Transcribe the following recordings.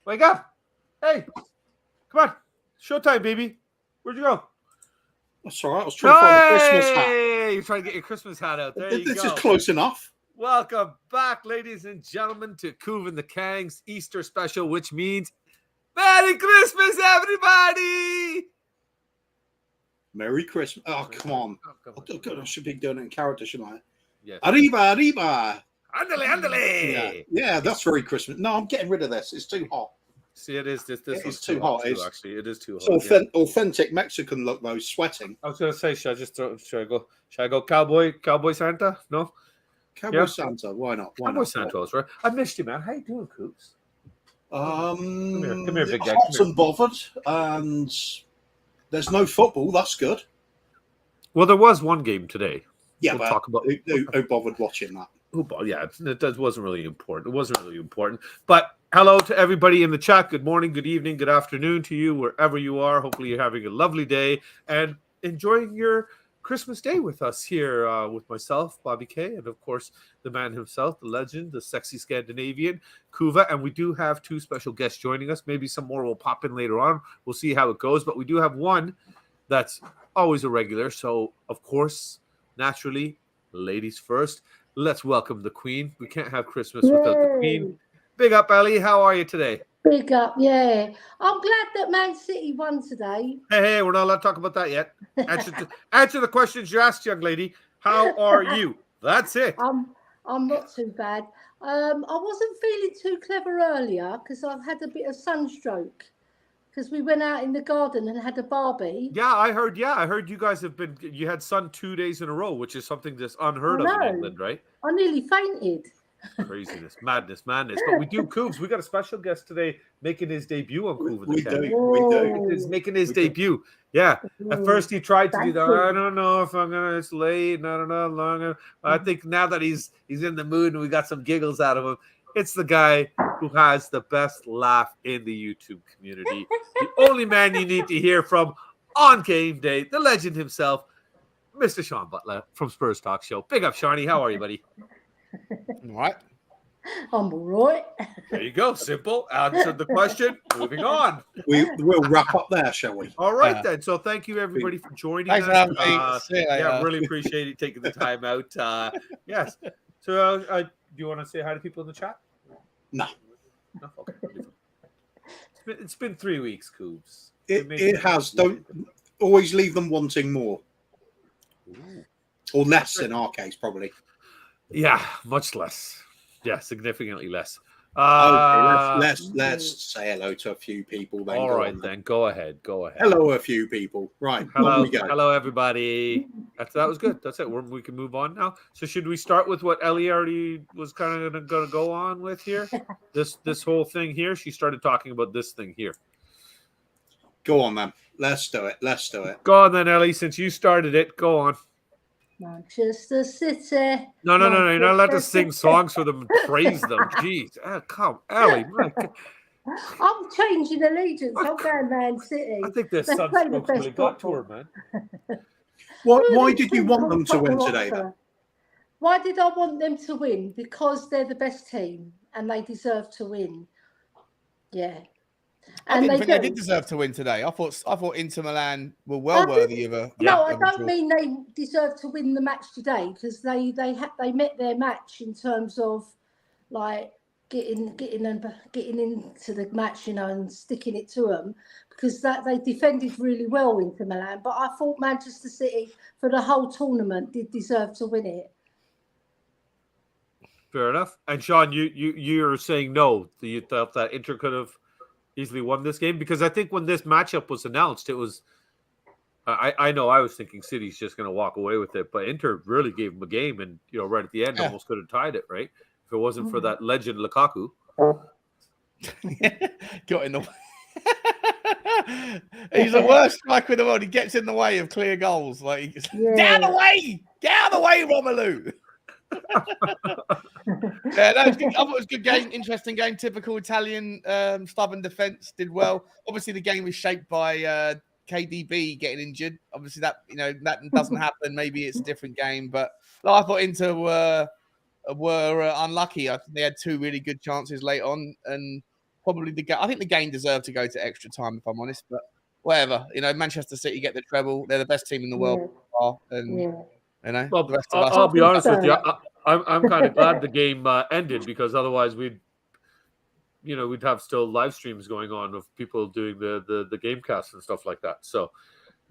Wake up. Hey, come on. Showtime, baby. Where'd you go? That's all right. I was trying to find a Christmas hat. Hey, you're trying to get your Christmas hat out. There you This go. is close enough. Welcome back, ladies and gentlemen, to Kuv and The Kang's Easter special, which means Merry Christmas, everybody! Merry Christmas. Oh, come on. Oh, come on. I should be doing it in character, shouldn't I? Yes. Arriba, arriba. Andale, andale! Yeah, that's very Christmas. No, I'm getting rid of this. It's too hot. See, it is. This It's too hot. Too, actually, it is too It's hot. authentic Mexican look, though, sweating. I was going to say, should I go cowboy Santa? No? Cowboy Santa, why not? Cowboy Santa was right. I missed you, man. How you doing, Coops? Come here, big guy. Hot and bothered, and there's no football. That's good. Well, there was one game today. Yeah, We'll but talk about who bothered watching that? Yeah, it wasn't really important. It wasn't really important. But hello to everybody in the chat. Good morning, good evening, good afternoon to you, wherever you are. Hopefully you're having a lovely day and enjoying your Christmas day with us here with myself, Bobby K, and of course the man himself, the legend, the sexy Scandinavian, Kuva. And we do have two special guests joining us. Maybe some more will pop in later on. We'll see how it goes. But we do have one that's always a regular. So, of course, naturally, ladies first. Let's welcome the Queen. We can't have Christmas without the Queen. Big up, Ellie. How are you today? Big up, yeah. I'm glad that Man City won today. Hey, we're not allowed to talk about that yet. Answer the questions you asked, young lady. How are you? That's it. I'm not too bad. I wasn't feeling too clever earlier because I've had a bit of sunstroke. Because we went out in the garden and had a barbie. Yeah, I heard you guys you had sun 2 days in a row, which is something that's unheard of in England, right? I nearly fainted. Craziness, madness. But we do Coobs. We got a special guest today making his debut on Kuv and The Kang. We do. He's making his debut. Yeah. At first he tried to do that. I don't know if I'm gonna. It's late. I don't know how long. I think now that he's in the mood and we got some giggles out of him. It's the guy who has the best laugh in the YouTube community. The only man you need to hear from on game day, the legend himself, Mr. Sean Butler from Spurs Talk Show. Big up, Shawnee. How are you, buddy? All right. I'm all right. There you go. Simple. Answered the question. Moving on. We'll wrap up there, shall we? All right, then. So thank you, everybody, for joining us. Thanks for having me. Yeah, really appreciate you taking the time out. Yes. So do you want to say hi to people in the chat? No. Okay. It's been 3 weeks, Coobs. It has. Don't always leave them wanting more. Ooh. Or less in our case, probably. Yeah, much less. Yeah, significantly less. Okay, let's say hello to a few people. Then all right, then go ahead. Hello, a few people. Right. Hello, everybody. That was good. That's it. We can move on now. So, should we start with what Ellie already was kind of going to go on with here? This whole thing here. She started talking about this thing here. Go on, man. Let's do it. Go on, then, Ellie. Since you started it, go on. Manchester City. No. You're not allowed to sing songs for them and praise them. Jeez. Come, Ellie. I'm changing allegiance. I'm going Man City. I think the sun's really got to her, man. Why did you want them to win today, then? Why did I want them to win? Because they're the best team and they deserve to win. Yeah. I didn't think they did deserve to win today. I thought Inter Milan were worthy of a. No, I don't mean they deserve to win the match today because they met their match in terms of like getting into the match, and sticking it to them because that they defended really well Inter Milan. But I thought Manchester City for the whole tournament did deserve to win it. Fair enough. And Sean, you're saying no. You thought that Inter could have easily won this game? Because I think when this matchup was announced, it was I know I was thinking City's just going to walk away with it, but Inter really gave them a game, and right at the end almost could have tied it, right? If it wasn't for that legend Lukaku. Got in the way. He's the worst striker in the world. He gets in the way of clear goals. Like, get out of the way! Get out of the way, Romelu! Yeah, I thought it was a good game, interesting game, typical Italian stubborn defense, did well. Obviously the game was shaped by KDB getting injured. Obviously that doesn't happen. Maybe it's a different game, but I thought Inter were unlucky. I think they had two really good chances late on, and probably the game. I think the game deserved to go to extra time, if I'm honest. But whatever, Manchester City get the treble. They're the best team in the world, and Well, the rest of us. I'll be honest with you. I'm kind of glad the game ended, because otherwise we'd have still live streams going on of people doing the game cast and stuff like that. So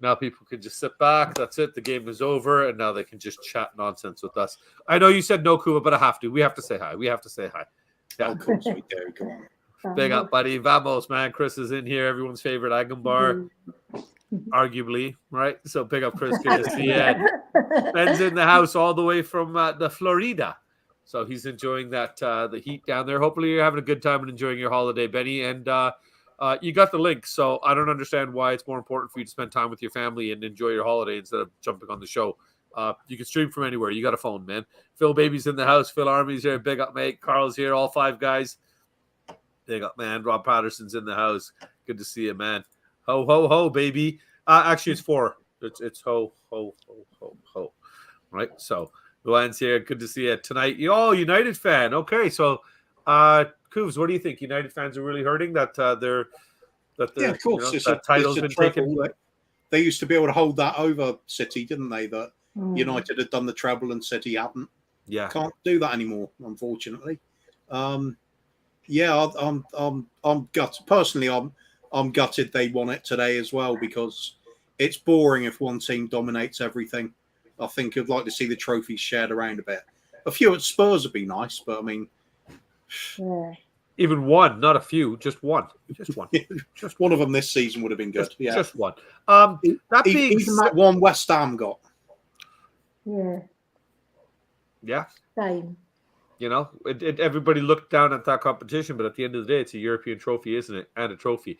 now people can just sit back. That's it. The game is over, and now they can just chat nonsense with us. I know you said no, Kuva, but I have to. We have to say hi. Yeah. Of course we do. Come on. Big up, buddy. Vamos, man. Chris is in here. Everyone's favorite Agambar, arguably, right? So big up, Chris. Good to see you. Ben's in the house all the way from the Florida. So he's enjoying that the heat down there. Hopefully you're having a good time and enjoying your holiday, Benny. And you got the link, so I don't understand why it's more important for you to spend time with your family and enjoy your holiday instead of jumping on the show. You can stream from anywhere. You got a phone, man. Phil Baby's in the house. Phil Army's here. Big up, mate. Carl's here. All 5 guys. Big up, man. Rob Patterson's in the house. Good to see you, man. Ho, ho, ho, baby. Actually, it's 4. It's ho, ho, ho, ho, ho. Right? So, Luann's here. Good to see you tonight. United fan. Okay, so, Coos, what do you think? United fans are really hurting that they're Yeah, of course. that title's been taken. They used to be able to hold that over City, didn't they? That United had done the treble and City hadn't. Yeah, Can't do that anymore, unfortunately. I'm gutted. Personally, I'm gutted they won it today as well, because it's boring if one team dominates everything. I think I'd like to see the trophies shared around a bit. A few at Spurs would be nice, but I mean, even one, not a few, just one. Just one of them this season would have been good. Just one. Even that one West Ham got. Yeah. Same. Everybody looked down at that competition, but at the end of the day, it's a European trophy, isn't it? And a trophy.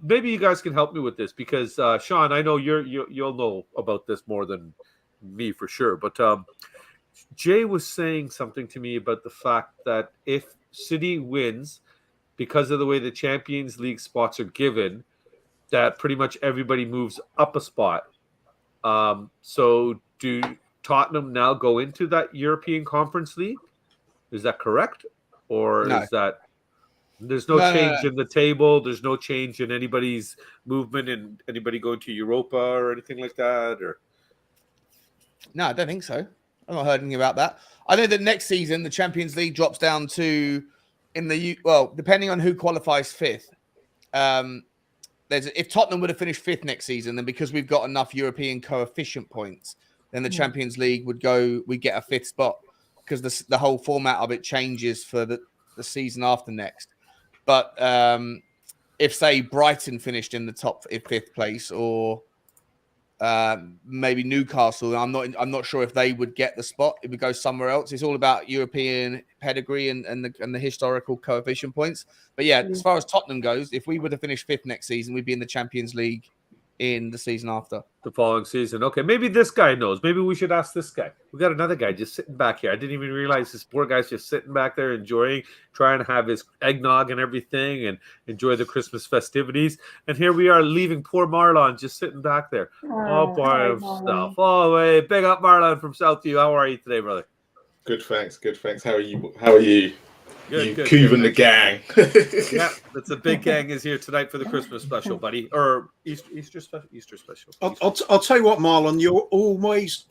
Maybe you guys can help me with this, because Sean, I know you'll know about this more than me for sure. But Jay was saying something to me about the fact that if City wins, because of the way the Champions League spots are given, that pretty much everybody moves up a spot. So do Tottenham now go into that European Conference League? Is that correct? Or No. is that there's no change in the table? There's no change in anybody's movement and anybody going to Europa or anything like that? Or No, I don't think so. I've not heard anything about that. I know that next season the Champions League drops down to depending on who qualifies 5th. If Tottenham would have finished 5th next season, then because we've got enough European coefficient points, then the Champions League we get a 5th spot, because the whole format of it changes for the season after next. But if, say, Brighton finished in the top 5th place, or maybe Newcastle, I'm not sure if they would get the spot. It would go somewhere else. It's all about European pedigree and the historical coefficient points. But yeah, as far as Tottenham goes, if we were to finish 5th next season, we'd be in the Champions League in the season after. the following season. Okay, maybe this guy knows. Maybe we should ask this guy. We got another guy just sitting back here. I didn't even realize this poor guy's just sitting back there enjoying, trying to have his eggnog and everything and enjoy the Christmas festivities. And here we are leaving poor Marlon just sitting back there all by himself. Oh, hey, big up Marlon from Southview. How are you today, brother? Good, thanks. Good, thanks. How are you? Good, good. Kuv and The Kang. Yeah, that's a big gang is here tonight for the Christmas special, buddy, or Easter special. I'll tell you what, Marlon, you're always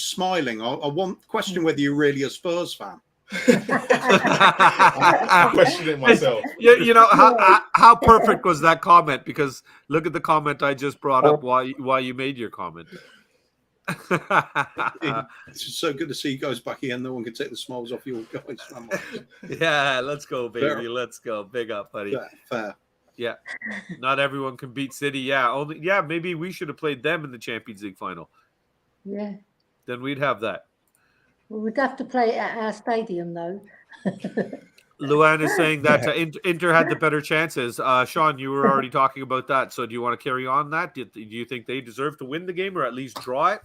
smiling. I want question whether you're really a Spurs fan. I'm questioning myself. You know how perfect was that comment? Because look at the comment I just brought up. Why you made your comment? It's so good to see you guys back here. No one can take the smiles off your guys. Yeah, let's go, baby. Fair. Let's go. Big up, buddy. Fair. Yeah, not everyone can beat City. Yeah, maybe we should have played them in the Champions League final. Yeah. Then we'd have that. Well, we'd have to play it at our stadium, though. Luann is saying that Inter had the better chances. Sean, you were already talking about that. So do you want to carry on that? Do you think they deserve to win the game or at least draw it?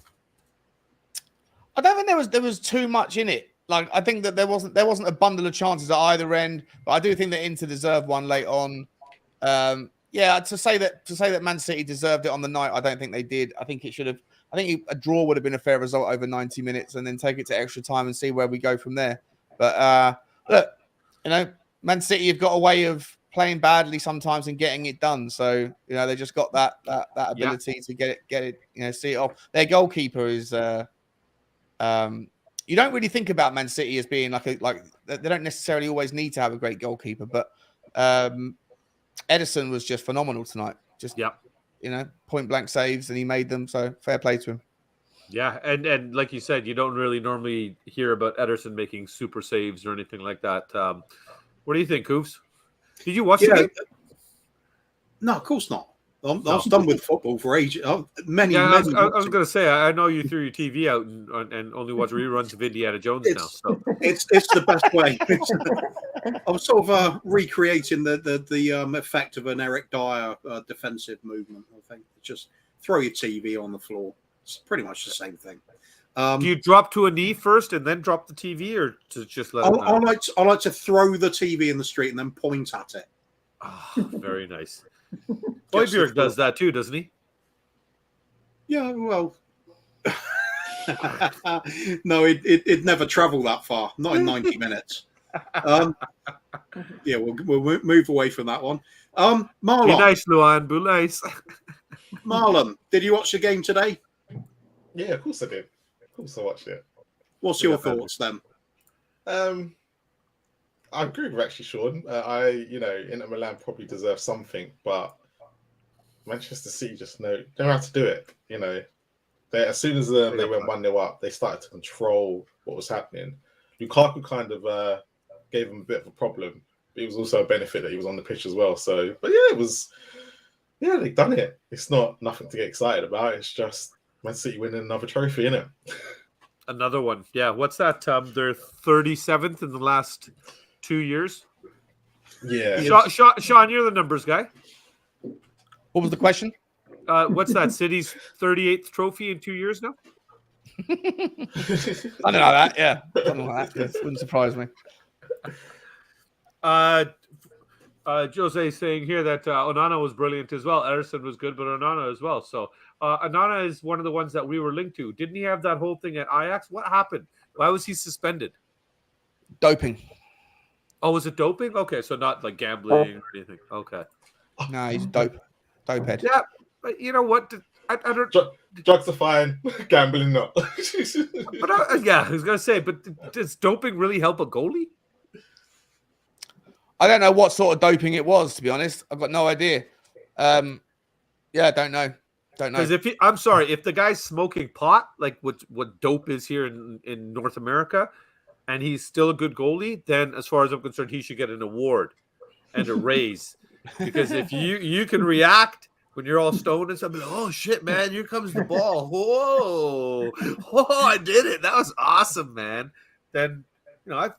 I don't think there was too much in it. Like, I think that there wasn't a bundle of chances at either end, but I do think that Inter deserved one late on. To say that Man City deserved it on the night, I don't think they did. I think a draw would have been a fair result over 90 minutes, and then take it to extra time and see where we go from there. But look, Man City have got a way of playing badly sometimes and getting it done. So they just got that ability to get it, see it off. Their goalkeeper is you don't really think about Man City as being like they don't necessarily always need to have a great goalkeeper, but Ederson was just phenomenal tonight. Just point blank saves, and he made them. So fair play to him. Yeah, and like you said, you don't really normally hear about Ederson making super saves or anything like that. What do you think, Koofs? Did you watch the game? No, of course not. I was done with football for ages. I was going to say, I know you threw your TV out and only watch reruns of Indiana Jones now. So it's the best way. I was sort of recreating the effect of an Eric Dyer defensive movement. I think just throw your TV on the floor. It's pretty much the same thing. Do you drop to a knee first and then drop the TV, or to just let? I like to throw the TV in the street and then point at it. Oh, very nice. Højbjerg does that too, doesn't he? Yeah, well, no, it never traveled that far. Not in 90 minutes. Yeah, we'll move away from that one. Marlon, be nice, Luan. Be nice. Marlon, did you watch the game today? Yeah, of course I did. Of course I watched it. What's your thoughts then? I agree with actually, Sean. Inter Milan probably deserve something, but Manchester City just know how to do it. As soon as they went 1-0 up, they started to control what was happening. Lukaku kind of gave them a bit of a problem, but it was also a benefit that he was on the pitch as well. So, but yeah, they've done it. It's not nothing to get excited about. It's just Man City winning another trophy, innit? Another one. Yeah. What's that? They're 37th in the last 2 years. Yeah. Sean, you're the numbers guy. What was the question? What's that? City's 38th trophy in 2 years now? I don't know that. Yeah. Something like that. Yes, wouldn't surprise me. Jose saying here that Onana was brilliant as well. Ederson was good, but Onana as well. So Onana is one of the ones that we were linked to. Didn't he have that whole thing at Ajax? What happened? Why was he suspended? Doping. Oh, was it doping? Okay, so not like gambling or anything. Okay. No, he's a dope head. Yeah, but you know what? I don't. Drugs are fine, gambling not. But I was gonna say, but does doping really help a goalie? I don't know what sort of doping it was, to be honest. I've got no idea. I don't know. Because I'm sorry, if the guy's smoking pot, like what dope is here in North America, and he's still a good goalie, then as far as I'm concerned, he should get an award and a raise. Because if you can react when you're all stoned and something, like, oh shit, man, here comes the ball. Whoa, I did it. That was awesome, man. Then I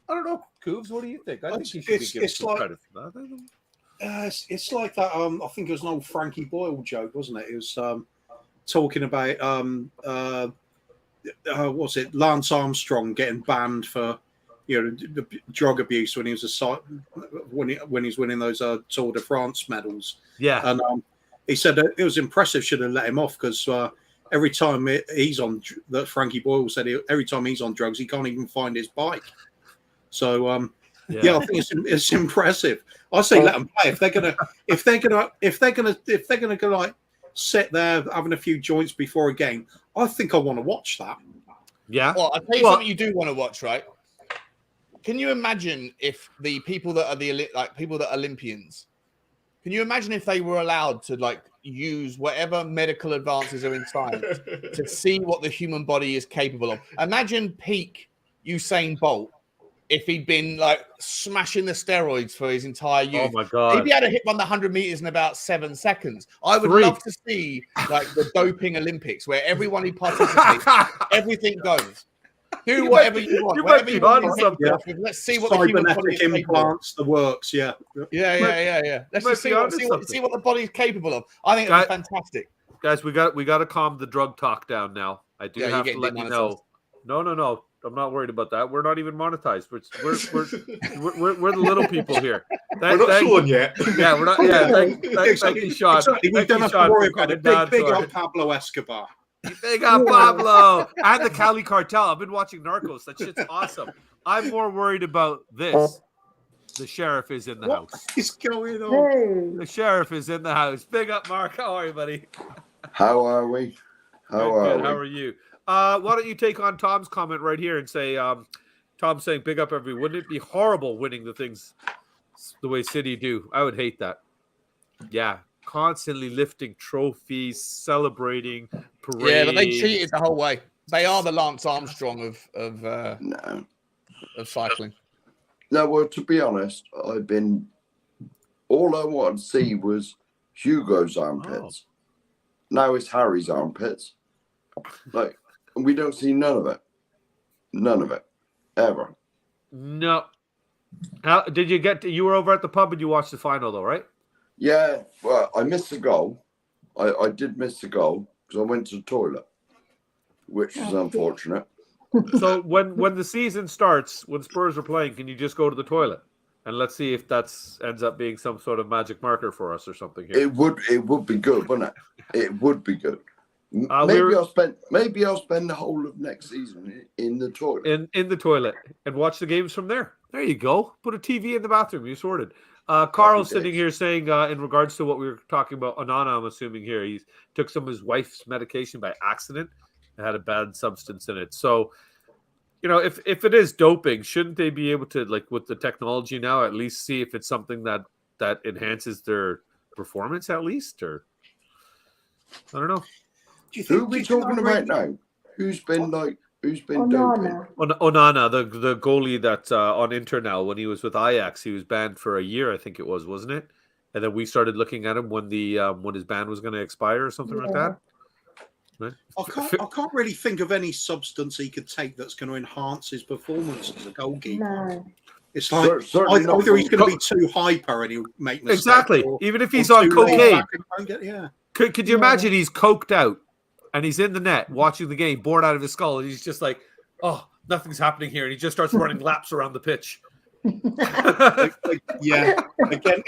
don't know, Koofs, what do you think? I think he should be given some credit for that. It's like that. I think it was an old Frankie Boyle joke, wasn't it? It was talking about what's it? Lance Armstrong getting banned for drug abuse when he was when he's winning those Tour de France medals. Yeah, and he said that it was impressive. Should have let him off because every time he's on, that Frankie Boyle said every time he's on drugs, he can't even find his bike. So I think it's impressive. I say let them play if they're gonna go like sit there having a few joints before a game. I think I want to watch that. Yeah. Well, I'll tell you something you do want to watch, right? Can you imagine if the people that are people that are Olympians? Can you imagine if they were allowed to use whatever medical advances are in science to see what the human body is capable of? Imagine peak Usain Bolt if he'd been smashing the steroids for his entire youth. Oh my God. He'd be able to run the 100 meters in about 7 seconds. I would love to see the doping Olympics where everyone who participates, everything goes. Do whatever you want. Whatever you want. Let's see what the human body is implants, the works. Yeah. Let's just see what the body is capable of. I think it's fantastic. Guys, we got to calm the drug talk down now. I do have to let you know. No. I'm not worried about that. We're not even monetized. We're the little people here. We're not Sean yet. Yeah, we're not. Yeah, thank you, Sean. Exactly. We don't have to worry about it. Big on Pablo Escobar. Big on Pablo and the Cali Cartel. I've been watching Narcos. That shit's awesome. I'm more worried about this. The sheriff is in the What house. is going on? No. The sheriff is in the house. Big up, Mark. How are you, buddy? How are we? Good. How are you? Why don't you take on Tom's comment right here and say, Tom's saying, big up everyone. Wouldn't it be horrible winning the things the way City do? I would hate that. Yeah. Constantly lifting trophies, celebrating, parades. Yeah, but they cheated the whole way. They are the Lance Armstrong of No. cycling. No, well, to be honest, all I wanted to see was Hugo's armpits. Now it's Harry's armpits. Like, we don't see none of it. None of it. Ever. No. How did you get to, you were over at the pub and you watched the final though, right? Yeah, well, I missed the goal. I did miss the goal because I went to the toilet, which is unfortunate. So when the season starts, when Spurs are playing, can you just go to the toilet? And let's see if that's ends up being some sort of magic marker for us or something here. It would be good, wouldn't it? It would be good. Maybe I'll spend the whole of next season in the toilet. In the toilet and watch the games from there. There you go. Put a TV in the bathroom. You sorted. Carl's sitting here saying, in regards to what we were talking about, Onana, I'm assuming here, he took some of his wife's medication by accident. It had a bad substance in it. So, you know, if it is doping, shouldn't they be able to, like with the technology now, at least see if it's something that enhances their performance at least? Or I don't know. Who are we talking about now? Who's been doping? Onana, the goalie that on Inter now, when he was with Ajax, he was banned for a year, I think it was, wasn't it? And then we started looking at him when when his ban was going to expire or something like that. Right? I can't really think of any substance he could take that's going to enhance his performance as a goalkeeper. No. It's like either he's going to be too hyper and he'll make mistakes. Exactly. Even if he's on cocaine. Yeah. Could you imagine he's coked out and he's in the net watching the game, bored out of his skull, and he's just like, oh, nothing's happening here. And he just starts running laps around the pitch. Yeah. Again,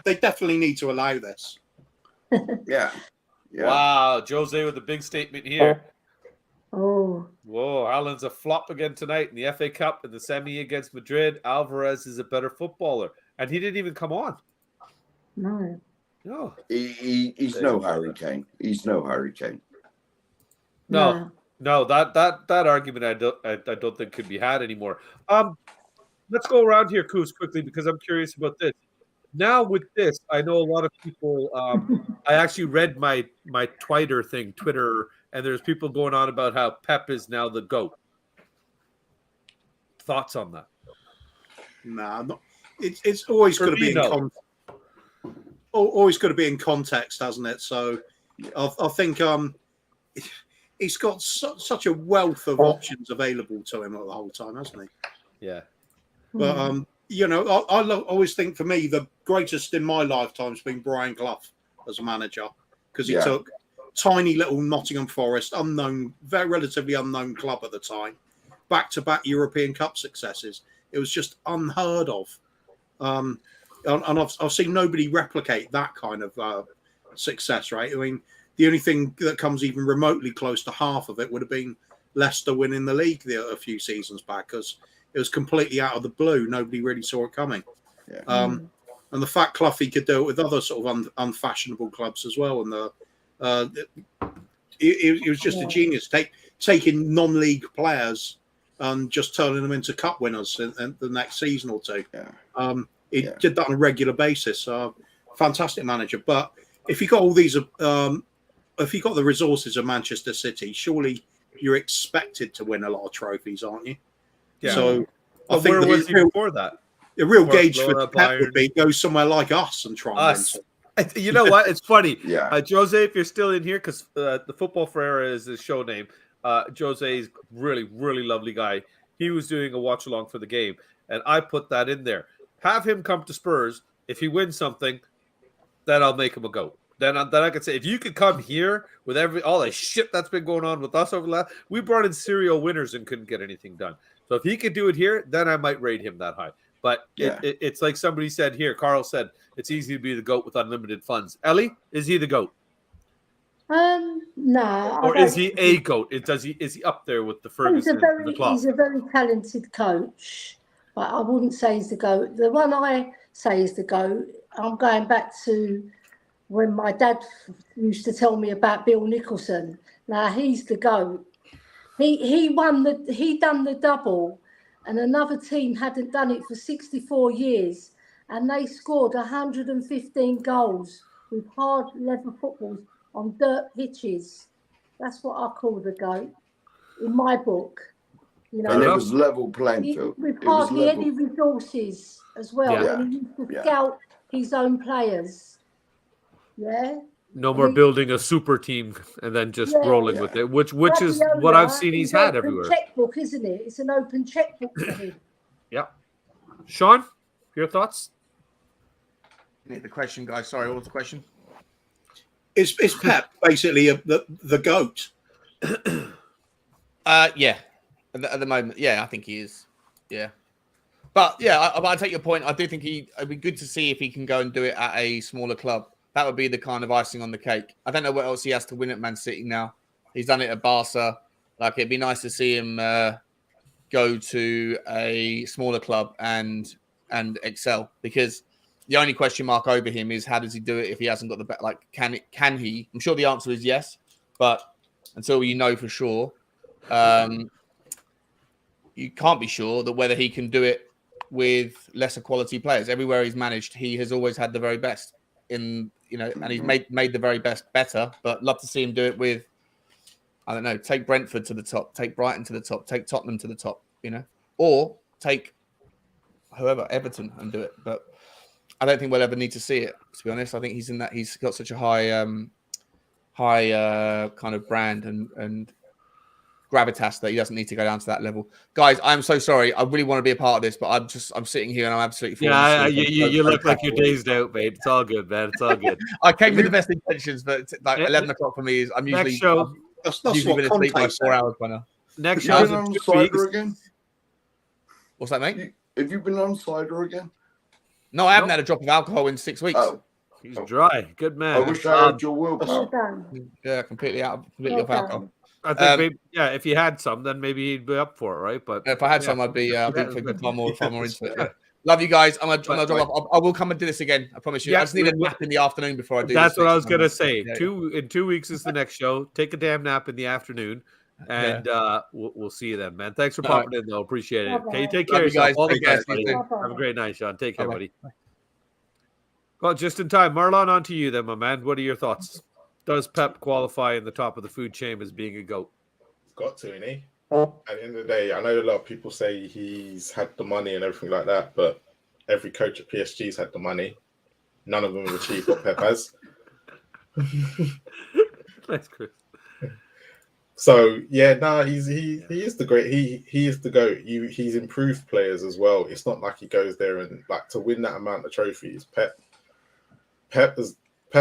they definitely need to allow this. Yeah. Wow. Jose with a big statement here. Oh. Whoa. Alan's a flop again tonight in the FA Cup in the semi against Madrid. Alvarez is a better footballer. And he didn't even come on. No. No. He's no Harry Kane. He's no Harry Kane. No, that argument I don't think could be had anymore. Let's go around here, Koos, quickly because I'm curious about this. Now with this, I know a lot of people. I actually read my Twitter, and there's people going on about how Pep is now the GOAT. Thoughts on that? Nah, it's always got to be always got to be in context, hasn't it? So, I think he's got such a wealth of options available to him all the whole time, hasn't he? Yeah. But you know, I always think for me the greatest in my lifetime has been Brian Clough as a manager because he took tiny little Nottingham Forest, very relatively unknown club at the time, back-to-back European Cup successes. It was just unheard of, and I've seen nobody replicate that kind of success. Right? I mean, the only thing that comes even remotely close to half of it would have been Leicester winning the league a few seasons back because it was completely out of the blue. Nobody really saw it coming. Yeah. And the fact Cloughy could do it with other sort of unfashionable clubs as well. And it was just a genius. Taking non-league players and just turning them into cup winners in the next season or two. Yeah. He did that on a regular basis. Fantastic manager. But if you got all these, if you got the resources of Manchester City, surely you're expected to win a lot of trophies, aren't you? Yeah. So I think where was he before that? The real gauge for Pep would be go somewhere like us and try and win. You know what? It's funny. Yeah. Jose, if you're still in here, because the Football Forever is his show name. Jose is really, really lovely guy. He was doing a watch along for the game, and I put that in there. Have him come to Spurs. If he wins something, then I'll make him a GOAT. Then I could say, if you could come here with all the shit that's been going on with us over the last, we brought in serial winners and couldn't get anything done. So if he could do it here, then I might rate him that high. But it's like somebody said here, Carl said, it's easy to be the GOAT with unlimited funds. Ellie, is he the GOAT? No. Or is he a GOAT? Is he up there with the Ferguson and the Klopp? He's a very talented coach. but I wouldn't say he's the GOAT. The one I say is the GOAT, I'm going back to when my dad used to tell me about Bill Nicholson. Now he's the GOAT. He done the double, and another team hadn't done it for 64 years, and they scored 115 goals with hard leather footballs on dirt pitches. That's what I call the GOAT in my book. You know, And it was level playing field. with It was hardly level. any resources as well, Yeah. and he used to Yeah. scout his own players. Yeah. No more He- building a super team and then just Yeah. rolling with it, which is Guardiola what I've seen he's is had open everywhere. checkbook, isn't it? It's an open checkbook for him. Yeah. Sean, your thoughts? The question, guys. Sorry, what was the question? Is Pep basically the GOAT? Yeah. At the moment, yeah, I think he is. Yeah. But yeah, I take your point. I do think it'd be good to see if he can go and do it at a smaller club. That would be the kind of icing on the cake. I don't know what else he has to win at Man City now. He's done it at Barca. Like, it'd be nice to see him go to a smaller club and excel, because the only question mark over him is how does he do it if he hasn't got the bet? Like, can he? I'm sure the answer is yes, but until you know for sure, you can't be sure that whether he can do it with lesser quality players. Everywhere he's managed, he has always had the very best and he's made the very best better. But love to see him do it with, I don't know, take Brentford to the top, take Brighton to the top, take Tottenham to the top, or take whoever, Everton, and do it. But I don't think we'll ever need to see it, to be honest. I think he's got such a high kind of brand and gravitas that he doesn't need to go down to that level. Guys, I'm so sorry. I really want to be a part of this, but I'm sitting here and I'm absolutely falling asleep. You look like you're dazed out, mate. It's all good, man. It's all good. I came with the best intentions, but like 11 o'clock for me is I'm usually Next show. That's usually what been asleep like Conte 4 said. hours by now. Next Have show you is been in on 2 cider weeks. again? What's that, mate? Have you been on cider again? No, I haven't had a drop of alcohol in 6 weeks. Oh, He's dry. Good I man. wish I had your Well willpower. done. Yeah, completely off Well alcohol. done. I think maybe, if he had some, then maybe he'd be up for it, right? But If I had some, I'd be far more into it. Yeah. Love you guys. I'm gonna drop off. I will come and do this again. I promise you. Yeah, I just need a nap in the afternoon before I do that's this. what I was gonna say. Yeah. In 2 weeks is the next show. Take a damn nap in the afternoon, and we'll see you then, man. Thanks for popping in, though. Appreciate it. Okay, take care Love of you yourself. guys. All the Take care. best, See you buddy. soon. Bye-bye. Have a great night, Sean. Take care, Bye-bye. buddy. Well, just in time. Marlon, on to you then, my man. What are your thoughts? Does Pep qualify in the top of the food chain as being a GOAT? Got to, innit? At the end of the day, I know a lot of people say he's had the money and everything like that, but every coach at PSG's had the money. None of them have achieved what Pep has. Thanks, Chris. So yeah, no, he is the great. He is the GOAT. He's improved players as well. It's not like he goes there and like to win that amount of trophies. Pep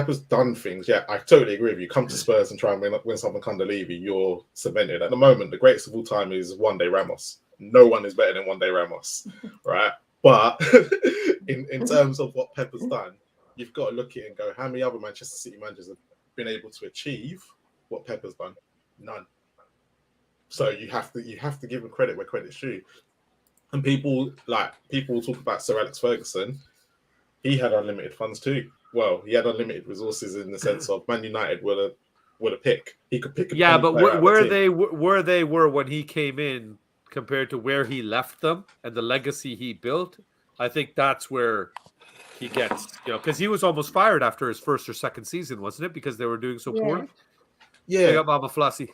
has done things. Yeah, I totally agree with you. Come to Spurs and try and win something under Levy, you're cemented. At the moment, the greatest of all time is One Day Ramos. No one is better than One Day Ramos, right? But in terms of what Pep has done, you've got to look at it and go, how many other Manchester City managers have been able to achieve what Pep has done? None. So you have to give him credit where credit's due. And people talk about Sir Alex Ferguson. He had unlimited funds too. Well, he had unlimited resources in the sense of Man United were a pick. He could pick. Yeah, but where they were when he came in compared to where he left them and the legacy he built, I think that's where he gets, because he was almost fired after his first or second season, wasn't it? Because they were doing so poorly. Yeah, Big up Mama Flossie.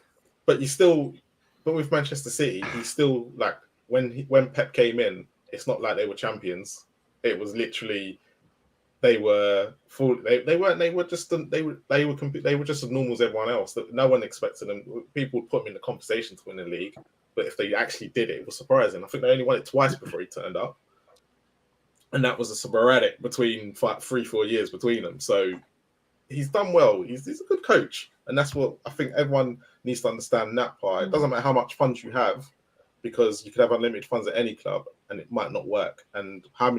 But with Manchester City, he's still like when Pep came in, it's not like they were champions. It was literally they were just as normal as everyone else. That no one expected them. People would put them in the conversation to win the league, but if they actually did it, it was surprising. I think they only won it twice before he turned up, and that was a sporadic between 3-4 years between them. So he's done well. He's a good coach, and that's what I think everyone needs to understand. That part, it doesn't matter how much funds you have, because you could have unlimited funds at any club and it might not work. And all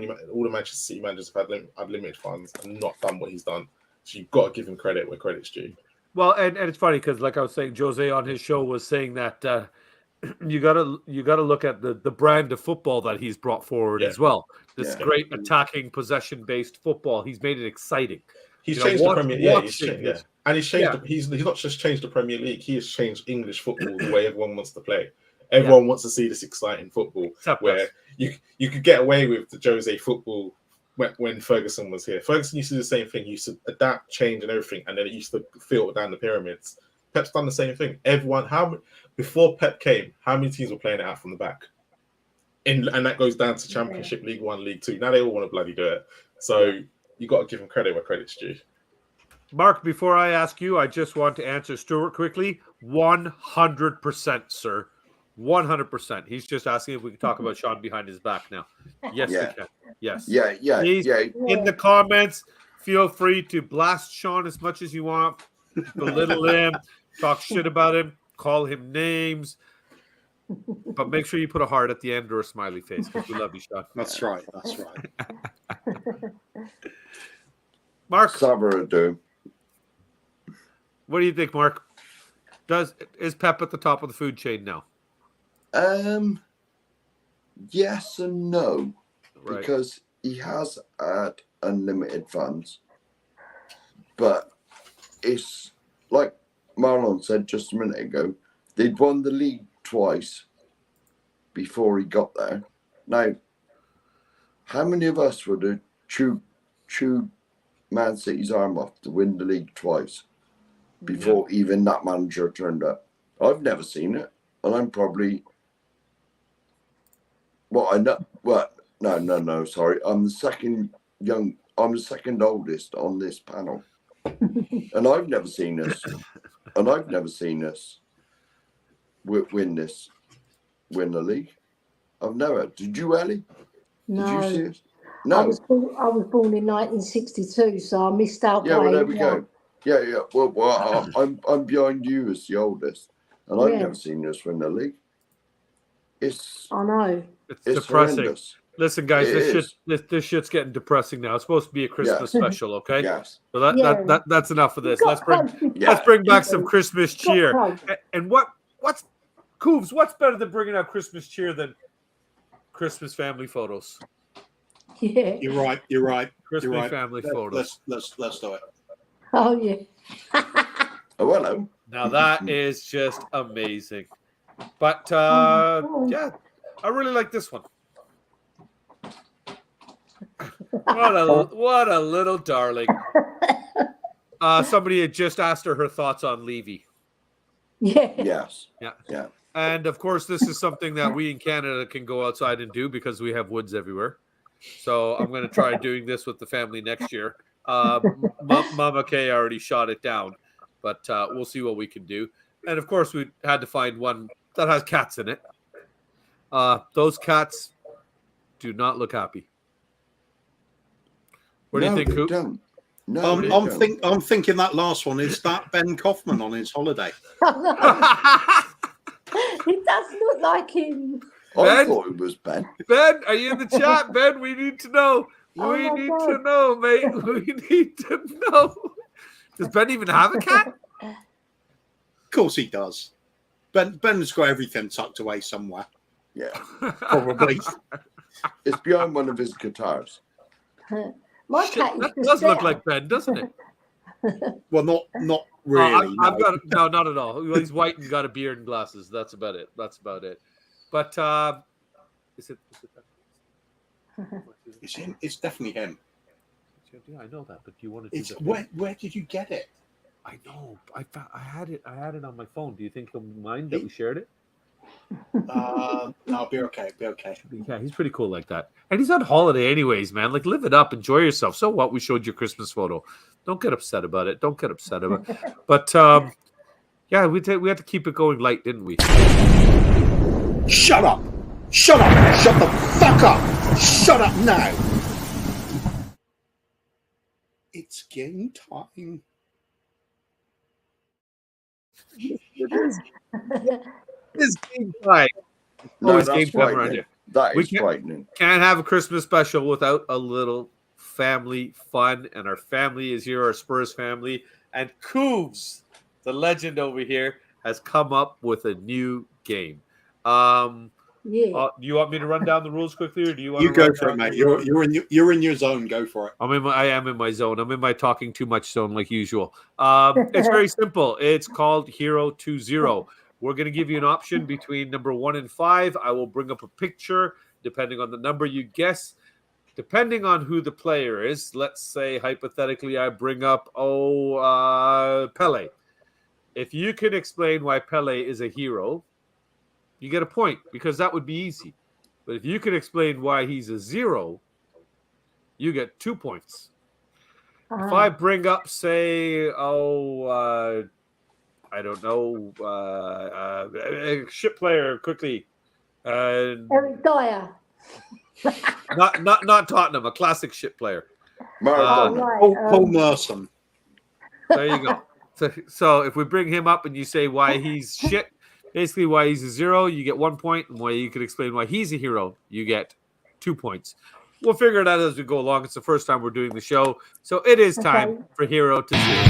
the Manchester City managers have had limited funds and not done what he's done. So you've got to give him credit where credit's due. Well, and it's funny because, like I was saying, Jose on his show was saying that you gotta look at the brand of football that he's brought forward Yeah. as well. This Yeah. great attacking possession based football. He's made it exciting. He's You know, changed the Premier. Yeah, he's watching changed. Yeah, this- and he's changed. Yeah. He's not just changed the Premier League. He has changed English football the way everyone wants to play. Everyone wants to see this exciting football Except where us. you could get away with the Jose football when Ferguson was here. Ferguson used to do the same thing. He used to adapt, change, and everything, and then it used to filter down the pyramids. Pep's done the same thing. Before Pep came, how many teams were playing it out from the back? And that goes down to Championship, League One, League Two. Now they all want to bloody do it. So you got to give him credit where credit's due. Mark, before I ask you, I just want to answer Stuart quickly. 100%, sir. 100%. He's just asking if we can talk about Sean behind his back now. Yes, Yeah. we can. Yes. Yeah. Please, in the comments, feel free to blast Sean as much as you want, belittle him, talk shit about him, call him names, but make sure you put a heart at the end or a smiley face because we love you, Sean. That's right. That's right. Mark, Sabra do. what do you think, Mark? Is Pep at the top of the food chain now? Yes and no, Right. because he has had unlimited funds, but it's like Marlon said just a minute ago. They'd won the league twice before he got there. Now, how many of us would have chewed Man City's arm off to win the league twice before even that manager turned up? I've never seen it, and I'm probably no. Sorry, I'm the second oldest on this panel, and I've never seen us. Win the league. I've never. Did you, Ellie? No. Did you see it? I No. was born in 1962, so I missed out. Yeah, by well, there we a go. Yeah. Well, I'm behind you as the oldest, and I've Yeah. never seen us win the league. It's I know. It's it's depressing. horrendous. Listen, guys, It this shit's getting depressing now. It's supposed to be a Christmas special, okay? Yes. So Yeah. that's enough of this. Got Let's bring close. let's bring back some Christmas Got cheer. close. And what's Coobs? What's better than bringing out Christmas cheer than Christmas family photos? Yeah. You're right. You're right. Christmas You're right. family photos. Let's do it. Oh yeah. Oh, hello. Now that is just amazing. But Oh. yeah, I really like this one. What a little darling. Somebody had just asked her thoughts on Levy. Yeah. Yes. Yeah. And of course, this is something that we in Canada can go outside and do because we have woods everywhere. So I'm going to try doing this with the family next year. Mama Kay already shot it down, but we'll see what we can do. And of course, we had to find one that has cats in it. Those cats do not look happy. What do you think, they Coop? don't. No, they don't. I'm thinking that last one is that Ben Kaufman on his holiday. It does look like him. I Ben? thought it was Ben. Ben, are you in the chat? Ben, we need to know. Oh We my need God. to know, mate. We need to know. Does Ben even have a cat? Of course he does. Ben's got everything tucked away somewhere. Yeah. Probably. It's behind one of his guitars. My Shit, cat is that just does look there. like Ben, doesn't it? Well, not really. I've no. got no, not at all. Well, he's white and got a beard and glasses. That's about it. But is it that? It's him. It's definitely him. Yeah, I know that. But do you want to do It's that? where did you get it? I know. I had it on my phone. Do you think he'll mind that we shared it? I'll be okay. Be okay. Yeah, he's pretty cool like that. And he's on holiday anyways, man. Like, live it up. Enjoy yourself. So what? We showed you a Christmas photo. Don't get upset about it. But yeah, we had to keep it going light, didn't we? Shut up! Shut up! Shut the fuck up! Shut up now! It's game time. It's game time. No, Always that's game time around frightening. here. That We is can't- frightening. Can't have a Christmas special without a little family fun. And our family is here, our Spurs family. And Coobs, the legend over here, has come up with a new game. Yeah. Do you want me to run down the rules quickly, or do you want You to go run for it, down mate. the You're in your zone. Go for it. I am in my zone. I'm in my talking too much zone, like usual. It's very simple. It's called Hero 2-0. We're going to give you an option between number 1 and 5. I will bring up a picture depending on the number you guess. Depending on who the player is, let's say hypothetically, I bring up Pele. If you can explain why Pele is a hero, you get a point because that would be easy. But if you can explain why he's a 0, you get 2 points. If I bring up, say, I don't know, a ship player quickly, Eric Dyer. not Tottenham, a classic ship player. Maradona. Right. Paul Merson. There you go. So if we bring him up and you say why he's shit, basically why he's a 0, you get 1 point, and why you can explain why he's a hero, you get 2 points. We'll figure it out as we go along. It's the first time we're doing the show, so it is time for Hero to 0.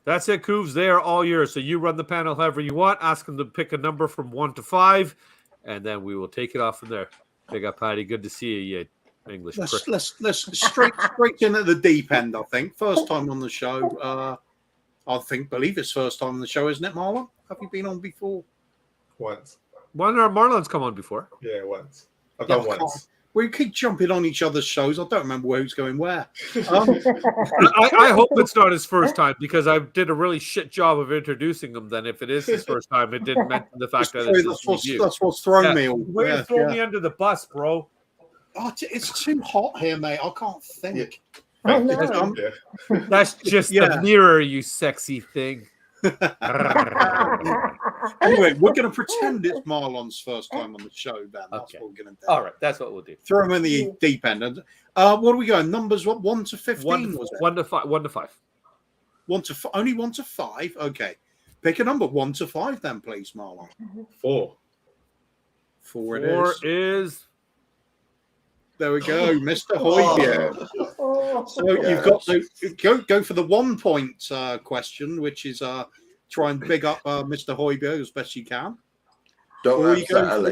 That's it, Kuvs. They are all yours. So you run the panel however you want. Ask them to pick a number from 1 to 5, and then we will take it off from there. Big up, Patty. Good to see you, English prick. Let's straight in at the deep end. I think first time on the show. Believe it's first time on the show, isn't it, Marlon? Have you been on before? Once. One of our Marlon's come on before. Yeah, once. I've done once. We keep jumping on each other's shows. I don't remember who's going where. I hope it's not his first time because I did a really shit job of introducing him. Then, if it is his first time, it didn't mention the fact that that's what's thrown me. Way to throw me under the bus, bro. Oh, it's too hot here, mate. I can't think. Oh, no. That's just the mirror, you sexy thing. Anyway, we're going to pretend it's Marlon's first time on the show, Ben. That's what we're going to do. All right, that's what we'll do. Throw him in the deep end. And what are we going? Numbers, what, 1 to 15 was it? 1 to 5. 1 to 5. Only 1 to 5? Okay. Pick a number, 1 to 5 then, please, Marlon. 4. 4 it is. 4 is... There we go, Mr. Hoybier. Oh. So you've got to go for the 1 point question, which is try and big up Mr. Hoybier as best you can. Or you go for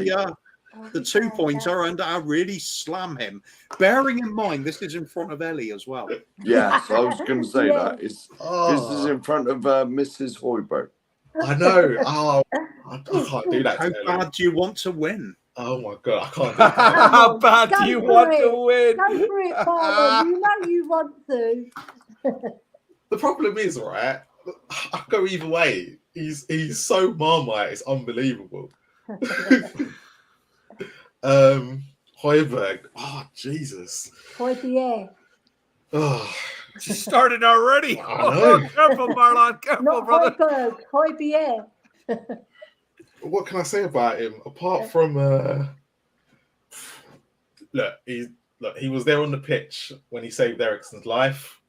the 2 pointer and really slam him. Bearing in mind, this is in front of Ellie as well. Yes, I was going to say that. This is in front of Mrs. Hoiberg. I know. I can't do that. How bad do you want to win? Oh my god, I can't do that. How bad do you want to win? Go for it, Marlon. You know you want to. The problem is, right? I go either way. He's so Marmite, it's unbelievable. Hoiberg. Oh Jesus. Hoybier. Oh, She started already. I know. Careful, Marlon. Careful, Not brother. Hoiberg, Hoybier. what can I say about him apart from he was there on the pitch when he saved Eriksen's life.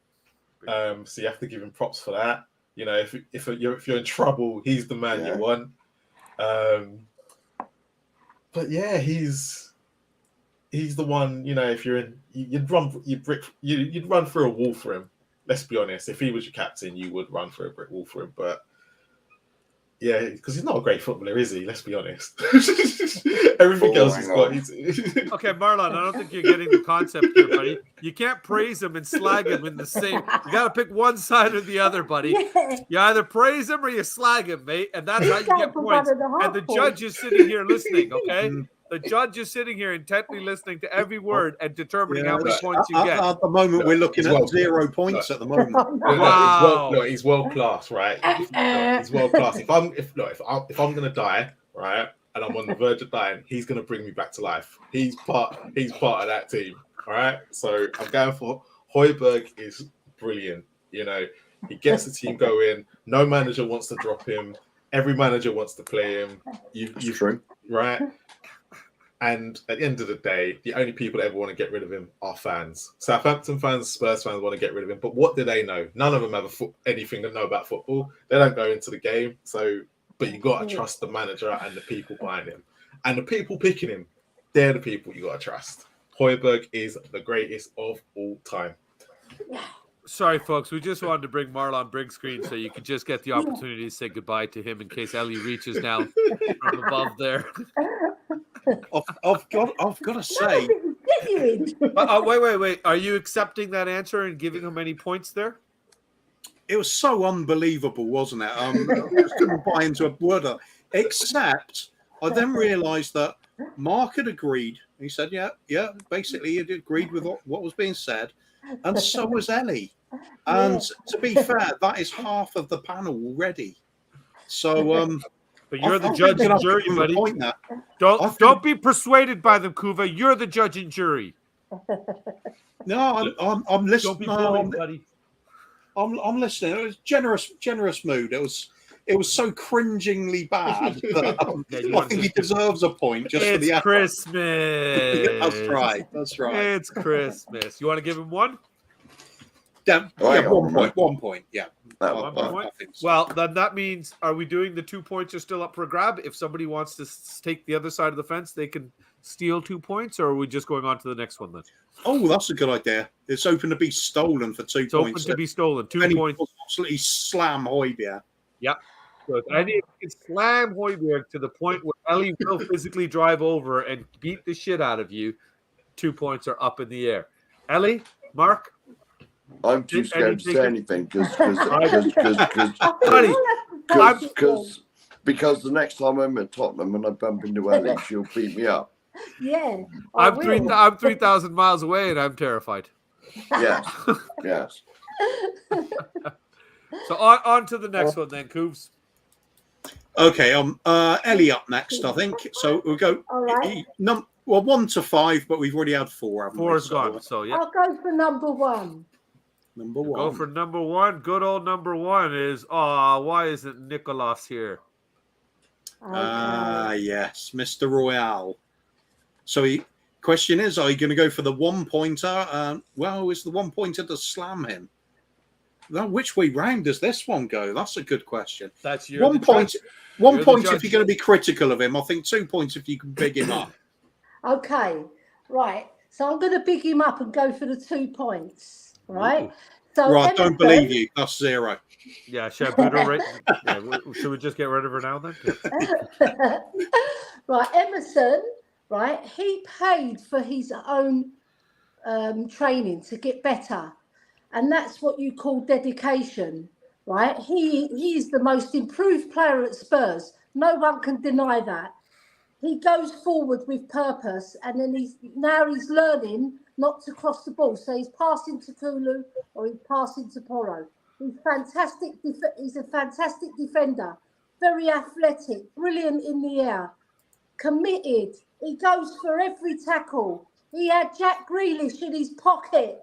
So you have to give him props for that. You know, if you're in trouble, he's the man you want. But yeah, he's the one. You know, if you're in, you'd run through a wall for him. Let's be honest. If he was your captain, you would run through a brick wall for him. But yeah, because he's not a great footballer, is he? Let's be honest. Everything else he's got. Okay, Marlon, I don't think you're getting the concept here, buddy. You can't praise him and slag him in the same. You got to pick one side or the other, buddy. Yeah. You either praise him or you slag him, mate, and that's how you Go get for points. 1.5 And the points. judge is sitting here listening, okay? The judge is sitting here intently listening to every word and determining how many points you get. At the moment, we're looking at 0 points at the moment. Wow. He's world class, right? He's world class. If I'm gonna die, right, and I'm on the verge of dying, he's gonna bring me back to life. He's part of that team. All right. So I'm going for Hoiberg is brilliant. You know, he gets the team going. No manager wants to drop him. Every manager wants to play him. You've true. Right. And at the end of the day, the only people that ever want to get rid of him are fans. Southampton fans, Spurs fans want to get rid of him. But what do they know? None of them have anything to know about football. They don't go into the game. So but you got to trust the manager and the people behind him. And the people picking him, they're the people you got to trust. Højbjerg is the greatest of all time. Sorry, folks. We just wanted to bring Marlon big screen so you could just get the opportunity to say goodbye to him in case Ellie reaches down from above there. I've got to say, Wait. Are you accepting that answer and giving him any points there? it was so unbelievable, wasn't it? I just couldn't buy into a word of it. Except I then realised that Mark had agreed. He said, yeah, basically he had agreed with what was being said. And so was Ellie. And to be fair, that is half of the panel already. So, but you're the judge and jury, buddy. Don't be persuaded by them, Kuva. You're the judge and jury. No, I'm listening. Don't be bullied, buddy. I'm listening. It was generous mood. It was so cringingly bad that I think he deserves a point just for the effort. Christmas. That's right. It's Christmas. You want to give him one? Yeah, 1 point. Yeah. 1 point. Well, then that means, are we doing the 2 points are still up for grab? If somebody wants to take the other side of the fence, they can steal 2 points, or are we just going on to the next one then? Oh, that's a good idea. It's open to be stolen for 2 points. It's open to be stolen. 2 points. Absolutely slam Højbjerg. Yeah. So if any can slam Højbjerg to the point where Ellie will physically drive over and beat the shit out of you, 2 points are up in the air. Ellie, Mark? I'm too scared to say anything because the next time I'm at Tottenham and I bump into Ellie, she'll beat me up. Yeah. I'm 3,000 miles away and I'm terrified. Yes. So on to the next one then, Cooves. Okay, Ellie up next, I think. So we'll go. All right. 1 to 5, but we've already had 4. 4 is gone. So yeah. I'll go for number 1. Number 1. Go for number 1. Good old number 1 is. Why isn't Nicholas here? Yes, Mr. Royale. So question is, are you going to go for the 1 pointer? Is the 1 pointer to slam him? Now, which way round does this one go? That's a good question. That's your 1 point. 1 point if you're going to be critical of him. I think 2 points if you can big him up. Okay, right. So I'm going to big him up and go for the 2 points. Right. So right. Emerson, don't believe you. That's 0. Yeah. Should we just get rid of her now then? Yeah. Right. Emerson. Right. He paid for his own training to get better. And that's what you call dedication, right? He is the most improved player at Spurs. No one can deny that. He goes forward with purpose, and then he's learning not to cross the ball. So he's passing to Kulu or he's passing to Porro. He's fantastic. He's a fantastic defender, very athletic, brilliant in the air, committed. He goes for every tackle. He had Jack Grealish in his pocket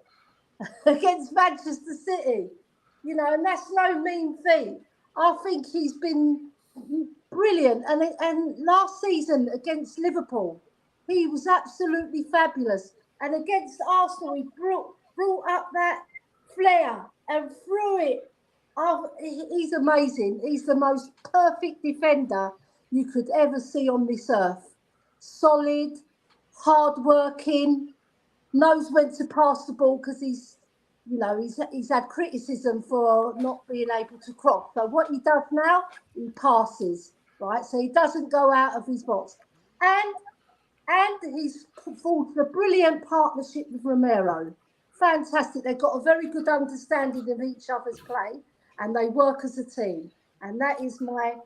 against Manchester City, and that's no mean feat. I think he's been brilliant. And last season against Liverpool, he was absolutely fabulous. And against Arsenal, he brought up that flair and threw it. He's amazing. He's the most perfect defender you could ever see on this earth. Solid, hard-working, knows when to pass the ball because he's had criticism for not being able to cross. So what he does now, he passes, right? So he doesn't go out of his box. And he's forged a brilliant partnership with Romero. Fantastic. They've got a very good understanding of each other's play and they work as a team. And that is my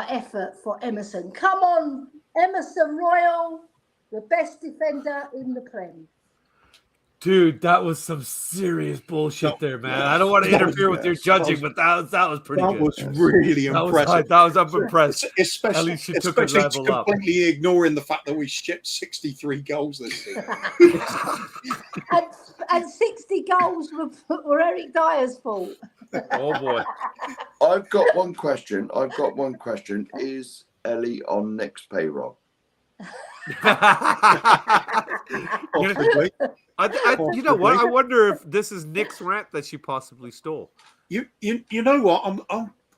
effort for Emerson. Come on, Emerson Royal, the best defender in the Prem. Dude, that was some serious bullshit there, man. I don't want to interfere with your judging, but that was pretty good. That was really impressive. I'm impressed. Especially completely ignoring the fact that we shipped 63 goals this season. and 60 goals were Eric Dyer's fault. Oh, boy. I've got one question. Is Ellie on Nick's payroll? You know what? I wonder if this is Nick's rant that she possibly stole. You know what?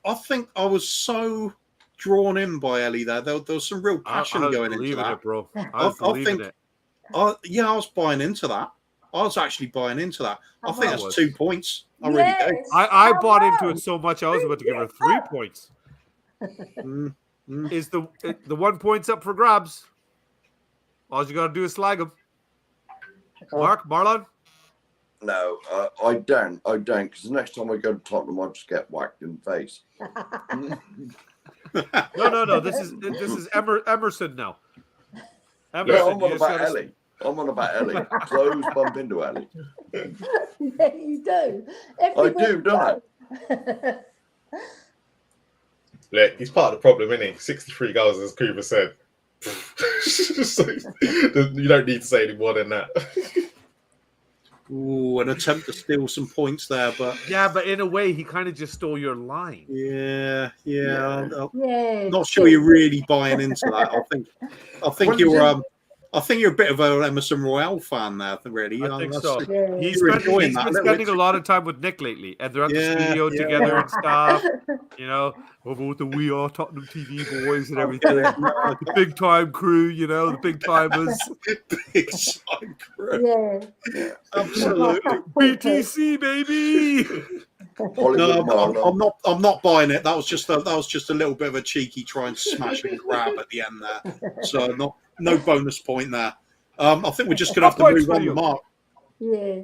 I think I was so drawn in by Ellie there. There was some real passion I was going into believing that. it, bro. I was I believing think- it. I was buying into that. I was actually buying into that. I think I that's was. 2 points. I really do. Yes, I bought into come it so much I was about to give her 3 points. Mm, mm. Is the 1 point's up for grabs? All you got to do is slag him. Mark, Marlon. No, I don't. Because the next time I go to Tottenham, I'll just get whacked in the face. No. This is Emerson now. Emerson, No, I'm you on just about gotta- Ellie. I'm on about Ellie. So I always bump into Ellie. Yeah, you do. I do, don't I? Look, he's part of the problem, isn't he? 63 goals, as Kuva said. So, you don't need to say any more than that. Ooh, an attempt to steal some points there, but Yeah, but in a way, he kind of just stole your line. yeah. I'm Yeah. not sure you're really buying into that. I think Well, you're I think you're a bit of an Emerson Royale fan there, really. I think That's so. the- Yeah. He's You're been enjoying that a little spending bit. a lot of time with Nick lately, and they're at the Yeah, studio yeah. together and stuff. You know, over with the We Are Tottenham TV boys and everything. The big time crew, you know, the big timers. Big side crew. Yeah. Absolutely. BTC baby. Hollywood No, Marlon. I'm not buying it. That was just a little bit of a cheeky try and smash and grab at the end there. So no bonus point there. I think we're just gonna have to Points move for on you. to Mark. Yeah.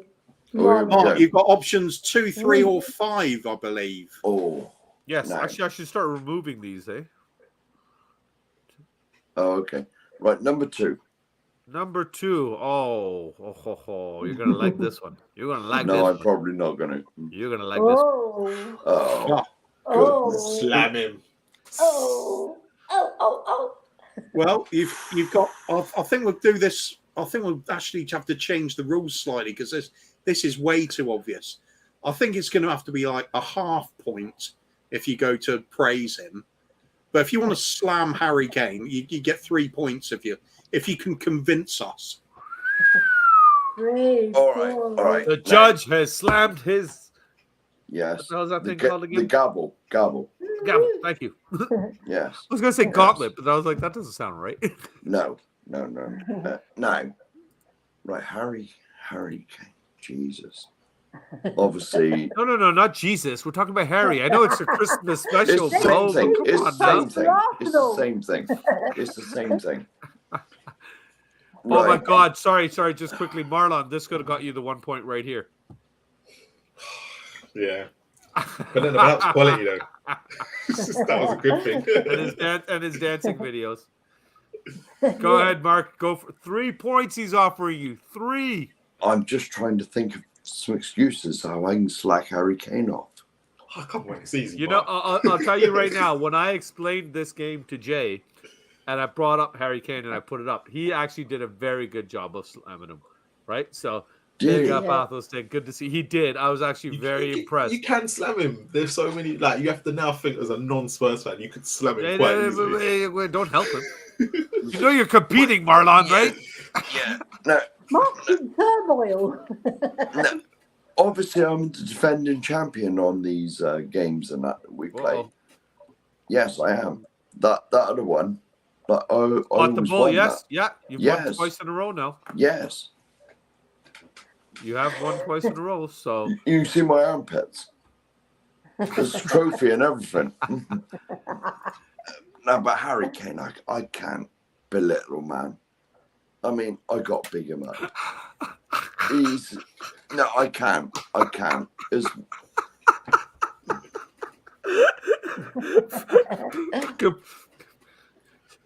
Oh, Mark, Yeah. you've got options 2, 3, or 5, I believe. Oh, Yes, No. actually, I should start removing these, eh? okay. Right, number 2. Number 2. You're gonna like this one. You're gonna like No, this I'm one. probably not going to. You're gonna like this one. Oh. Oh, Oh. Slam him. Oh. Well, you've got. I think we'll do this. I think we'll actually have to change the rules slightly because this is way too obvious. I think it's going to have to be like a half point if you go to praise him. But if you want to slam Harry Kane, you get 3 points if you can convince us. Great. All right. The judge has slammed his. yes. What the hell is that The, thing ga- called the again? gavel. Gavel. Thank you. I Yes. was gonna say gauntlet, but I was like, that doesn't sound right. No. No. Right, Harry Kane. Jesus. Obviously, No, not Jesus. We're talking about Harry. I know it's a Christmas special, it's the bro. same thing. Come It's on the now. same thing. It's the same thing. It's the same thing. Oh my Right. God! Sorry. Just quickly, Marlon. This could have got you the 1 point right here. Yeah. But then about quality, though. That was a good thing. and his dancing videos. Go ahead, Mark. Go for 3 points. He's offering you 3. I'm just trying to think of some excuses how I can slack Harry Kane off. Oh, come on, it's easy. You know, Mark. I'll tell you right now. When I explained this game to Jay, and I brought up Harry Kane and I put it up, he actually did a very good job of slamming him. Right, so. Did Big he? up, Athelstan. Good to see. He did. I was actually very impressed. You can slam him. There's so many. Like, you have to now think as a non-Spurs fan, you could slam him Hey, quite easily. wait, don't help him. You know you're competing, Marlon, right? Yeah. No. Mark's in turmoil. No. Obviously, I'm the defending champion on these games and that we play. Uh-oh. Yes, I am. That other one. But I Caught the always bull, won yes. that. Yeah, you've won Yes. twice in a row now. Yes. You have won twice in a row, so. You see my armpits. There's a trophy and everything. No, but Harry Kane, I can't belittle, man. I mean, I got bigger, man. I can't. It's,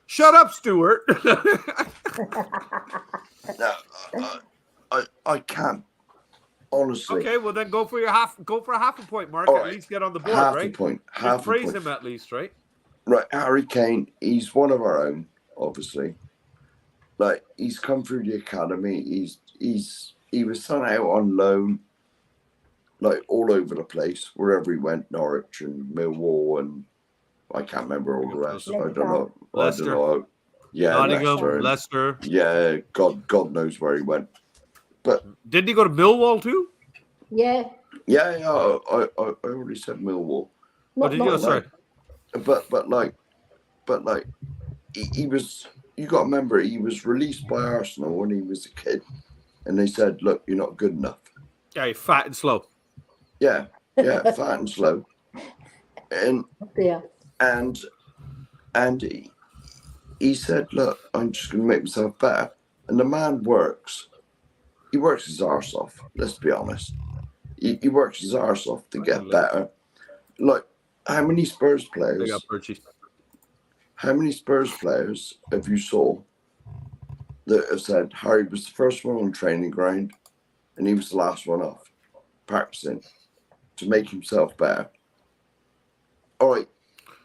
Shut up, Stuart. no, I can't. Honestly. Okay, well then go for a half a point, Mark. All At right. least get on the board, Half right? a point. Just Half a praise point. him at least, right? Right, Harry Kane, he's one of our own, obviously. Like, he's come through the academy. He was sent out on loan, like all over the place, wherever he went, Norwich and Millwall, and I can't remember all the rest. I don't know. Leicester. Yeah, Nottingham, Leicester. Leicester. Yeah, God knows where he went. But Didn't he go to Millwall too? Yeah. yeah, I already said Millwall. What did you? not- Sorry. but like he was. You got to remember, he was released by Arsenal when he was a kid, and they said, "Look, you're not good enough." Yeah, you're fat and slow. Yeah, fat and slow, and Yeah. and he said, "Look, I'm just going to make myself better." And the man works. He works his arse off. Let's be honest. He works his arse off to get better. Like, how many Spurs They players? got Birchie. How many Spurs players have you saw that have said Harry was the first one on training ground and he was the last one off, practicing to make himself better? All right,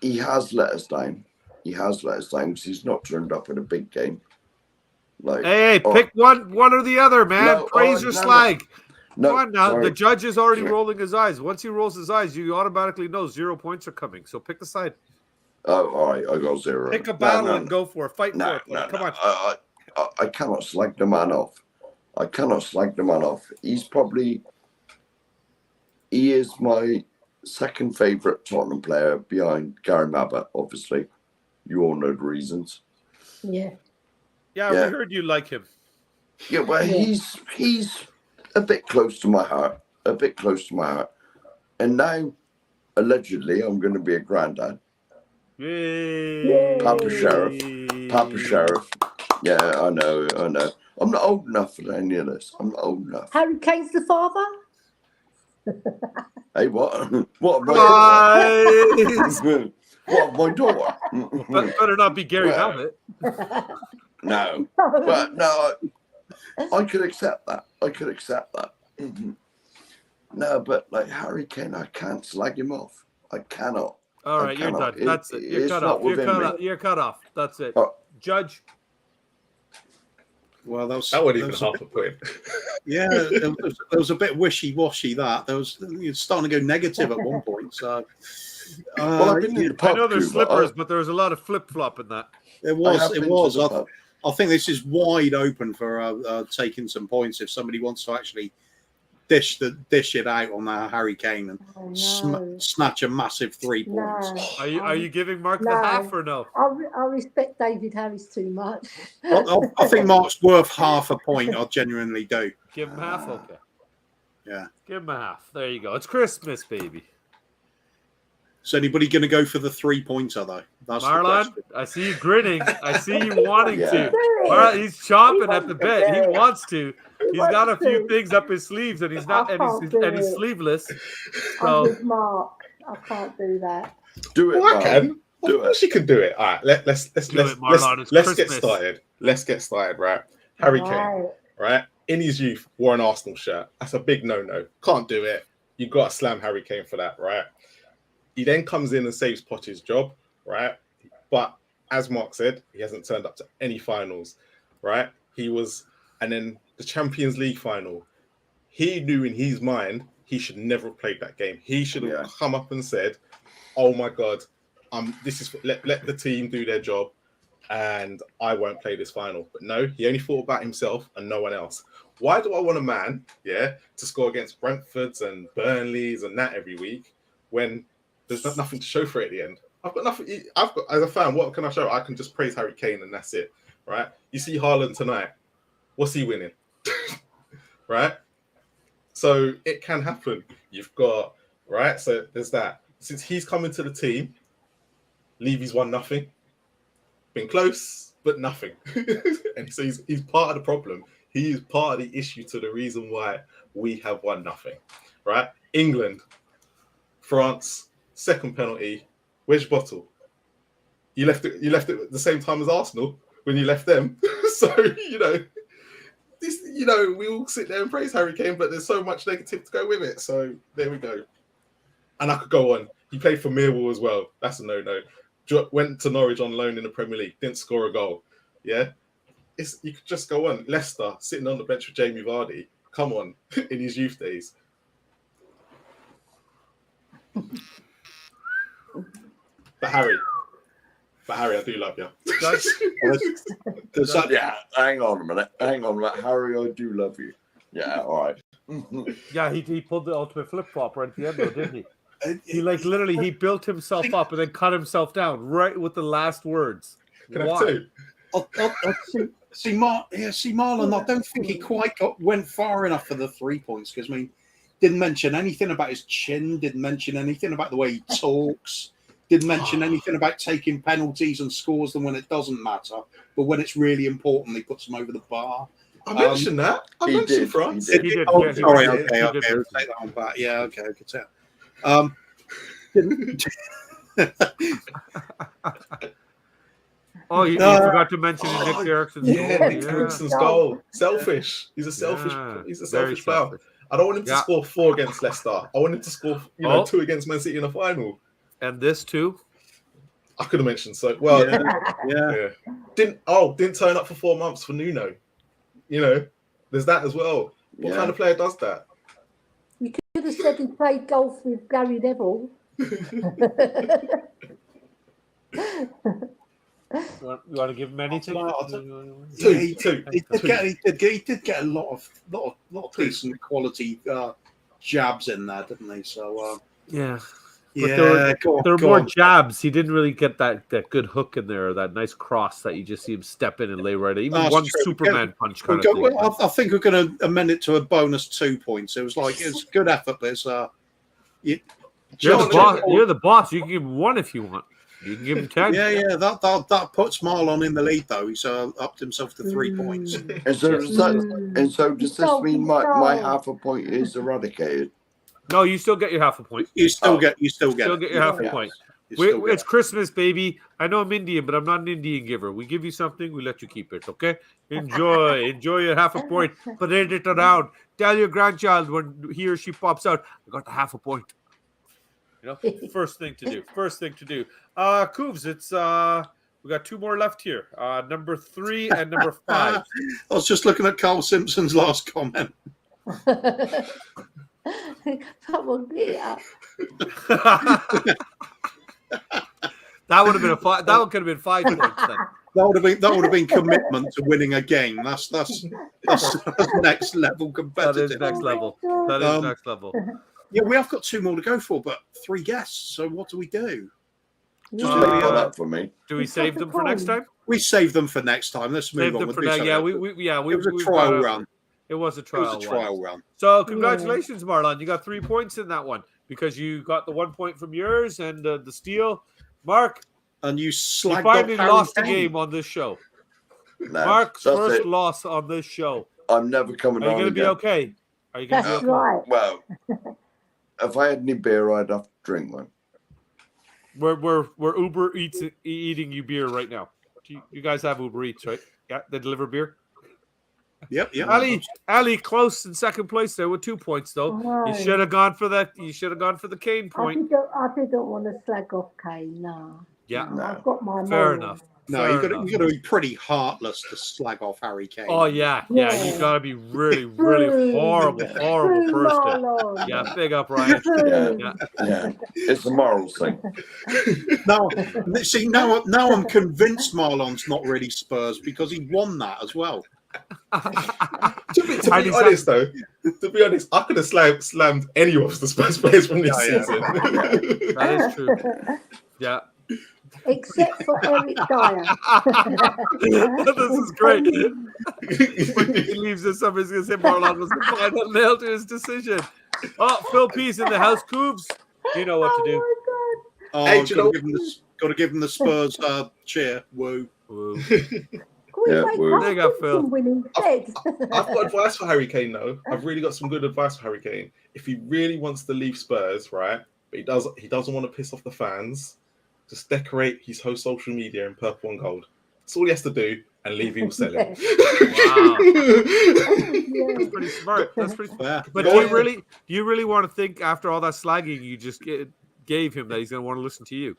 he has let us down. He has let us down because he's not turned up in a big game. Like, Hey, pick one or the other, man. No, Praise or no, slag. no, Come on now. sorry. The judge is already rolling his eyes. Once he rolls his eyes, you automatically know 0 points are coming. So pick a side. Oh, all right, I got 0. Pick a battle and go for it. Fight for it. No, Come on. I cannot slag the man off. I cannot slag the man off. He is my second favourite Tottenham player behind Gary Mabbutt, obviously. You all know the reasons. Yeah. Yeah, we heard you like him. Yeah, well, he's a bit close to my heart. A bit close to my heart. And now, allegedly, I'm going to be a granddad. Yay. Papa Sheriff. Yeah, I know. I'm not old enough for any of this. I'm not old enough. Harry Kane's the father? Hey, what? What of my Guys. daughter? What of my daughter? Better not be Gary Mabbutt. No. But no, I could accept that. No, but like Harry Kane, I can't slag him off. I cannot. All right, you're done. That's it. You're cut off. You're cut off. That's it. Judge. Well, that wasn't even half a point. Yeah, there was a bit wishy-washy. It's starting to go negative at one point. So, well, I've been in the pub. I know there's slippers, but there was a lot of flip-flop in that. It was. I think this is wide open for taking some points if somebody wants to actually dish it out on Harry Kane and snatch a massive 3 points. No. Are you giving Mark the half or no? I respect David Harris too much. I think Mark's worth half a point. I genuinely do. Give him half, okay. Yeah. Give him a half. There you go. It's Christmas, baby. Is anybody going to go for the 3-pointer though? That's Marlon, I see you grinning. I see you wanting to. Really? Marlon, he's chomping at the bit. He wants to. He's got a few things up his sleeves, and he's not, and he's sleeveless. I'm with Mark. I can't do that. Do it. Well, I can. Of course, you can do it. All right, let's get started. Let's get started. Right, Harry Kane. Right, in his youth, wore an Arsenal shirt. That's a big no-no. Can't do it. You got to slam Harry Kane for that. Right. He then comes in and saves Potter's job, right? But as Mark said, he hasn't turned up to any finals, right? And then the Champions League final, he knew in his mind he should never have played that game. He should have come up and said, "Oh my God, let the team do their job, and I won't play this final." But no, he only thought about himself and no one else. Why do I want a man, to score against Brentford's and Burnley's and that every week when there's nothing to show for it at the end? I've got nothing. As a fan, what can I show? I can just praise Harry Kane and that's it, right? You see Haaland tonight. What's he winning? Right? So it can happen. You've got, right? So there's that. Since he's come into the team, Levy's won nothing. Been close, but nothing. And so he's part of the problem. He is part of the issue to the reason why we have won nothing, right? England, France, second penalty, wedge bottle. You left it at the same time as Arsenal when you left them. So, we all sit there and praise Harry Kane, but there's so much negative to go with it. So there we go. And I could go on. He played for Millwall as well. That's a no-no. Went to Norwich on loan in the Premier League. Didn't score a goal. Yeah? You could just go on. Leicester, sitting on the bench with Jamie Vardy. Come on. In his youth days. But Harry, I do love you. Hang on a minute. Harry, I do love you. Yeah, all right. Yeah, he pulled the ultimate flip-flop right at the end, though, didn't he? He literally he built himself up and then cut himself down right with the last words. Can I have Why? two? Marlon, I don't think he quite went far enough for the 3 points because, I mean, didn't mention anything about his chin, didn't mention anything about the way he talks, didn't mention anything about taking penalties and scores them when it doesn't matter, but when it's really important, he puts them over the bar. I mentioned that. I he mentioned did, France. he did. He did. Oh, Yeah, he sorry, did. okay, He okay, did. I'll take that one back. Yeah, okay, I could tell. Oh, you forgot to mention Nick Eriksen's Yeah, goal. Nick Eriksen's goal. Selfish. He's a selfish. Yeah, He's a very selfish player. selfish. I don't want him to Yeah. score 4 against Leicester. I want him to score, 2 against Man City in the final. And this too. I could have mentioned so. Well, Yeah. Didn't turn up for 4 months for Nuno. There's that as well. What kind of player does that? You could have said he played golf with Gary Neville. You want to give him anything? He Two. did get a lot of decent quality jabs in there, didn't he? So Yeah. yeah, There were more jabs. He didn't really get that good hook in there, that nice cross that you just see him step in and lay right. Even That's one true. Superman punch kind of thing. I think we're going to amend it to a bonus 2 points. It was a good effort, but it's You're the boss. You can give him 1 if you want. You can give him 10. Yeah. That puts Marlon in the lead though. He's upped himself to 3 points. And so does this mean my half a point is eradicated? No, you still get your half a point. You still get Your half a point. It's Christmas, baby. I know I'm Indian, but I'm not an Indian giver. We give you something, we let you keep it. Okay? Enjoy your half a point. Parade it around. Tell your grandchild when he or she pops out, I got the half a point. First thing to do. Koovs, it's we got 2 more left here. Number 3 and number 5. I was just looking at Carl Simpson's last comment. Come on, get it up. That would have been that one could have been 5 points then. That would have been commitment to winning a game. That's next level That competitive. is next level. That is next level. Yeah, we have got 2 more to go for, but 3 guests. So what do we do? Just leave that up for me. Do we save them for next time? We save them for next time. Let's move Save on. them for now. Yeah, it was a trial run. It was a trial. It was a trial run. So congratulations, Marlon. You got 3 points in that one because you got the 1 point from yours and the steal. Mark, And you you slagged finally off Harry lost a Kane. game on this show. No, Mark's that's first it. loss on this show. I'm never coming Are you on going to be again. okay? Are you going to be That's okay? right. Well, if I had any beer, I'd have to drink one. We're Uber Eats eating you beer right now. You guys have Uber Eats, right? Yeah, they deliver beer. Yep. Ali, close in second place there with 2 points though. You Right. should have gone for that. You should have gone for the Kane point. I didn't want to slag off Kane, no. Yeah, No, I've got my fair moment. enough. No, Fair you enough. got to be pretty heartless to slag off Harry Kane. Oh yeah. Yeah. You got to be really, really horrible True, person. Marlon. Yeah, big up, Ryan. True. Yeah, it's a morals thing. Now I'm convinced Marlon's not really Spurs because he won that as well. To be honest, though, I could have slammed any of the Spurs players from this season. That is true. Yeah. Except for Eric Dyer. This is great. When he leaves this, somebody's going to say Marlon was the final nail to his decision. Oh, Phil P's in the house. Coobs, you know what to do. Oh, Hey, do you know- got to give him the Spurs cheer. Woo. Woo. Yeah, well, There you go, Phil. Winning head. I've got advice for Harry Kane, though. I've really got some good advice for Harry Kane. If he really wants to leave Spurs, right, but he doesn't want to piss off the fans, just decorate his whole social media in purple and gold. That's all he has to do, and leave him sell him. Wow. Yeah. That's pretty smart. That's pretty Yeah. But do you really want to think after all that slagging you just gave him that he's going to want to listen to you?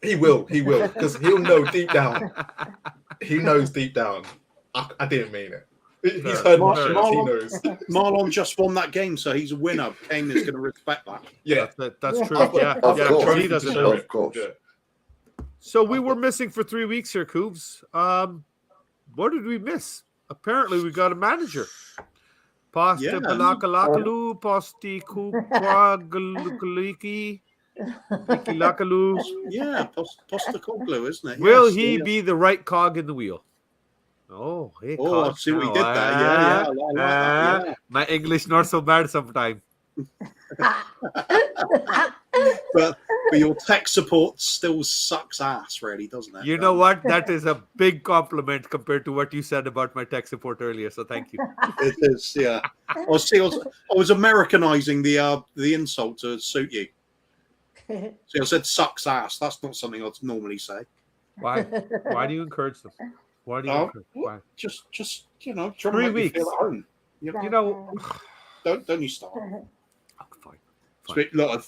He will, because he'll know deep down. He knows deep down. I didn't mean it. He's heard my Fair. shows. He knows. Marlon just won that game, so he's a winner. Kane is going to respect that. Yeah, That's true. Of Yeah, course. yeah. Of Because he course. doesn't Show know. Of it. course. Yeah. So we were missing for 3 weeks here, Coobs. What did we miss? Apparently, we got a manager. Pasta Yeah. Palakalakalu, Posti Kupagaliki. Tiki Lakalu. Yeah, Postecoglou, isn't it? Will Yes, he yes. be the right cog in the wheel? Oh, hey, Oh, I cog. see what he now, did there. Yeah, I like that. Yeah. My English not so bad sometimes. But your tech support still sucks ass, really, doesn't it? You know what? That is a big compliment compared to what you said about my tech support earlier. So thank you. It is, yeah. I was Americanizing the insult to suit you. So I said sucks ass. That's not something I'd normally say. Why? Why do you encourage them? Why do you encourage? Why? Just trying 3 to make weeks. you feel at home. You know, Don't you start. oh, fine. Sweet, look,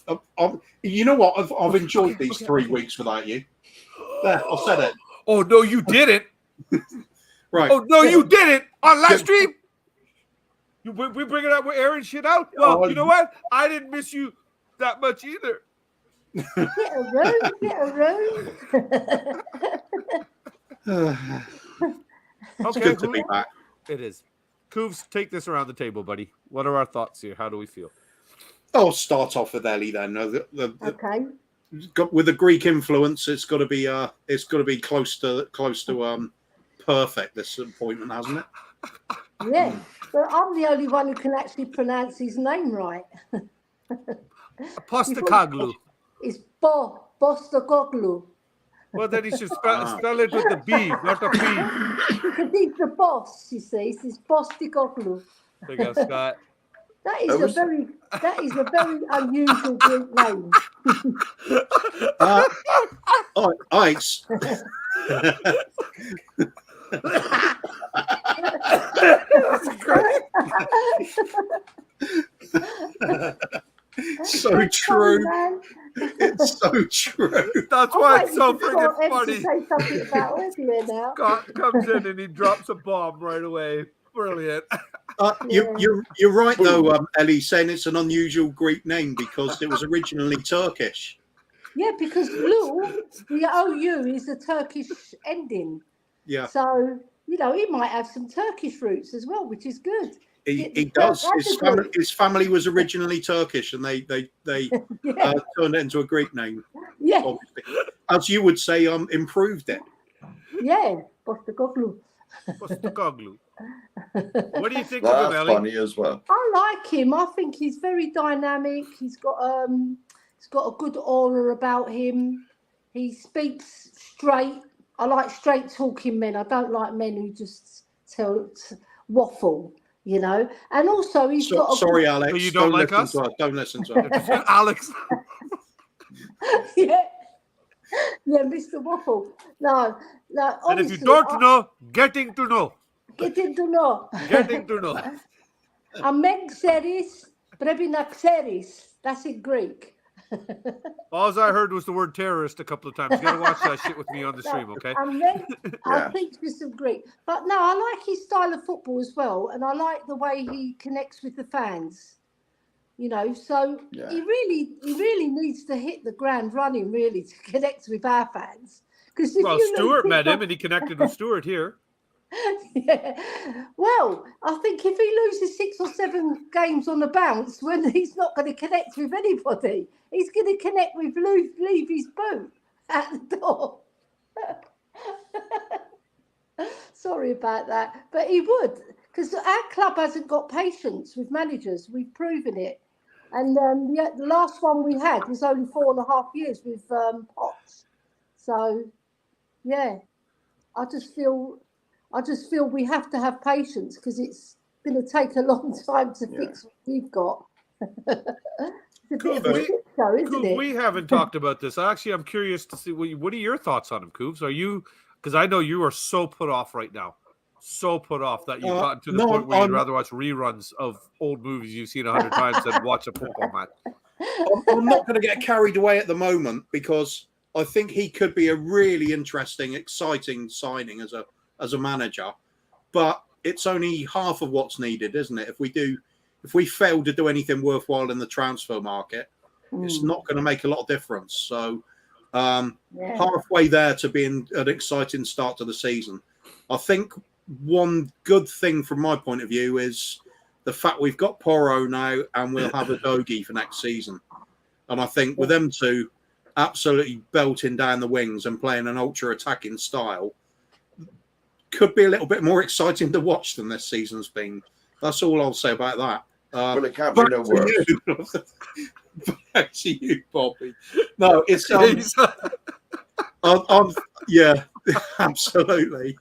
you know what? I've enjoyed these 3 weeks without you. There, I've said it. Oh no, you didn't. Right. Oh no, you didn't on live stream. We bring it up with Aaron shit out. Well, you know what? I didn't miss you that much either. Get a room. It's Okay, good to be back. it is. Koovs, take this around the table, buddy. What are our thoughts here? How do we feel? I'll start off with Ellie then. No, Okay. with the Greek influence, it's got to be close to perfect. This appointment, hasn't it? Yeah. But I'm the only one who can actually pronounce his name right. Postecoglou. It's Postecoglou. Well, then he should spell it with the B, not a P. Because he's the boss, you see. It's Postecoglou. There you go, Scott. That is a very unusual Greek name. Ice. So true. It's so true. That's why it's so freaking To funny. say something about earlier now. Scott comes in and he drops a bomb right away. Brilliant. You're right though, Ellie, saying it's an unusual Greek name because it was originally Turkish. Yeah, because Lou, the OU is a Turkish ending. Yeah. So, he might have some Turkish roots as well, which is good. He does. His family was originally Turkish, and they Yeah. turned it into a Greek name. Yeah. Obviously, as you would say, improved it. Yeah. Postecoglou. Postecoglou. What do you think of him, That's Ellie? funny as well. I like him. I think he's very dynamic. He's got a good aura about him. He speaks straight. I like straight talking men. I don't like men who just waffle, And also he's got. Sorry, Alex. So you don't like us? Don't listen to us. Alex. Yeah, Mr. Waffle. No. And if you don't know, getting to know. Getting to know. Getting to know. Amengxeris, Prebinaxeris. That's in Greek. All I heard was the word terrorist a couple of times. You got to watch that shit with me on the stream, okay? And then I'll teach you some Greek. But no, I like his style of football as well. And I like the way he connects with the fans. So Yeah. he really needs to hit the ground running, really, to connect with our fans. Because Stuart met him and he connected with Stuart here. Yeah. Well, I think if he loses 6 or 7 games on the bounce, when he's not going to connect with anybody, he's going to connect with Levy's boot at the door. Sorry about that, but he would, because our club hasn't got patience with managers. We've proven it, and the last one we had was only 4.5 years with Potts. So, yeah, I just feel we have to have patience because it's going to take a long time to fix what we've got. It's a bit of a shit show, isn't it? We haven't talked about this. Actually, I'm curious to see what are your thoughts on him, Koovs? Are you, because I know you are so put off right now. So put off that you've gotten to the point where you'd rather watch reruns of old movies you've seen 100 times than watch a football match. I'm not going to get carried away at the moment because I think he could be a really interesting, exciting signing as a manager, but it's only half of what's needed, isn't it? If we fail to do anything worthwhile in the transfer market, it's not going to make a lot of difference. So halfway there to being an exciting start to the season. I think one good thing from my point of view is the fact we've got Porro now and we'll have a Dogi for next season. And I think with them two absolutely belting down the wings and playing an ultra attacking style, could be a little bit more exciting to watch than this season's been. That's all I'll say about that. Well, it can't be no worse. Back to you, Bobby. No, it's yeah, absolutely.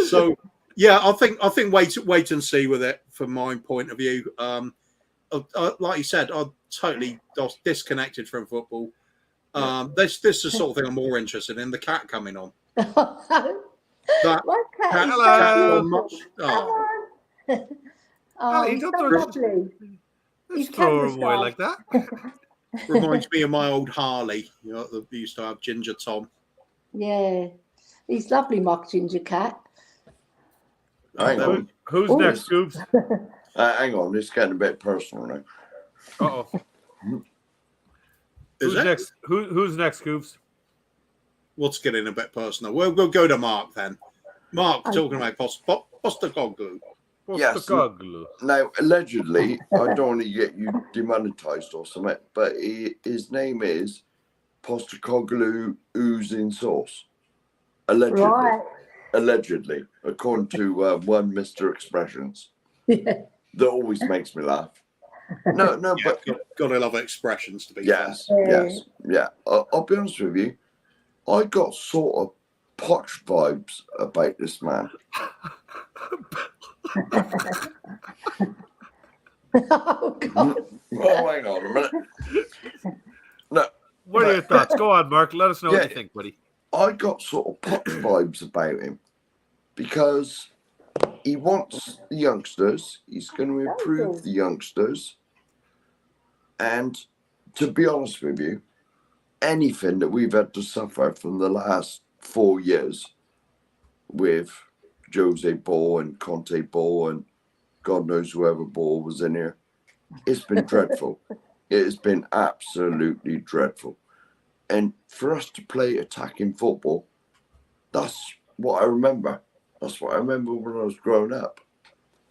So yeah, I think wait and see with it from my point of view. Like you said, I'm totally disconnected from football. This is the sort of thing I'm more interested in. The cat coming on. That My cat is Hello. so much. beautiful. Oh, Oh, Ali, he's so don't throw- lovely. He's Just throw her camera away shy. like that. reminds me of my old Harley. You know, that we used to have Ginger Tom. Yeah, he's lovely, Mark Ginger Cat. Hang on. Who's Oh. next, Scoops? Hang on. It's getting a bit personal now. Uh-oh. Is Who's it? next? Who's next, Scoops? Let's get in a bit personal. We'll go to Mark then. Mark, talking about Postecoglou. Yes. Postecoglou. Now, allegedly, I don't want to get you demonetized or something, but his name is Postecoglou oozing sauce. Allegedly. Right. Allegedly, according to one Mr. Expressions. Yeah. That always makes me laugh. No, Yeah, but gotta love expressions to be yes, fair. yes, yeah. I'll be honest with you. I got sort of Poch vibes about this man. Oh, God. Well, hang on a minute. No, What are your thoughts? Go on, Mark. Let us know what Yeah. you think, buddy. I got sort of Poch vibes about him because he wants the youngsters. He's going to improve the youngsters. And to be honest with you, anything that we've had to suffer from the last 4 years with Jose Ball and Conte Ball and God knows whoever Ball was in here, it's been dreadful. It has been absolutely dreadful. And for us to play attacking football, that's what I remember. That's what I remember when I was growing up.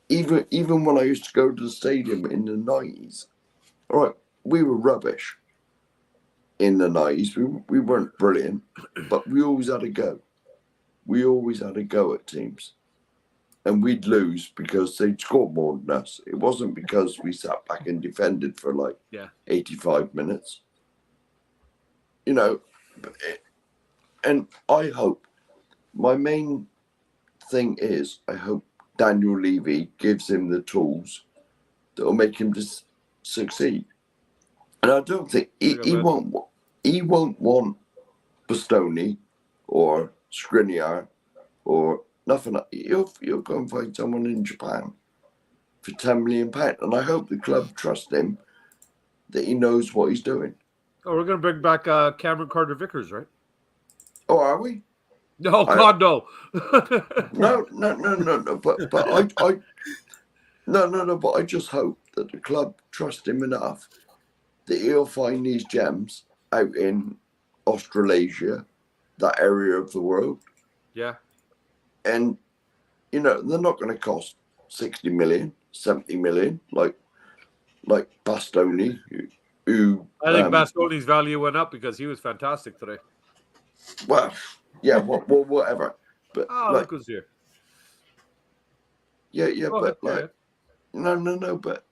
Even when I used to go to the stadium in the 90s, all right, we were rubbish in the 90s. We weren't brilliant, but we always had a go. We always had a go at teams. And we'd lose because they'd scored more than us. It wasn't because we sat back and defended for like 85 minutes. You know, and I hope, my main thing is, I hope Daniel Levy gives him the tools that will make him just succeed. And I don't think he won't want Bastoni or Skriniar or nothing. He'll go and find someone in Japan for £10 million. And I hope the club trust him that he knows what he's doing. Oh, we're going to bring back Cameron Carter-Vickers, right? Oh, are we? No, God, no. No. But I just hope that the club trust him enough that he'll find these gems out in Australasia, that area of the world. Yeah. And, you know, they're not going to cost 60 million, 70 million, like Bastoni, who I think Bastoni's value went up because he was fantastic today. well, yeah, whatever. But Look who's here. Yeah, Go but ahead, no, but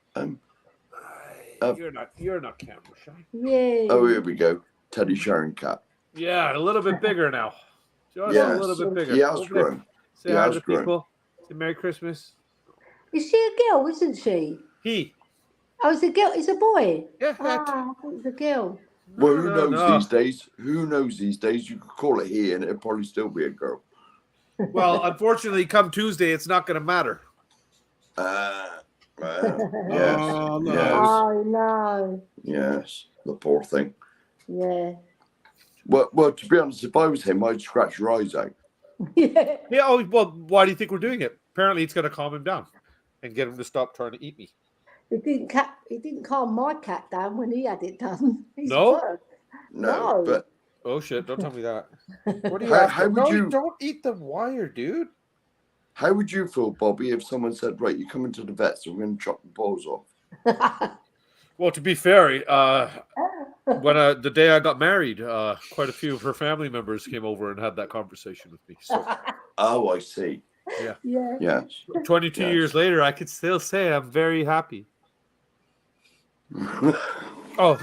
you're not camera shy. Yeah. oh, here we go, Teddy Sharon Cat. Yeah, a little bit bigger now. Just Yes. a little bit bigger. He has grown. Say hi to the people. Say Merry Christmas. Is she a girl, isn't she? He. Oh, it's a girl. It's a boy. Yeah. Ah, I thought it was a girl. Well, who knows these days? Who knows these days? You could call it he, and it'd probably still be a girl. Well, unfortunately, come Tuesday, it's not going to matter. Yes. Oh, no. Yes. Oh no. Yes. The poor thing. Yeah. Well, to be honest, if I was him, I'd scratch your eyes out. Yeah. Yeah. Oh, well, why do you think we're doing it? Apparently, it's going to calm him down and get him to stop trying to eat me. It didn't calm my cat down when he had it done. He's No? worse. No, No. but Oh shit! Don't tell me that. What are you How- after? how would No, you- don't eat the wire, dude. how would you feel, Bobby, if someone said, "Right, you're coming to the vets, and we're going to chop the balls off"? Well, to be fair, when the day I got married, quite a few of her family members came over and had that conversation with me. So Oh, I see. Yeah. Yes. 22 Yes. years later, I could still say I'm very happy. Oh,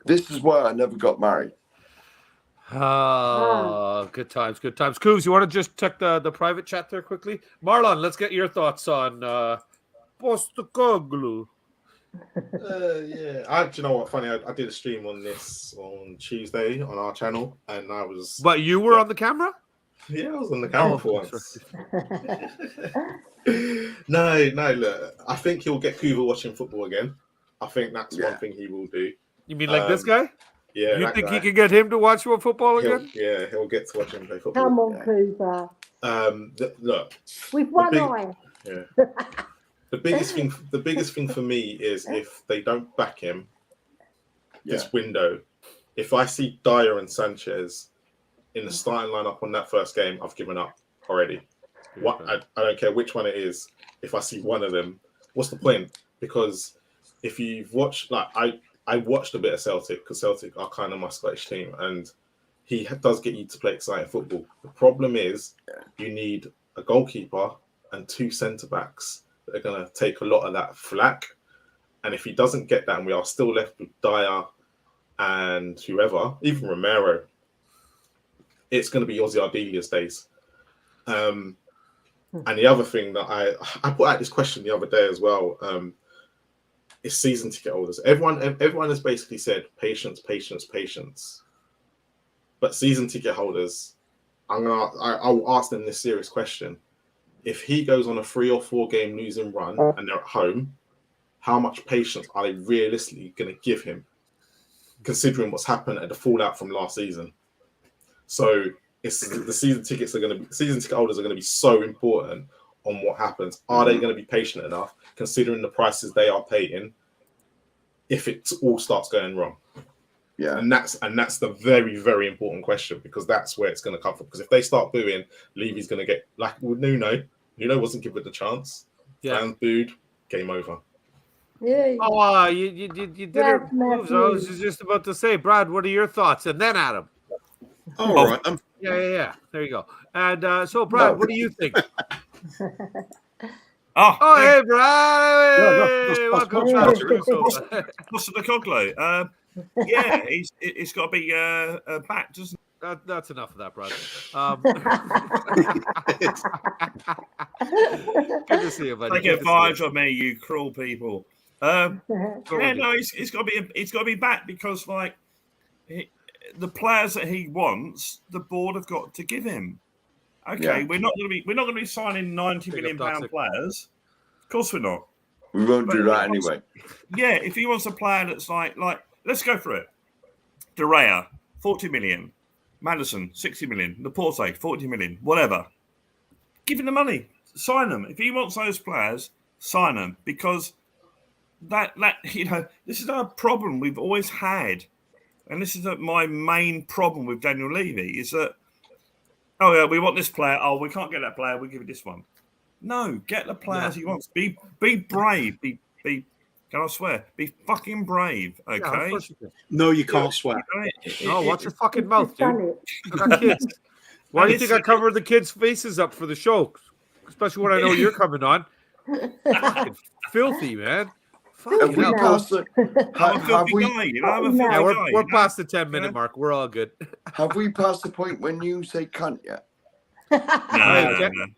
This is why I never got married. good times, good times. Kuvs, you want to just check the private chat there quickly? Marlon, let's get your thoughts on Postecoglou. Yeah, do you know what? Funny, I did a stream on this on Tuesday on our channel, and I was. But you were on the camera? Yeah, I was on the camera for once. No, look, I think he'll get Kuva watching football again. I think that's one thing he will do. You mean like this guy? Yeah. You think he can get him to watch football again? He'll get to watch him play football. Come on, Cooper. Look, With one eye. Yeah. The biggest thing for me is if they don't back him this window. If I see Dyer and Sanchez in the starting lineup on that first game, I've given up already. I don't care which one it is. If I see one of them, what's the point? Because if you've watched, like I watched a bit of Celtic, because Celtic are kind of my Scottish team, and he does get you to play exciting football. The problem is you need a goalkeeper and 2 centre backs that are going to take a lot of that flack. And if he doesn't get that, and we are still left with Dyer and whoever, even Romero, it's going to be Ozzy Ardelia's days. And the other thing that I put out this question the other day as well, is season ticket holders. Everyone has basically said patience. But season ticket holders, I'll ask them this serious question. If he goes on a 3 or 4 game losing run and they're at home, how much patience are they realistically going to give him, considering what's happened at the fallout from last season? So the season ticket holders are going to be so important on what happens. Are they going to be patient enough, considering the prices they are paying, if it all starts going wrong? Yeah, and that's the very, very important question, because that's where it's going to come from. Because if they start booing, Levy's going to get like with Nuno. Nuno wasn't given the chance. Yeah. Fans booed. Game over. Yeah. Oh, you did it. Moves. I was just about to say, Brad, what are your thoughts? And then Adam. All right. Yeah. There you go. And so, Brad, what do you think? Hey, Brad! Hey, welcome to Postecoglou. Yeah, it's got to be back, doesn't it? That's enough of that, Brad. Good to see you, buddy. Take it 5 of me, you cruel people. No, it's got to be back, because the players that he wants, the board have got to give him. Okay, we're not going to be signing £90 million players. Of course we're not. We won't do that anyway. Yeah, if he wants a player that's like let's go for it. De Gea, 40 million. Madison, 60 million. Laporte, 40 million. Whatever. Give him the money. Sign them. If he wants those players, sign them, because that this is our problem we've always had. And this is my main problem with Daniel Levy, is that, we want this player. Oh, we can't get that player. We give you this one. No, get the players he wants. Be brave. Be. Can I swear? Be fucking brave. Okay. Yeah, no, you can't swear. No, watch your fucking mouth, dude. I got kids. Why do you think I covered the kids' faces up for the show? Especially when I know you're coming on. Fucking filthy, man. Have we passed the? We're past the 10-minute mark. We're all good. Have we passed the point when you say cunt yet? No.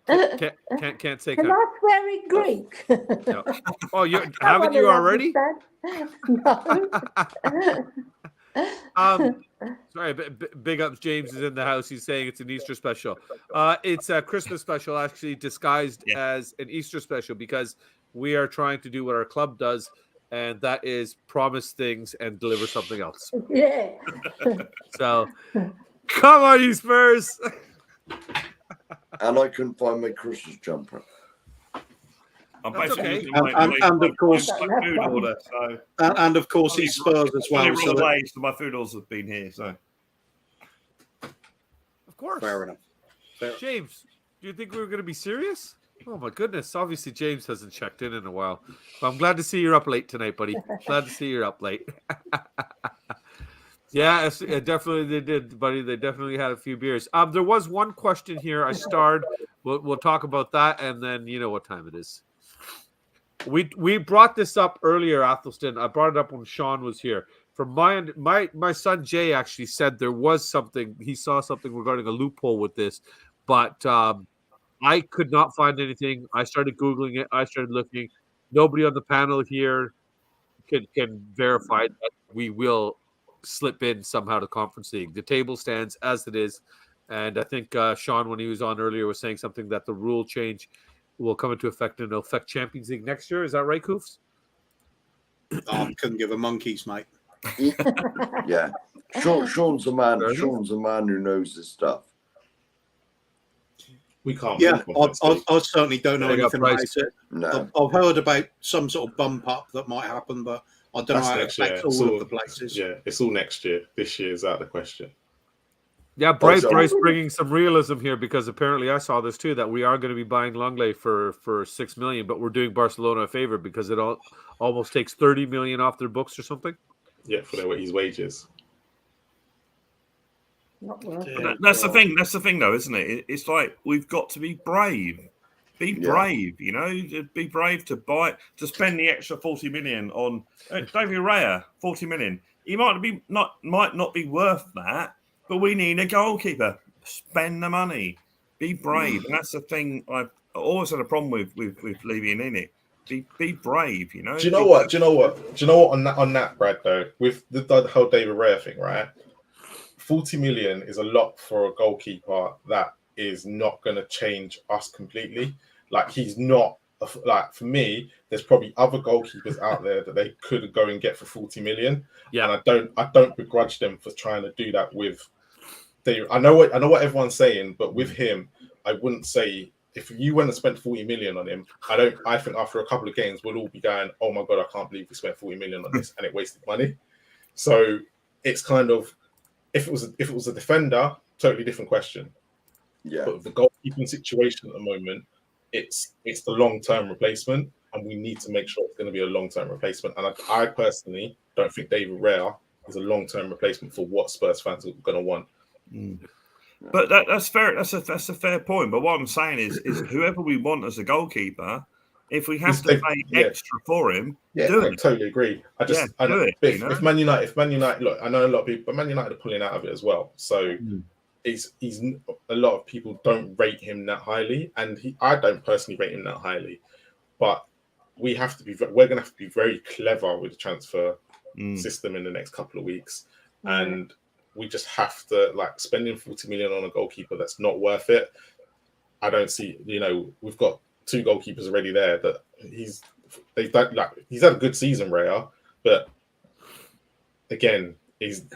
Can't say Can cunt. I swear in Greek? No. Oh, haven't you already? No. Sorry, big ups. James is in the house. He's saying it's an Easter special. It's a Christmas special, actually disguised as an Easter special, because we are trying to do what our club does, and that is promise things and deliver something else. Yeah. So, come on, you Spurs. And I couldn't find my Christmas jumper. I'm That's basically okay. And of course, my food order. So and of course, he's Spurs as well. So my food orders have been here. So Of course. Fair enough. James, do you think we were going to be serious? Oh my goodness! Obviously, James hasn't checked in a while. But I'm glad to see you're up late tonight, buddy. Glad to see you're up late. Yeah, definitely they did, buddy. They definitely had a few beers. There was one question here. I starred. We'll talk about that, and then you know what time it is. We brought this up earlier, Athelston. I brought it up when Sean was here. From my son Jay actually said there was something. He saw something regarding a loophole with this, but I could not find anything. I started Googling it. I started looking. Nobody on the panel here can verify that we will slip in somehow to Conference League. The table stands as it is. And I think Sean, when he was on earlier, was saying something that the rule change will come into effect and it'll affect Champions League next year. Is that right, Koofs? Couldn't give a monkeys, mate. Yeah. Sean's a man. Sean's a man who knows his stuff. We can't. Yeah, I certainly don't know anything about it. No. I've heard about some sort of bump up that might happen, but I don't know how it affects all of the places. Yeah, it's all next year. This year is out of the question. Yeah, Bryce bringing some realism here because apparently I saw this too, that we are going to be buying Longley for $6 million, but we're doing Barcelona a favor because it almost takes $30 million off their books or something. Yeah, for his wages. Not worth But that's the thing. That's the thing, though, isn't it? It's like we've got to be brave. Be brave, you know. Be brave to spend the extra 40 million on David Raya. 40 million. He might not be worth that, but we need a goalkeeper. Spend the money. Be brave, and that's the thing. I've always had a problem with leaving in it. Be brave, you know. Do you know what? On that, Brad, though, with the whole David Raya thing, right? 40 million is a lot for a goalkeeper that is not going to change us completely. Like, he's not, like, for me, there's probably other goalkeepers out there that they could go and get for 40 million. Yeah. And I don't begrudge them for trying to do that with David. I know what everyone's saying, but with him, I wouldn't say, if you went and spent 40 million on him, I think after a couple of games, we'll all be going, oh my God, I can't believe we spent 40 million on this and it wasted money. So it's kind of, if it was a defender, totally different question. Yeah. But the goalkeeping situation at the moment, it's the long-term replacement, and we need to make sure it's going to be a long-term replacement. And I personally don't think David Raya is a long-term replacement for what Spurs fans are going to want. Mm. But that's fair. That's a fair point. But what I'm saying is whoever we want as a goalkeeper, if we have to pay extra for him, do it. I totally agree. If Man United, look, I know a lot of people, but Man United are pulling out of it as well. So he's a lot of people don't rate him that highly, and I don't personally rate him that highly. But we're going to have to be very clever with the transfer system in the next couple of weeks, and we just have to, like, spending 40 million on a goalkeeper that's not worth it. I don't see. We've got 2 goalkeepers already there that he's had a good season, Raya, but again,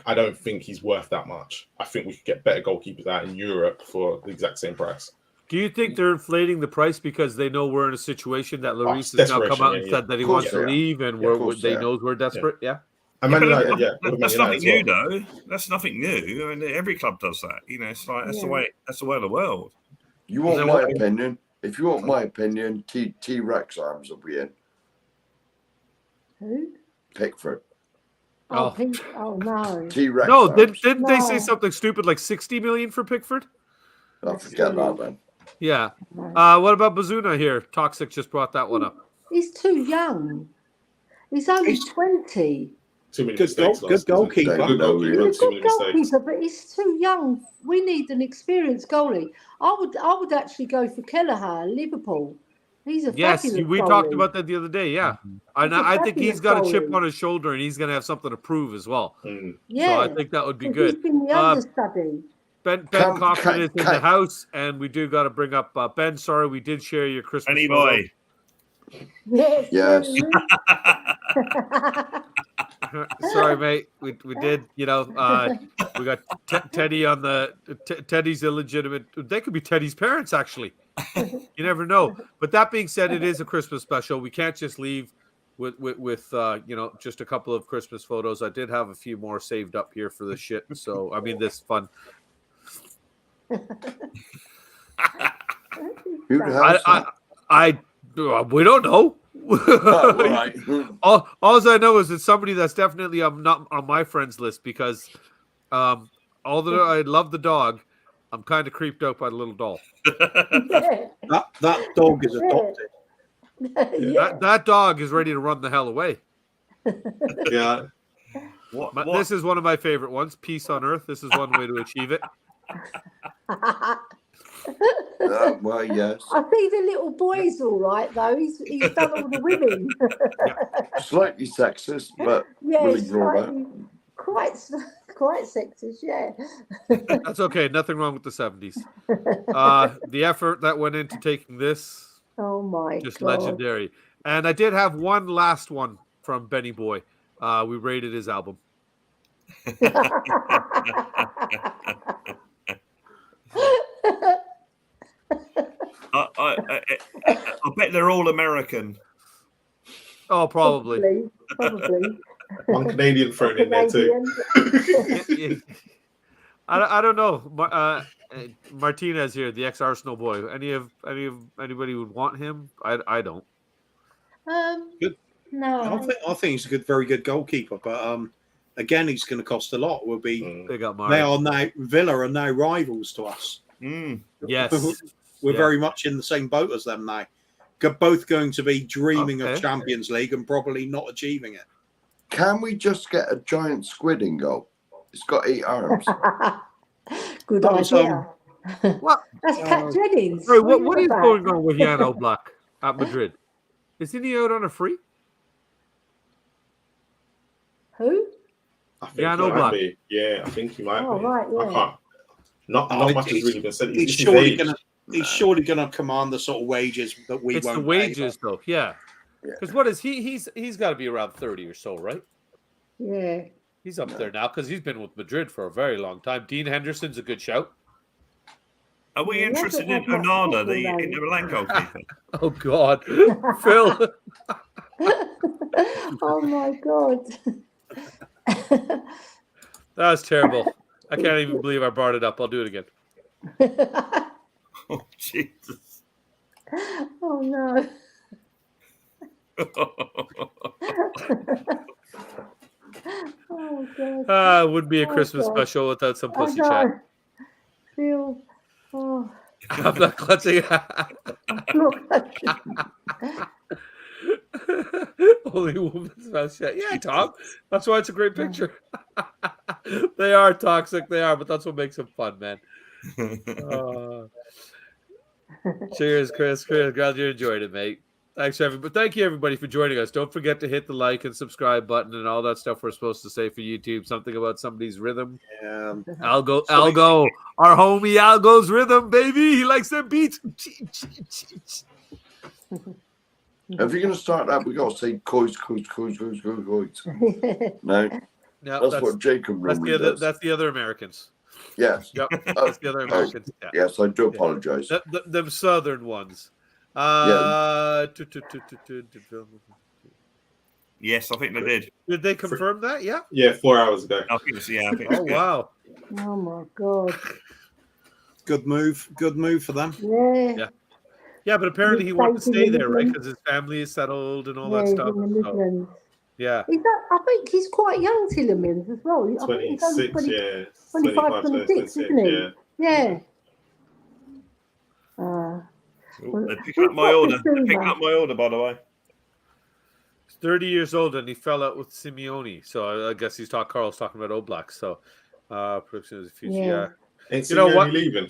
I don't think he's worth that much. I think we could get better goalkeepers out in Europe for the exact same price. Do you think they're inflating the price because they know we're in a situation that Lloris has now come out and said that he wants to leave, and they know we're desperate? Yeah. And Man United, that's nothing new, though. That's nothing new. I mean, every club does that. It's like that's the way of the world. You want my opinion? If you want my opinion, T-Rex arms will be in. Who? Pickford. Oh no. T-Rex. No, didn't they say something stupid like 60 million for Pickford? I forget that then. Yeah. What about Bazuna here? Toxic just brought that one up. He's too young. He's only 20. Too many good goalkeeper. Good goalkeeper, but he's too young. We need an experienced goalie. I would actually go for Kelleher, Liverpool. He's a fabulous we goalie. talked about that the other day. Yeah, and I think he's got a chip on his shoulder, and he's going to have something to prove as well. Yeah, so I think that would be good. He's been the understudy. Ben Cochran is in the house, and we do got to bring up Ben. Sorry, we did share your Christmas boy. Yes. Sorry, mate. We did. We got Teddy on the Teddy's illegitimate. They could be Teddy's parents, actually. You never know. But that being said, it is a Christmas special. We can't just leave with just a couple of Christmas photos. I did have a few more saved up here for this shit. So this fun. We don't know. Oh, all right. all I know is it's somebody that's definitely not on my friends list because although I love the dog, I'm kind of creeped out by the little doll. Yeah. That dog is adopted. Yeah. That dog is ready to run the hell away. Yeah. What? This is one of my favorite ones. Peace on Earth. This is one way to achieve it. Well, yes. I think the little boy's all right though. He's done all the women. Slightly sexist, but Yeah, we'll ignore that. slightly, quite sexist. Yeah. That's okay. Nothing wrong with the 70s. The effort that went into taking this, Oh my just God. legendary. And I did have one last one from Benny Boy. We rated his album. I bet they're all American. Oh, probably. Probably. One Canadian thrown in there too. Canadian. I don't know. Martinez here, the ex-Arsenal boy. Anybody would want him? I don't. Good. No. I think he's a very good goalkeeper, but again, he's going to cost a lot. Will be. They got They Mario. are now Villa are now rivals to us. Yes. We're Yeah. very much in the same boat as them now. Both going to be dreaming Okay. of Champions League and probably not achieving it. Can we just get a giant squid in goal? It's got 8 arms. Good That was, idea. What? That's Pat Jennings. Sorry, What what are you is about? going on with Jan Oblak at Madrid? Isn't he out on a free? Who? I think Jan he might Oblak. be. Yeah, I think he might Oh, be. right, I yeah. can't. Not much has really been said. He's It's his surely age. going to. He's surely going to command the sort of wages that we It's won't the wages, pay. though. Yeah. Yeah. Because what is he? He's got to be around 30 or so, right? Yeah. He's up there now because he's been with Madrid for a very long time. Dean Henderson's a good shout. Are we He interested in hasn't had much Onana, the football, Inter Milan goalkeeper? Oh God, Phil. Oh my God. That was terrible. I can't even believe I brought it up. I'll do it again. Oh, Jesus. Oh no. Oh God. It would be a Oh, Christmas God. special without some Oh pussy chat. no. Phil. Oh. I'm not clutching. Look. Only woman's mouth shut. Yeah, Tom. That's why it's a great picture. They are toxic. They are, but that's what makes them fun, man. Cheers, Chris. Glad you enjoyed it, mate. Thanks, everybody. Thank you, everybody, for joining us. Don't forget to hit the like and subscribe button and all that stuff we're supposed to say for YouTube. Something about somebody's rhythm. Algo, our homie Algo's rhythm, baby. He likes them beats. If you're going to start that, we got to say coins. No, No, that's what Jacob normally does. That's the other Americans. Yes. Yep, that's the other Americans. Yeah. Yes, I do apologize. Them southern ones. Yes, I think they did. Did they confirm that? Yeah. Yeah, 4 hours ago. I think so, yeah. I think Oh wow. Oh my God. Good move. Good move for them. Yeah. Yeah. Yeah, but apparently he He's wanted to staying stay in the there, right? Midlands. Because his family is settled and all Yeah, that he's stuff. in the So, Midlands. yeah. I think he's quite young, Tillermans, as well. I think he's only 26, yeah. 25, 26, isn't he? yeah. Yeah. Oh, they're We've picking up my got order. the They're Zuma. picking up my order, by the way. He's 30 years old and he fell out with Simeone. So I guess Carl's talking about Oblak. So prediction of the future. Yeah. Ain't You know Simeone what? leaving?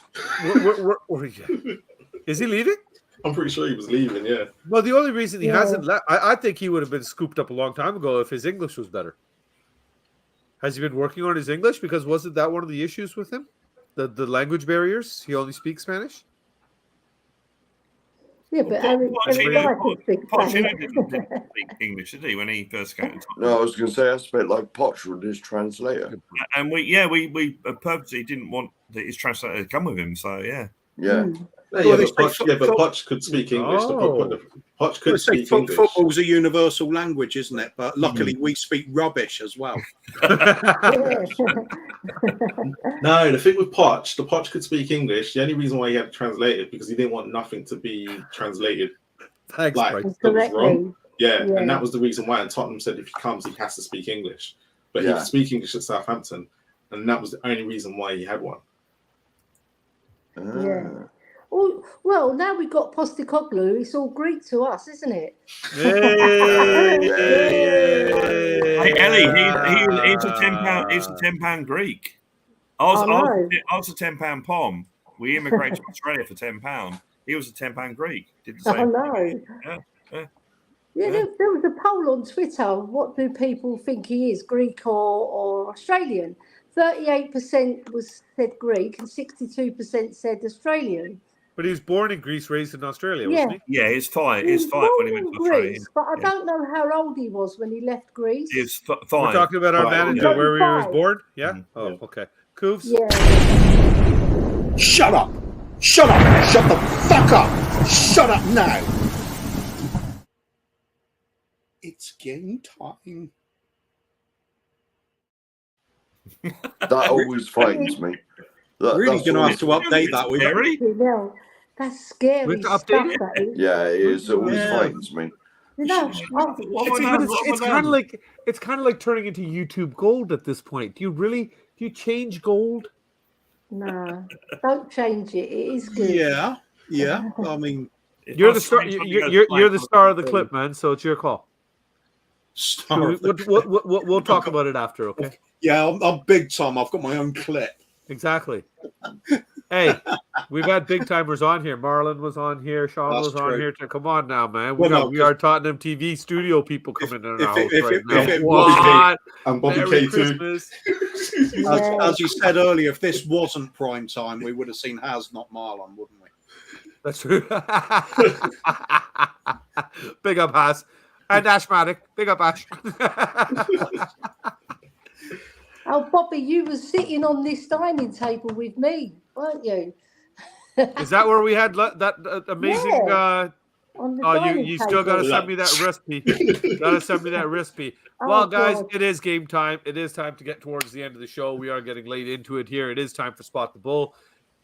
Is he leaving? I'm pretty sure he was leaving, yeah. Well, the only reason he Yeah. hasn't left, I think he would have been scooped up a long time ago if his English was better. Has he been working on his English? Because wasn't that one of the issues with him? The language barriers? He only speaks Spanish? Yeah, but Eric Dyer can speak Pochettino Spanish. didn't speak English, did he, when he first came? No, I was going to say that's a bit like Potch with his translator. And we purposely didn't want his translator to come with him. So yeah. Yeah. Mm. Well, they say But Potch could speak English. Oh. Potch could speak English. Football's a universal language, isn't it? But luckily, we speak rubbish as well. Yeah. No, the thing with Potch, the Potch could speak English. The only reason why he had to translate it because he didn't want nothing to be translated Thanks, Like, Bryce. that was wrong. Correctly. Yeah, Yeah. and that was the reason why. And Tottenham said if he comes, he has to speak English. But he Yeah. could speak English at Southampton, and that was the only reason why he had one. Yeah. Oh, well, now we've got Postecoglou. It's all Greek to us, isn't it? Hey, Ellie, he's a £10. He's a £10 Greek. I was a £10 Pom. We immigrated to Australia for £10. He was a £10 Greek. Did the I same. know. Yeah. Yeah, there was a poll on Twitter. What do people think he is, Greek or Australian? 38% said Greek and 62% said Australian. But he was born in Greece, raised in Australia, Yeah. wasn't he? Yeah, he's five. He He's was five when born he went in to Australia. Greece, but I don't know how old he was when he left Greece. He's We're five. talking about our Right, manager, okay. where he was 35. born? Yeah? Mhm. Oh, Yeah. okay. Coofs? Yeah. Shut up! Shut up! Shut the fuck up! Shut up now! It's game time. That always frightens me. Really That's going to always- have to update that. We've Scary. No, that's scary We have to stuff. update it? That is. Yeah, it is. It always Yeah. frightens me. You know, What have I done? What It's have I kind done? of like turning into YouTube Gold at this point. Do you change gold? no, don't change it. It is good. Yeah. I mean, If You're I the star. change something, You're the goes star of the black, clip, man. So it's your call. star of the We'll talk about it after, okay? Yeah, I'm big time. I've got my own clip. Exactly. Hey, we've had big timers on here. Marlon was on here. Sean That's was on true. here. Come on now, man. Well, We no, are Tottenham TV studio people coming in our house right now. if it What? And Bobby Merry K too. Christmas. as you said earlier, if this wasn't prime time, we would have seen Haz, not Marlon, wouldn't we? That's true. Big up, Haas. And Ashmatic. Big up, Ash. Oh, Bobby, you were sitting on this dining table with me, weren't you? Is that where we had that amazing... Yeah. On the Oh, dining you still got to table. send me that recipe. Got to send me that recipe. Oh, Well, guys, God. it is game time. It is time to get towards the end of the show. We are getting late into it here. It is time for Spot the Bull.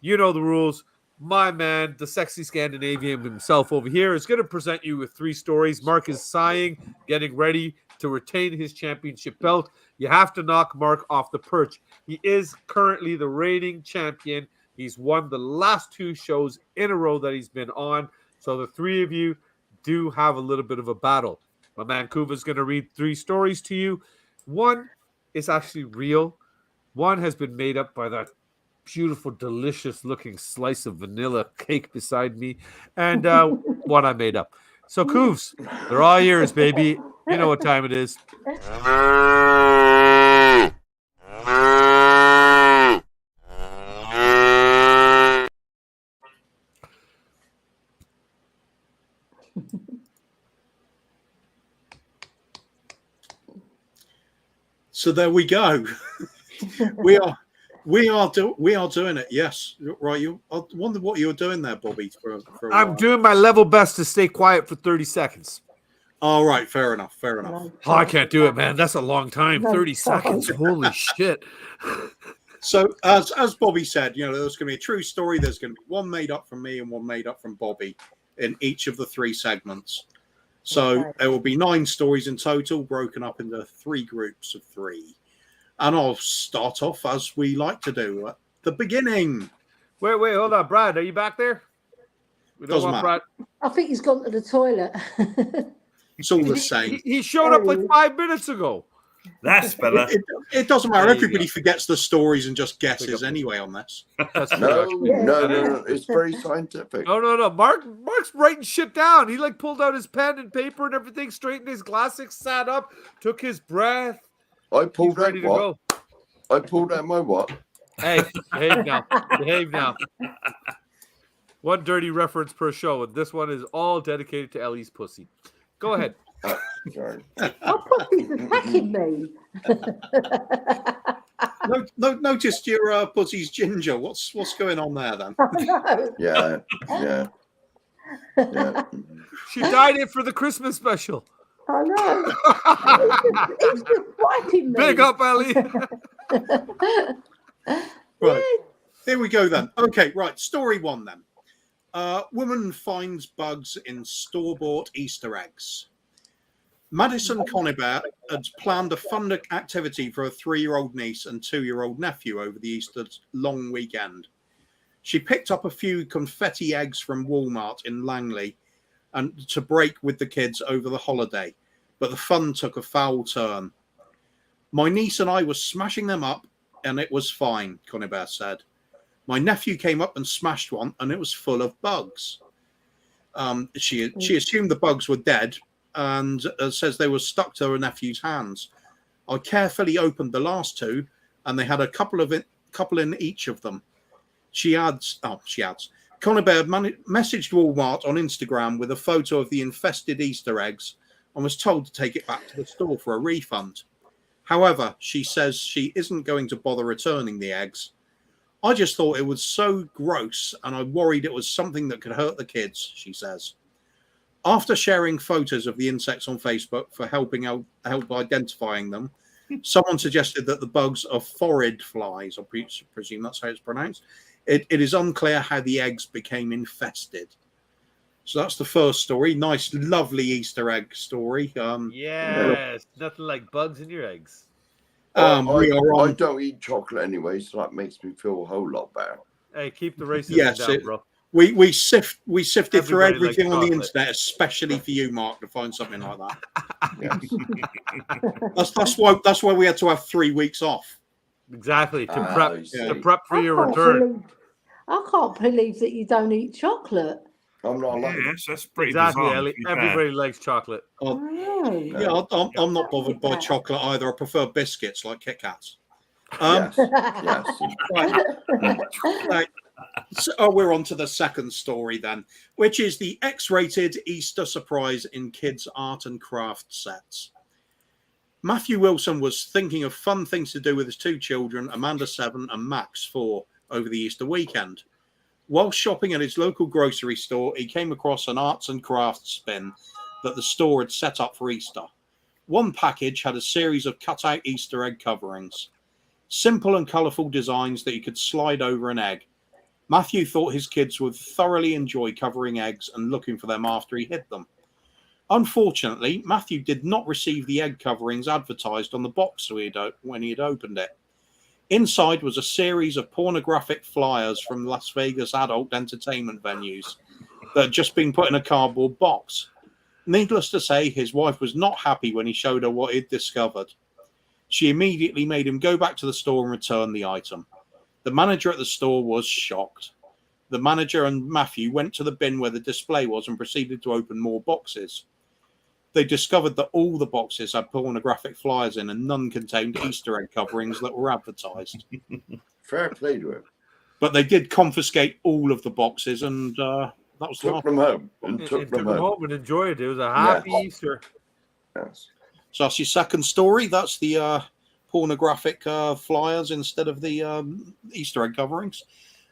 You know the rules. My man, the sexy Scandinavian himself over here, is going to present you with 3 stories. Mark is sighing, getting ready to retain his championship belt. You have to knock Mark off the perch. He is currently the reigning champion. He's won the last 2 shows in a row that he's been on. So the 3 of you do have a little bit of a battle. My man Kuva is going to read 3 stories to you. One is actually real. One has been made up by that beautiful, delicious-looking slice of vanilla cake beside me, and one I made up. So, Koovs, they're all yours, baby. You know what time it is. So there we go. we are doing it. Yes, right. I wonder what you're doing there, Bobby. For a I'm while. doing my level best to stay quiet for 30 seconds. All right, fair enough. No, Oh, I can't do it, man. That's a long time. No, 30 seconds. Holy shit. So as Bobby said, there's going to be a true story. There's going to be one made up from me and one made up from Bobby in each of the 3 segments. So Okay. there will be 9 stories in total, broken up into 3 groups of 3. And I'll start off as we like to do at the beginning. Wait, hold on. Brad, are you back there? We don't Doesn't want matter. Brad. I think he's gone to the toilet. It's all the same. He showed up like 5 minutes ago. That's better. It doesn't matter. There you Everybody go. forgets the stories and just Pick guesses up. anyway on this. That's true, No, actually. no. It's very scientific. No. Mark's writing shit down. He pulled out his pen and paper and everything, straightened his glasses, sat up, took his breath. I He's pulled out ready to what? go. I pulled out my what? Hey, behave now. Behave now. One dirty reference per show, and this one is all dedicated to Ellie's pussy. Go ahead. Sorry. Oh, Poppy's attacking me. No, noticed your pussy's ginger. What's going on there then? I know. Yeah. She dyed it for the Christmas special. I know. He's just wiping me. Big up, Ellie. Right. Here we go then. Okay, right. Story 1 then. Woman finds bugs in store-bought Easter eggs. Madison Conibert had planned a fun activity for a 3-year-old niece and 2-year-old nephew over the Easter long weekend. She picked up a few confetti eggs from Walmart in Langley and to break with the kids over the holiday, but the fun took a foul turn. My niece and I were smashing them up, and it was fine, Conibert said. My nephew came up and smashed one, and it was full of bugs. She assumed the bugs were dead, and says they were stuck to her nephew's hands. I carefully opened the last 2, and they had a couple in each of them. She adds. Conibert messaged Walmart on Instagram with a photo of the infested Easter eggs and was told to take it back to the store for a refund. However, she says she isn't going to bother returning the eggs. I just thought it was so gross, and I worried it was something that could hurt the kids, she says. After sharing photos of the insects on Facebook for help identifying them, someone suggested that the bugs are phorid flies. I presume that's how it's pronounced. It is unclear how the eggs became infested. So that's the first story. Nice, lovely Easter egg story. Yes, nothing like bugs in your eggs. I don't eat chocolate anyway, so that makes me feel a whole lot better. Hey, keep the racism down, bro. We sifted through Everybody everything likes on the chocolate. internet, especially for you, Mark, to find something like that. Yes. That's why we had to have 3 weeks off. Exactly, to I see. prep for your return. I can't believe that you don't eat chocolate. I'm not like Yes, that's pretty Exactly, bizarre. Ellie. to be fair. Everybody likes chocolate. Yeah, I'm not bothered by chocolate either. I prefer biscuits like Kit Kats. yes. Right. So, we're on to the second story then, which is the X-rated Easter surprise in kids' art and craft sets. Matthew Wilson was thinking of fun things to do with his 2 children, Amanda 7 and Max 4, over the Easter weekend. While shopping at his local grocery store, he came across an arts and crafts bin that the store had set up for Easter. One package had a series of cut-out Easter egg coverings. Simple and colourful designs that you could slide over an egg. Matthew thought his kids would thoroughly enjoy covering eggs and looking for them after he hid them. Unfortunately, Matthew did not receive the egg coverings advertised on the box when he had opened it. Inside was a series of pornographic flyers from Las Vegas adult entertainment venues that had just been put in a cardboard box. Needless to say, his wife was not happy when he showed her what he'd discovered. She immediately made him go back to the store and return the item. The manager at the store was shocked. The manager and Matthew went to the bin where the display was and proceeded to open more boxes. They discovered that all the boxes had pornographic flyers in and none contained Easter egg coverings that were advertised. Fair play to him. But they did confiscate all of the boxes, and that was Took them home and took them home. And enjoyed it. It was a happy Easter. Yes. So that's your second story. That's the pornographic flyers instead of the Easter egg coverings.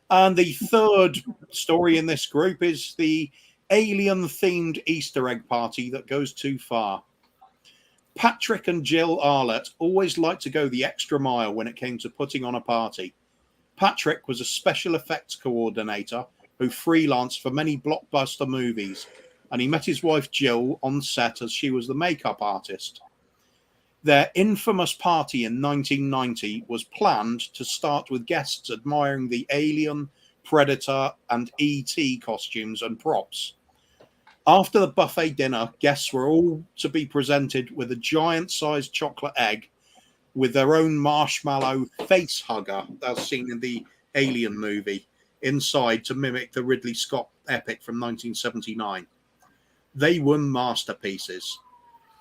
And the third story in this group is the alien-themed Easter egg party that goes too far. Patrick and Jill Arlett always liked to go the extra mile when it came to putting on a party. Patrick was a special effects coordinator who freelanced for many blockbuster movies, and he met his wife Jill on set as she was the makeup artist. Their infamous party in 1990 was planned to start with guests admiring the Alien, Predator, and E.T. costumes and props. After the buffet dinner, guests were all to be presented with a giant-sized chocolate egg with their own marshmallow face hugger, as seen in the Alien movie, inside to mimic the Ridley Scott epic from 1979. They were masterpieces.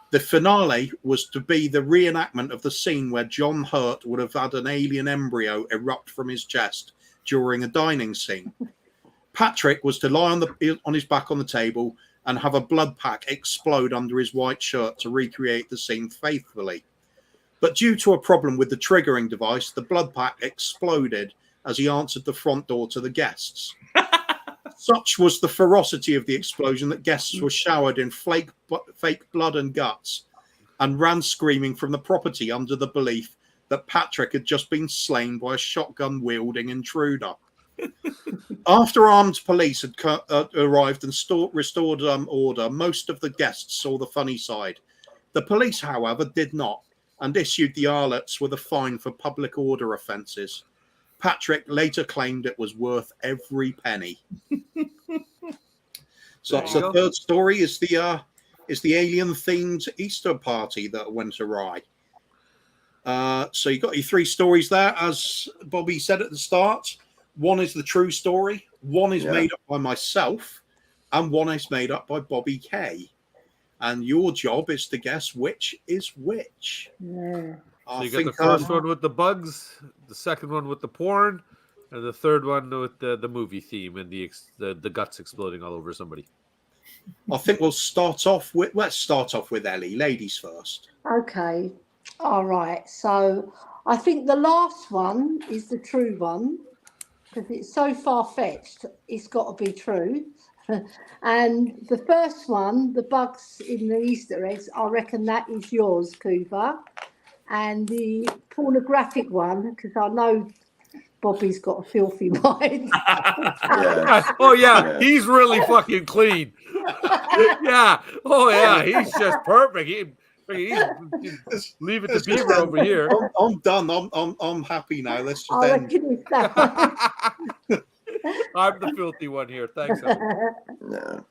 The finale was to be the reenactment of the scene where John Hurt would have had an alien embryo erupt from his chest during a dining scene. Patrick was to lie on his back on the table and have a blood pack explode under his white shirt to recreate the scene faithfully. But due to a problem with the triggering device, the blood pack exploded as he answered the front door to the guests. Such was the ferocity of the explosion that guests were showered in fake blood and guts and ran screaming from the property under the belief that Patrick had just been slain by a shotgun-wielding intruder. After armed police had arrived and restored order, most of the guests saw the funny side. The police, however, did not, and issued the harlots with a fine for public order offences. Patrick later claimed it was worth every penny. So that's the third story is the alien-themed Easter party that went awry. So you got your 3 stories there, as Bobby said at the start. One is the true story, one is made up by myself, and one is made up by Bobby K. And your job is to guess which is which. Yeah. So you got the first one with the bugs, the second one with the porn, and the third one with the movie theme and the guts exploding all over somebody. I think let's start off with Ellie. Ladies first. Okay. All right. So I think the last one is the true one because it's so far-fetched. It's got to be true. And the first one, the bugs in the Easter eggs, I reckon that is yours, Kuva. And the pornographic one, because I know Bobby's got a filthy mind. Oh yeah, he's really fucking clean. Yeah. Oh yeah, he's just perfect. He's leave it to Beaver over here. I'm done. I'm happy now. Let's just I end. reckon it's that one. I'm the filthy one here. Thanks. No.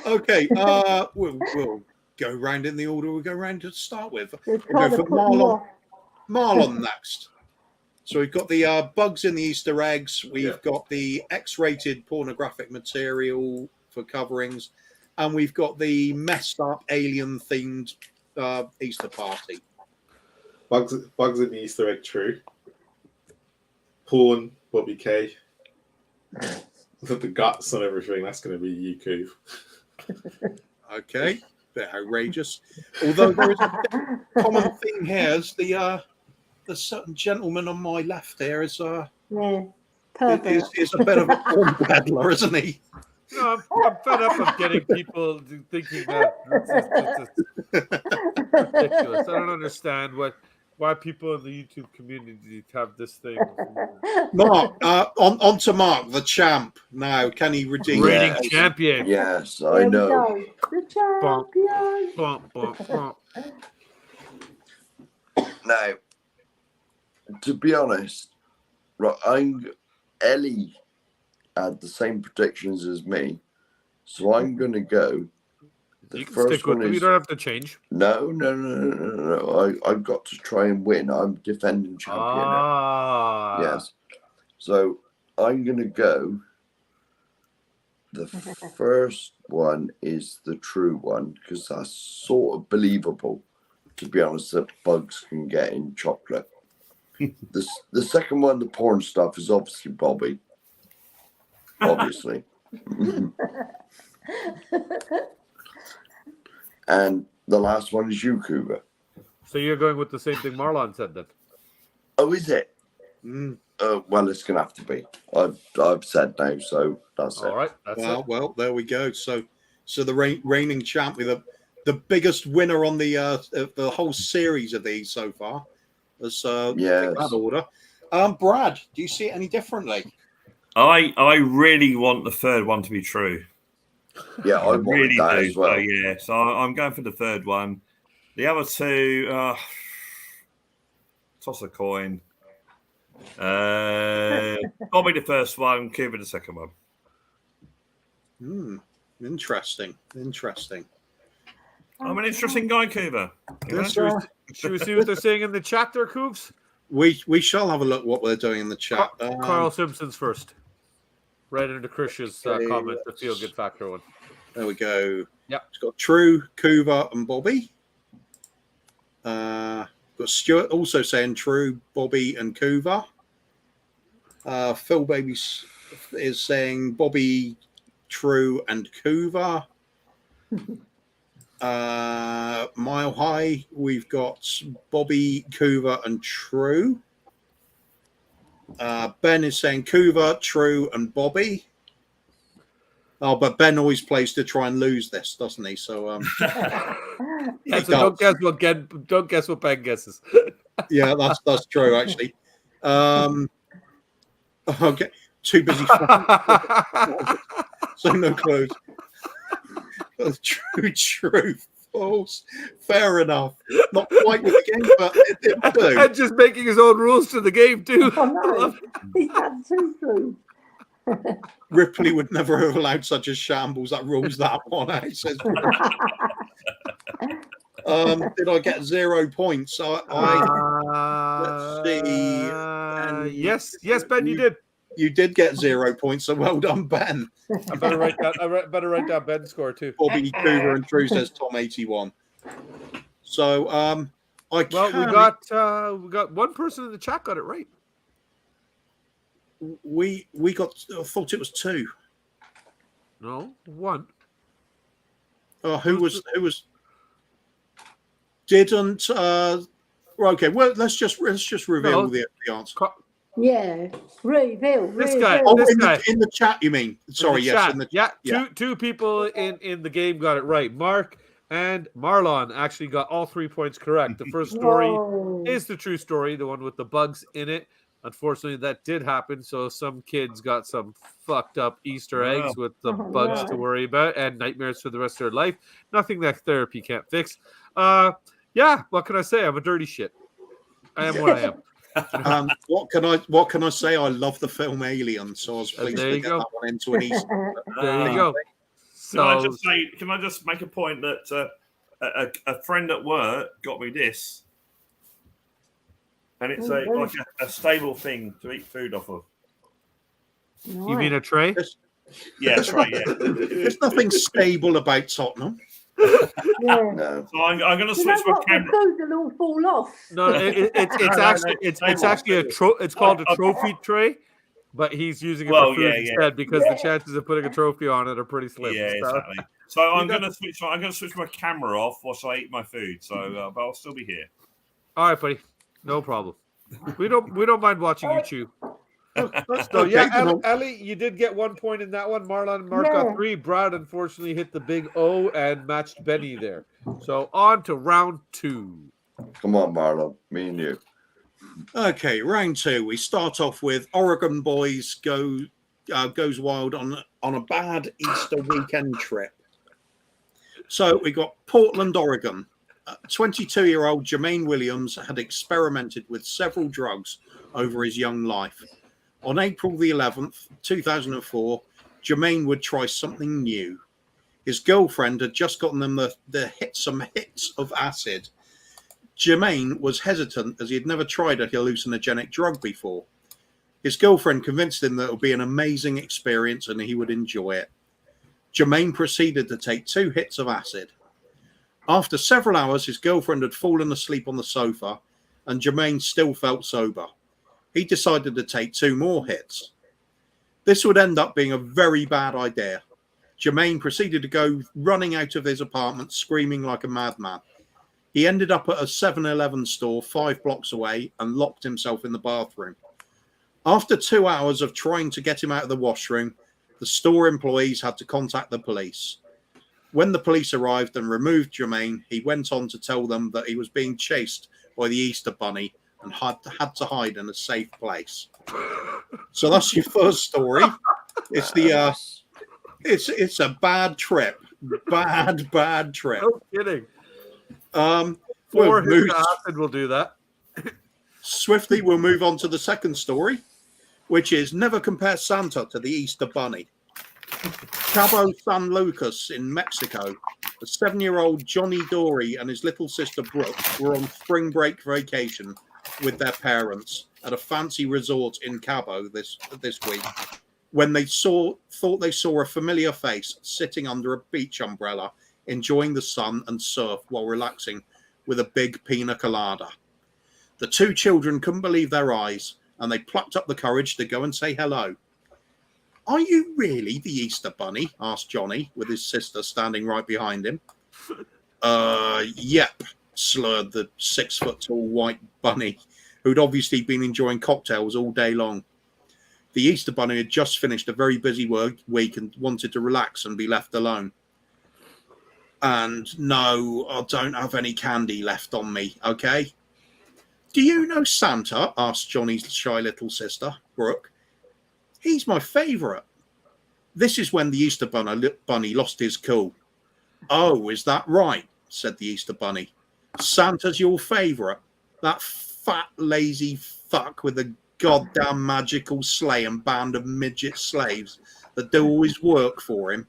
Okay. We'll go round in the order we go round to start with. They're We'll trying go to for put me off. Marlon next. So we've got the bugs in the Easter eggs. We've got the X-rated pornographic material for coverings, and we've got the messed up alien-themed Easter party. Bugs in the Easter egg, true. Porn, Bobby K. The guts and everything. That's going to be you, Kuv. Okay, bit outrageous. Although there is a common theme here, is the certain gentleman on my left here is Perfect. is a bit of a porn peddler, isn't he? No, I'm fed up of getting people thinking that it's ridiculous. I don't understand why people in the YouTube community have this thing. Mark, on to Mark, the champ. Now, can he redeem? Reigning champion. Yes, There I we know. go. The champion. Bump, bump, bump. Now, to be honest, right, Ellie had the same predictions as me, so I'm going to go. You can stick with them. You don't have to change. No. I've got to try and win. I'm defending champion. Yes. So I'm going to go. The first one is the true one because that's sort of believable, to be honest, that bugs can get in chocolate. The second one, the porn stuff, is obviously Bobby. Obviously. And the last one is you, Kuva. So you're going with the same thing Marlon said then? Oh, is it? Mm. Well, it's going to have to be. I've said no, so that's it. All right. That's it. Well, there we go. So the reigning champ with the biggest winner on the whole series of these so far. As that order. Brad, do you see it any differently? I really want the third one to be true. Yeah, I really that do. As well. So I'm going for the third one. The other two, toss a coin. Bobby the first one, Kuva the second one. Interesting. I'm an interesting guy, Kuva. Should we see what they're saying in the chat there, Coops? We shall have a look what they're doing in the chat. Carl Simpson's first. Right into Chris's comment, the feel good factor one. There we go. Yep. It's got True, Kuva, and Bobby. Got Stuart also saying True, Bobby, and Kuva. Phil Baby is saying Bobby, True, and Kuva. Mile High, we've got Bobby, Kuva, and True. Ben is saying Kuva, True, and Bobby. Oh, but Ben always plays to try and lose this, doesn't he? So, so don't guess what Ben guesses. Yeah, that's true. Actually, Okay, too busy. So no clothes. True, false. Fair enough. Not quite with the game, but it do. And just making his own rules to the game too. Oh, no. He's done too true. Ripley would never have allowed such a shambles. That rules that one out. Says did I get 0 points? Let's see. Yes, Ben, you did. You did get 0 points, so well done, Ben. I better write down. Better write down Ben's score too. Bobby Coover and Drew says Tom 81. So we got one person in the chat got it right. We got. I thought it was 2. No, 1. Who was? Didn't. Okay. Well, let's just reveal the answer. Yeah, reveal. This guy. Oh, This in guy. the chat, you mean? Sorry, yes. In the chat. Two people in the game got it right. Mark and Marlon actually got all 3 points correct. The first story is the true story, the one with the bugs in it. Unfortunately, that did happen. So some kids got some fucked up Easter eggs with the bugs to worry about and nightmares for the rest of their life. Nothing that therapy can't fix. Yeah, what can I say? I'm a dirty shit. I am what I am. What can I say? I love the film Alien, so I was pleased to get that one into an Easter. There you go. Can I just make a point that a friend at work got me this, and it's like a stable thing to eat food off of. Nice. You mean a tray? Yeah, that's right. Yeah. There's nothing stable about Tottenham. Yeah. So I'm going to switch my camera. The food will all fall off. No, it's actually it's called a trophy tray, but he's using it for food instead because the chances of putting a trophy on it are pretty slim. Yeah, exactly. So I'm going to switch my camera off whilst I eat my food. So, but I'll still be here. All right, buddy, no problem. We don't mind watching you chew. So Ellie, you did get 1 point in that one. Marlon and Mark got 3. Brad unfortunately hit the big O and matched Benny there. So on to round 2. Come on, Marlon, me and you. Okay, round 2. We start off with Oregon boys goes wild on a bad Easter weekend trip. So we got Portland, Oregon. 22-year-old Jermaine Williams had experimented with several drugs over his young life. On April the 11th, 2004, Jermaine would try something new. His girlfriend had just gotten them some hits of acid. Jermaine was hesitant as he had never tried a hallucinogenic drug before. His girlfriend convinced him that it would be an amazing experience and he would enjoy it. Jermaine proceeded to take 2 hits of acid. After several hours, his girlfriend had fallen asleep on the sofa and Jermaine still felt sober. He decided to take 2 more hits. This would end up being a very bad idea. Jermaine proceeded to go running out of his apartment, screaming like a madman. He ended up at a 7-Eleven store 5 blocks away and locked himself in the bathroom. After 2 hours of trying to get him out of the washroom, the store employees had to contact the police. When the police arrived and removed Jermaine, he went on to tell them that he was being chased by the Easter Bunny and had to hide in a safe place. So that's your first story. It's the it's a bad trip. Bad trip. No kidding. 4 hits of acid will do that. Swiftly, we'll move on to the second story, which is never compare Santa to the Easter Bunny. Cabo San Lucas in Mexico. A 7-year-old Johnny Dory and his little sister Brooke were on spring break vacation with their parents at a fancy resort in Cabo this week when they thought they saw a familiar face sitting under a beach umbrella enjoying the sun and surf while relaxing with a big pina colada. The 2 children couldn't believe their eyes and they plucked up the courage to go and say hello. "Are you really the Easter Bunny?" asked Johnny with his sister standing right behind him. Yep, slurred the 6-foot-tall white bunny, who'd obviously been enjoying cocktails all day long. The Easter Bunny had just finished a very busy week and wanted to relax and be left alone. "And no, I don't have any candy left on me, okay?" Do you know Santa? Asked Johnny's shy little sister, Brooke. He's my favourite. This is when the Easter Bunny lost his cool. Oh, is that right? Said the Easter Bunny. Santa's your favourite? That fat, lazy fuck with a goddamn magical sleigh and band of midget slaves that do all his work for him.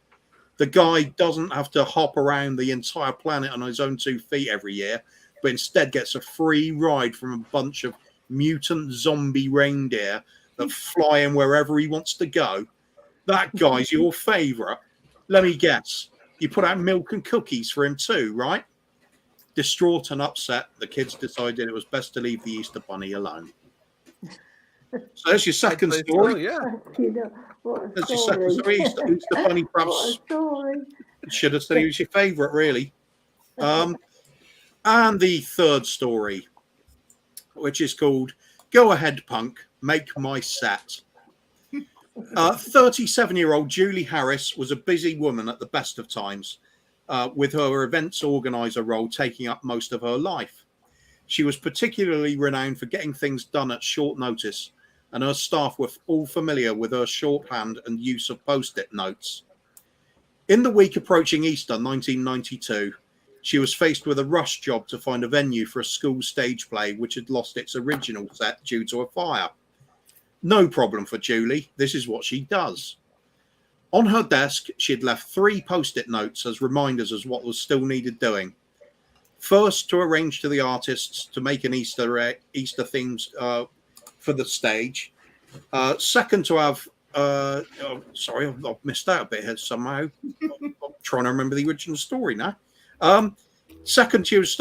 The guy doesn't have to hop around the entire planet on his own 2 feet every year, but instead gets a free ride from a bunch of mutant zombie reindeer that fly him wherever he wants to go. That guy's your favourite. Let me guess. You put out milk and cookies for him too, right? Distraught and upset, the kids decided it was best to leave the Easter Bunny alone. So there's your second story. Yeah. You know, what a There's your second story. Easter Bunny What a perhaps story. should have said he was your favourite, really. And the third story, which is called Go Ahead Punk, Make My Set. 37-year-old Julie Harris was a busy woman at the best of times, with her events organizer role taking up most of her life. She was particularly renowned for getting things done at short notice, and her staff were all familiar with her shorthand and use of post-it notes. In the week approaching Easter 1992, she was faced with a rush job to find a venue for a school stage play which had lost its original set due to a fire. No problem for Julie. This is what she does. On her desk, she had left 3 post-it notes as reminders as what was still needed doing. First, to arrange to the artists to make an Easter themes for the stage. Second, to have sorry, I've missed out a bit here somehow. I'm trying to remember the original story now. Second, she was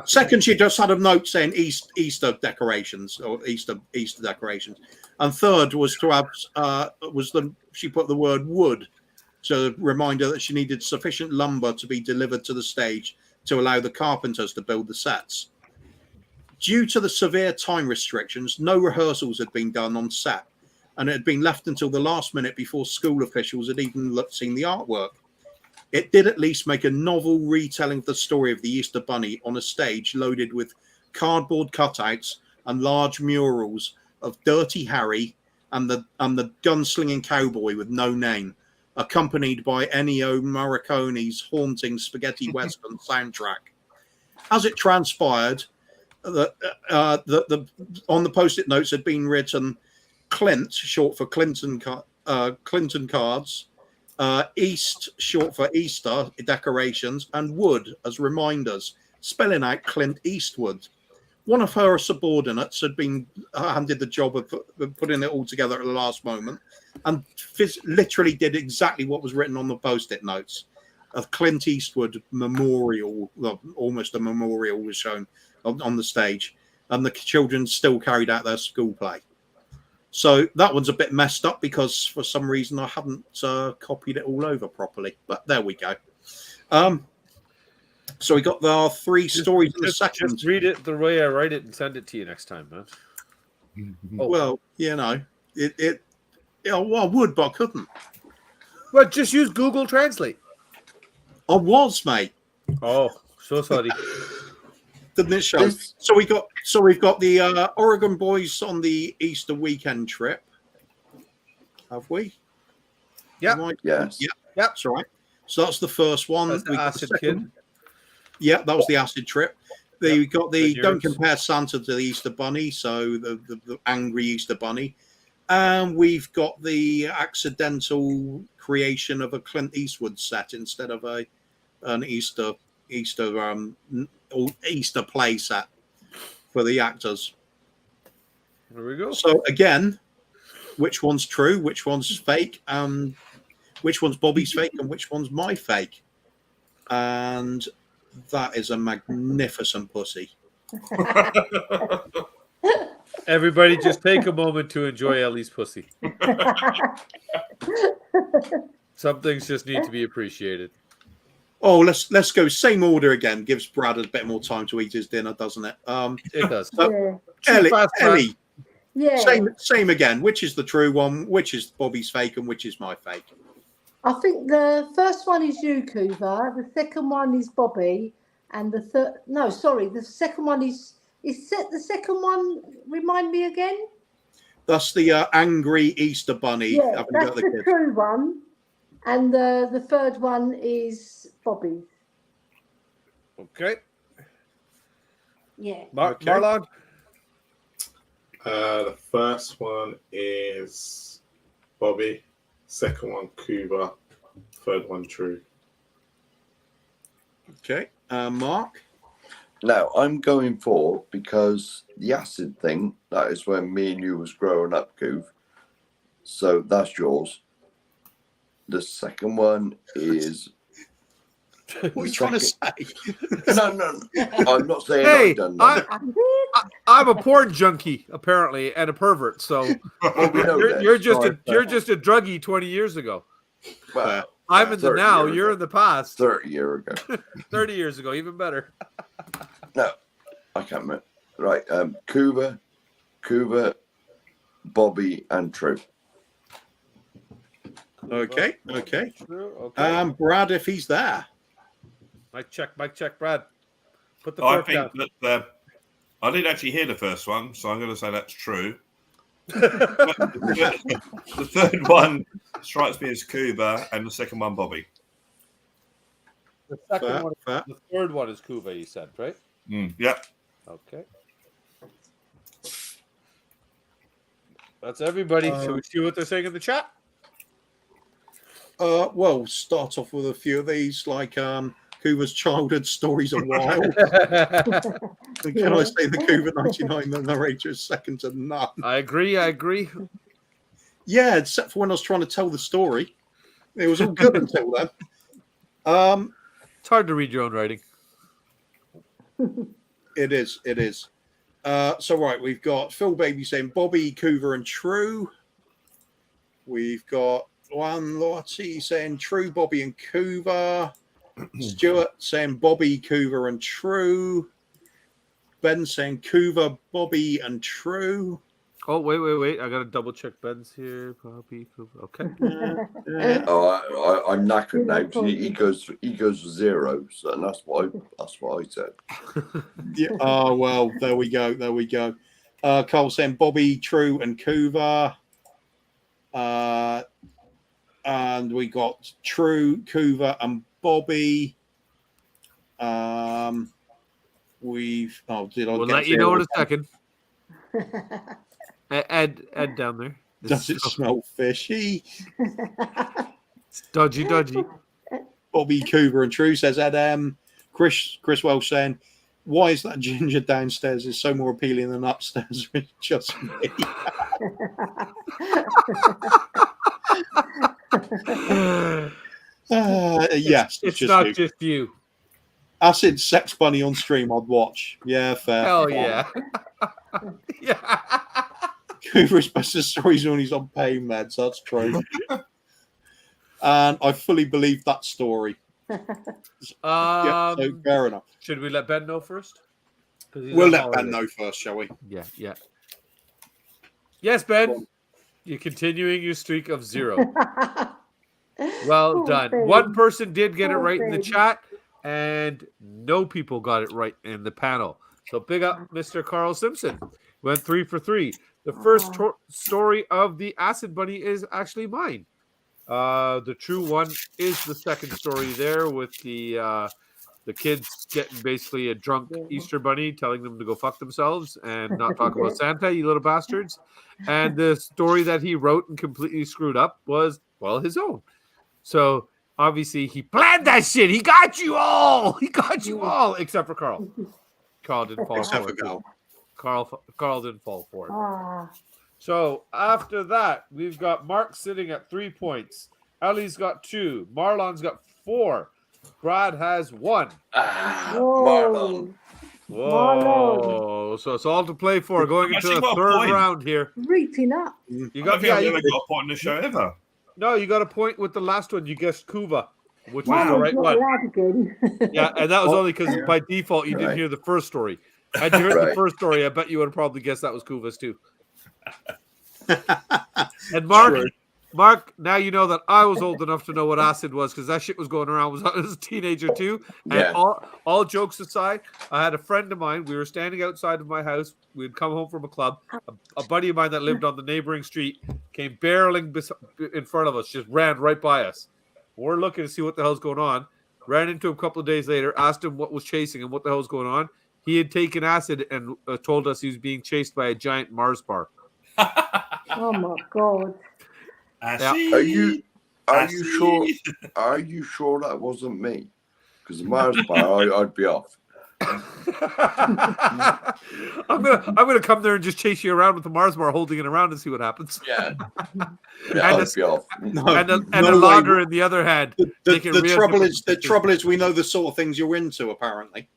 second, she just had a note saying Easter decorations or Easter decorations, and third was to have she put the word wood to remind her that she needed sufficient lumber to be delivered to the stage to allow the carpenters to build the sets. Due to the severe time restrictions, no rehearsals had been done on set, and it had been left until the last minute before school officials had even seen the artwork. It did at least make a novel retelling of the story of the Easter Bunny on a stage loaded with cardboard cutouts and large murals of Dirty Harry and the gunslinging cowboy with no name, accompanied by Ennio Morricone's haunting spaghetti western soundtrack. As it transpired, on the post-it notes had been written Clint, short for Clinton cards, East, short for Easter decorations, and Wood as reminders, spelling out Clint Eastwood. One of her subordinates had been handed the job of putting it all together at the last moment, and literally did exactly what was written on the post-it notes. A Clint Eastwood memorial, almost a memorial, was shown on the stage, and the children still carried out their school play. So that one's a bit messed up because for some reason I haven't copied it all over properly. But there we go. So we got our 3 stories in the second. Just read it the way I write it and send it to you next time, man. Well, you know, well, I would, but I couldn't. Well, just use Google Translate. I was, mate. Oh, so sorry. Didn't it show? So we've got the Oregon boys on the Easter weekend trip. Have we? Yeah. Yes. Yeah. That's right. So that's the first one. That's the We got acid the second. kid. Yeah, that was the acid trip. We got the Good don't news. compare Santa to the Easter Bunny, so the angry Easter Bunny. And we've got the accidental creation of a Clint Eastwood set instead of an Easter play set for the actors. There we go. So again, which one's true, which one's fake, and which one's Bobby's fake, and which one's my fake? And that is a magnificent pussy. Everybody, just take a moment to enjoy Ellie's pussy. Some things just need to be appreciated. Oh, let's go same order again. Gives Brad a bit more time to eat his dinner, doesn't it? It does. Yeah. Ellie, Yeah. same again. Which is the true one? Which is Bobby's fake, and which is my fake? I think the first one is you, Kuva. The second one is Bobby, and the third. No, sorry, the second one is the second one. Remind me again. That's the angry Easter bunny. Yeah, Haven't that's got the the kids. true one, and the third one is Bobby. Okay. Yeah. Okay. Marlon? The first one is Bobby. Second one, Kuva. Third one, True. Okay. Mark? Now, I'm going for, because the acid thing, that is when me and you was growing up, Kuv. So that's yours. The second one is... What are you trying to say? No. I'm not saying Hey, I've done that. I'm a porn junkie apparently and a pervert. So Well, we know you're this. just a druggie 20 years ago. Well, I'm in the 30 now. years You're ago. in the past. 30 years ago. 30 years ago, even better. No, I can't remember. Right, Kuva, Bobby, and True. Okay. True. Okay. Brad, if he's there. Mic check, Brad. Put the I fork down. think that I didn't actually hear the first one, so I'm going to say that's true. The third one strikes me as Kuba, and the second one, Bobby. The second Fair, one, fair. the third one is Kuva, you said, right? Yeah. Okay. That's everybody. Shall we see what they're saying in the chat? Well, start off with a few of these, like Kuva's childhood stories are wild. Can I say the Kuva 99, the narrator is second to none? I agree. Yeah, except for when I was trying to tell the story. It was all good until then. It's hard to read your own writing. It is. So, right, we've got Phil Baby saying Bobby, Kuva, and True. We've got Juan Lottie saying True, Bobby, and Kuva. Stuart saying Bobby, Kuva, and True. Ben saying Kuva, Bobby, and True. Oh, wait. I got to double check Ben's here. Bobby, Kuva. Okay. Oh, I'm knackered now. He goes for zero, so that's what I said. Yeah. Oh well, there we go. Carl saying Bobby, True, and Kuva. And we got True, Kuva, and Bobby. We'll let you know in a second. Ed down there. Does it smell fishy? It's dodgy. Bobby, Kuva, and True says Ed. Chris Welsh saying, why is that ginger downstairs is so more appealing than upstairs? It's just me. Yes, It's just not you. just you. Acid Sex Bunny on stream, I'd watch. Yeah, fair. Hell yeah. Yeah. Kuva's best stories when he's on pain meds. That's true. And I fully believe that story. Yeah, so fair enough. Should we let Ben know first? We'll let Ben know first, shall we? Yeah. Yes, Ben. You're continuing your streak of 0. Well done. Ben. One person did get it right in the chat, and no people got it right in the panel. So big up Mr. Carl Simpson. Went 3 for 3. The first story of the Acid Bunny is actually mine. The true one is the second story there with the kids getting basically a drunk Easter bunny telling them to go fuck themselves and not talk about Santa, you little bastards. And the story that he wrote and completely screwed up was, well, his own. So obviously he planned that shit. He got you all. Except for Carl. Carl didn't fall for it. Carl didn't fall for it. So after that, we've got Mark sitting at 3 points. Ellie's got 2. Marlon's got 4. Brad has 1. Marlon. Whoa. So it's all to play for going into the third round here. Reaping up. You I've got never got a point in the show ever. No, you got a point with the last one. You guessed Kuva, which was the Marlon's right not one. allowed again. Yeah, and that was only because by default you didn't hear the first story. Had you heard the first story, I bet you would have probably guessed that was Kuva's too. And Mark, Mark, now you know that I was old enough to know what acid was because that shit was going around when I was a teenager too. And Yeah. all jokes aside, I had a friend of mine. We were standing outside of my house. We'd come home from a club. A buddy of mine that lived on the neighboring street came barreling in front of us, just ran right by us. We're looking to see what the hell's going on. Ran into him a couple of days later, asked him what was chasing him, what the hell's going on. He had taken acid and told us he was being chased by a giant Mars bar. Oh my God. Acid. Are you Acid. sure? Are you sure that wasn't me? Because the Mars bar, I'd be off. I'm gonna come there and just chase you around with the Mars bar, holding it around and see what happens. Yeah. And I'd be off. No, and a no lager way. in the other hand. The making real trouble is we know the sort of things you're into, apparently.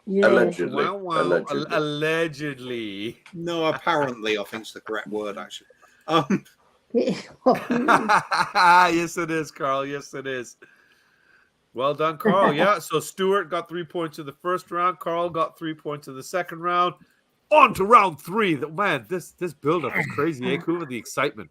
Yeah. Allegedly. Wow, wow. Allegedly. Allegedly. No, apparently, I think is the correct word, actually. Yes, it is, Carl. Yes, it is. Well done, Carl. Yeah, so Stuart got 3 points in the first round. Carl got 3 points in the second round. On to round 3. Man, this build-up is crazy, eh, Kuv? The excitement.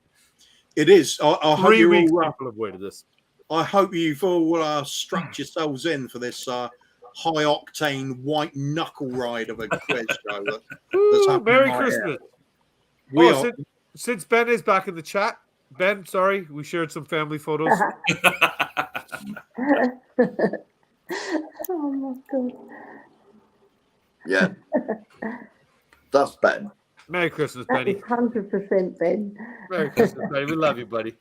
It is. I hope 3 you're weeks all, people have waited this. I hope you've all strapped yourselves in for this high-octane, white-knuckle ride of a quiz show. That's Ooh, happening Merry right Christmas. We Oh, are. since Ben is back in the chat, Ben, sorry, we shared some family photos. Oh my God. Yeah. That's Ben. Merry Christmas, That Benny. is 100% Ben. Merry Christmas, Benny. We love you, buddy.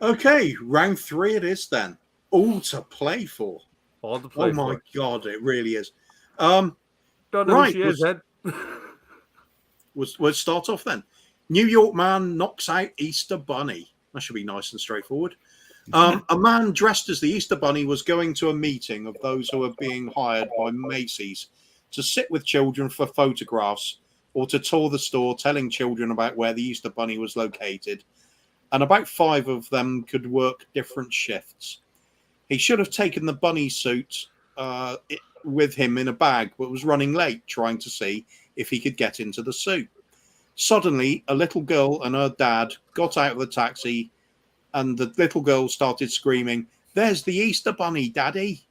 Okay, round 3 it is then. All to play for. All to play Oh my for. God, it really is. Don't know Right, who she is, Ed. We'll start off then. New York man knocks out Easter Bunny. That should be nice and straightforward. A man dressed as the Easter Bunny was going to a meeting of those who are being hired by Macy's to sit with children for photographs or to tour the store, telling children about where the Easter Bunny was located. And about 5 of them could work different shifts. He should have taken the bunny suit with him in a bag, but was running late trying to see if he could get into the suit. Suddenly, a little girl and her dad got out of the taxi, and the little girl started screaming, "There's the Easter Bunny, Daddy!"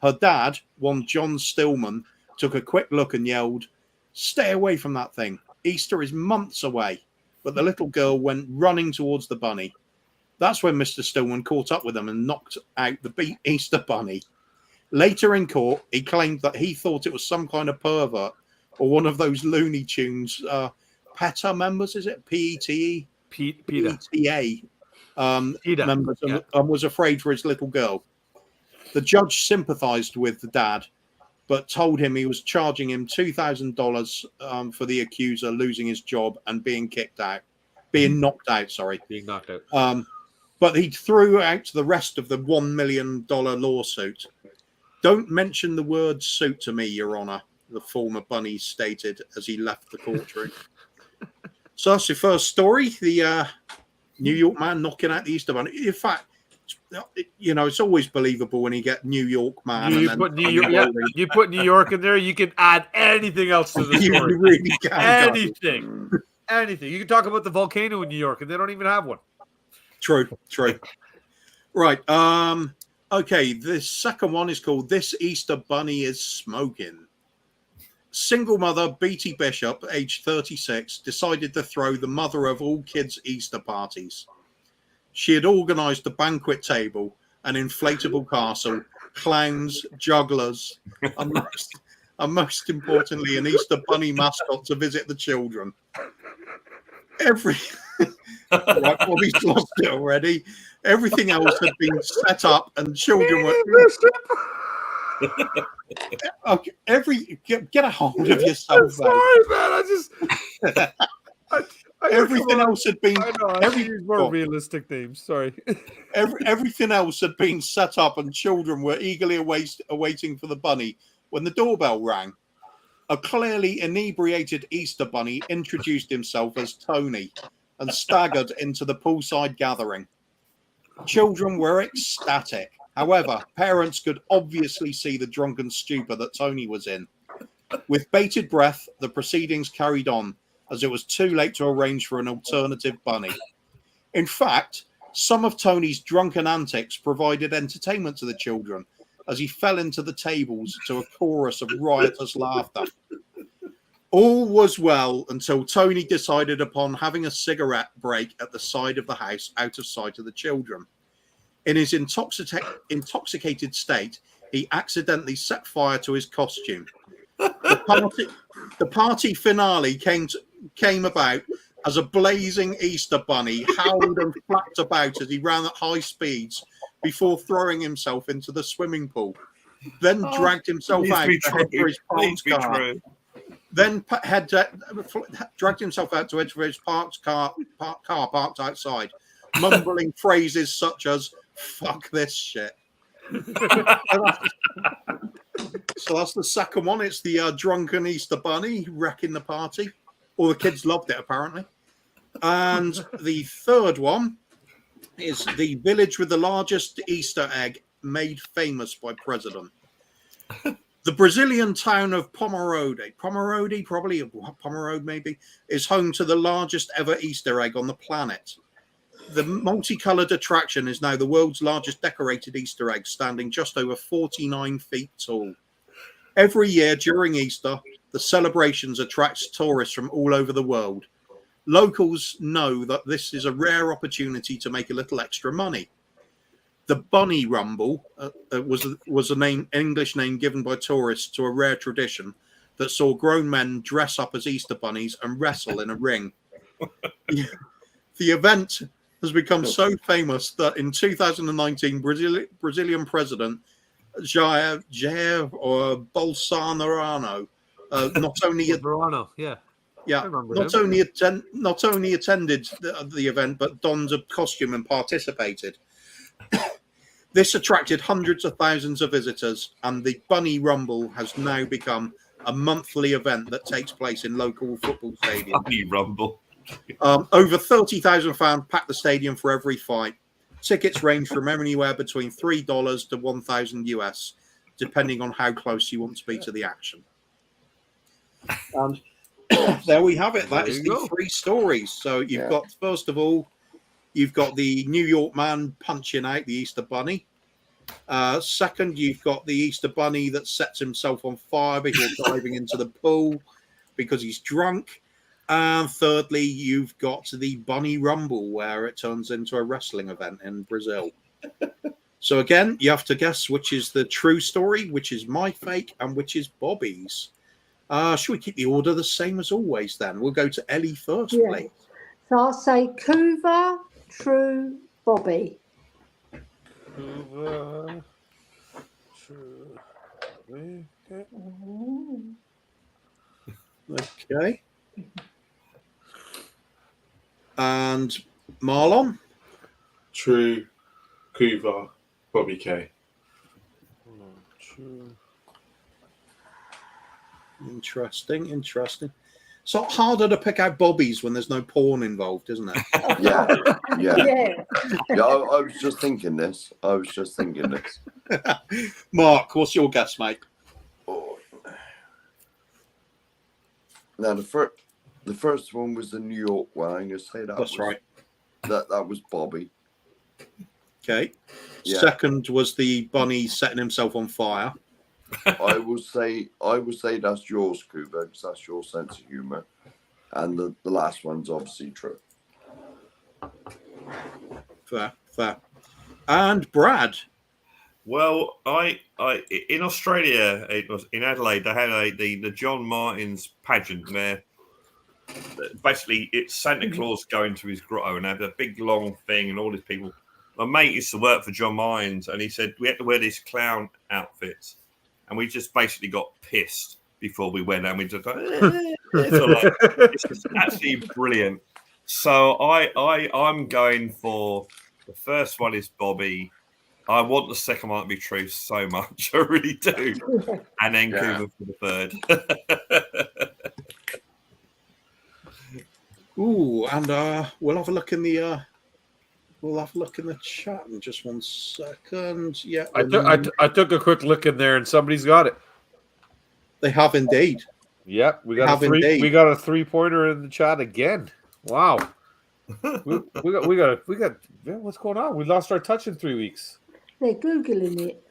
Her dad, one John Stillman, took a quick look and yelled, "Stay away from that thing. Easter is months away." But the little girl went running towards the bunny. That's when Mr. Stillman caught up with them and knocked out the Easter Bunny. Later in court, he claimed that he thought it was some kind of pervert or one of those Looney Tunes PETA members, is it? PETA? PETA. PETA PETA, members, yeah. and was afraid for his little girl. The judge sympathized with the dad, but told him he was charging him $2,000 for the accuser losing his job and being knocked out. Being knocked out. But he threw out the rest of the $1 million lawsuit. "Don't mention the word suit to me, Your Honor," the former bunny stated as he left the courtroom. So that's your first story, the New York man knocking out the Easter Bunny. In fact, you know, it's always believable when you get New York man. You put New York in there, you can add anything else to the You story. really can, can't you? Anything. Anything. You can talk about the volcano in New York, and they don't even have one. True. Right. Okay, the second one is called "This Easter Bunny is Smoking." Single mother Beatty Bishop, age 36, decided to throw the mother of all kids' Easter parties. She had organized a banquet table, an inflatable castle, clowns, jugglers, and most importantly, an Easter Bunny mascot to visit the children. Right, Bobby's lost it already. Everything else had been set up, and children were. Okay, get a hold of yourself. Sorry, man. Everything else had been. I know. I should use more realistic names. Sorry. Everything else had been set up, and children were eagerly awaiting for the bunny when the doorbell rang. A clearly inebriated Easter Bunny introduced himself as Tony and staggered into the poolside gathering. Children were ecstatic. However, parents could obviously see the drunken stupor that Tony was in. With bated breath, the proceedings carried on as it was too late to arrange for an alternative bunny. In fact, some of Tony's drunken antics provided entertainment to the children as he fell into the tables to a chorus of riotous laughter. All was well until Tony decided upon having a cigarette break at the side of the house out of sight of the children. In his intoxicated state, he accidentally set fire to his costume. The party finale came about as a blazing Easter bunny howled and flapped about as he ran at high speeds before throwing himself into the swimming pool. Then dragged himself out to head for his parked car. Then dragged himself out to head for his parked car parked outside, mumbling phrases such as "fuck this shit." So that's the second one. It's the drunken Easter bunny wrecking the party. All the kids loved it, apparently. And the third one is the village with the largest Easter egg made famous by President. The Brazilian town of Pomerode maybe, is home to the largest ever Easter egg on the planet. The multicolored attraction is now the world's largest decorated Easter egg, standing just over 49 feet tall. Every year during Easter, the celebrations attracts tourists from all over the world. Locals know that this is a rare opportunity to make a little extra money. The Bunny Rumble was an English name given by tourists to a rare tradition that saw grown men dress up as Easter bunnies and wrestle in a ring. The event has become so famous that in 2019, Brazilian President Jair Bolsonaro not only attended the event but donned a costume and participated. This attracted hundreds of thousands of visitors, and the Bunny Rumble has now become a monthly event that takes place in local football stadiums. Bunny Rumble. Over 30,000 fans pack the stadium for every fight. Tickets range from anywhere between $3 to $1,000 US, depending on how close you want to be to the action. And there we have it. That is the three stories. So you've got, first of all, you've got the New York man punching out the Easter Bunny. Second, you've got the Easter Bunny that sets himself on fire before diving into the pool because he's drunk. And thirdly, you've got the Bunny Rumble, where it turns into a wrestling event in Brazil. So again, you have to guess which is the true story, which is my fake, and which is Bobby's. Should we keep the order the same as always then? We'll go to Ellie first, please. So I'll say Kuva, true, Bobby. Kuva, true, Bobby. Okay. And Marlon? True, Kuva, Bobby K. True. Interesting. So harder to pick out Bobbies when there's no porn involved, isn't it? Yeah. Yeah. I was just thinking this. Mark, what's your guess, mate? Oh. Now the first one was the New York one. I'm gonna say That's right. That was Bobby. Okay. Yeah. Second was the bunny setting himself on fire. I will say that's yours, Kuba, because that's your sense of humour. And the last one's obviously true. Fair. And Brad. Well, I in Australia, it was in Adelaide. They had the John Martin's pageant where basically it's Santa Claus going to his grotto and had a big long thing and all these people. My mate used to work for John Martin's, and he said we had to wear these clown outfits, and we just basically got pissed before we went, and we just like, it's just absolutely brilliant. So I'm going for the first one is Bobby. I want the second one to be true so much, I really do, and then Kuba for the third. Ooh, and we'll have a look in the chat in just 1 second. Yeah, I took a quick look in there, and somebody's got it. They have indeed. Yep, we Have got indeed. we got a 3-pointer in the chat again. Wow. we got yeah, what's going on? We lost our touch in 3 weeks. They're Googling it.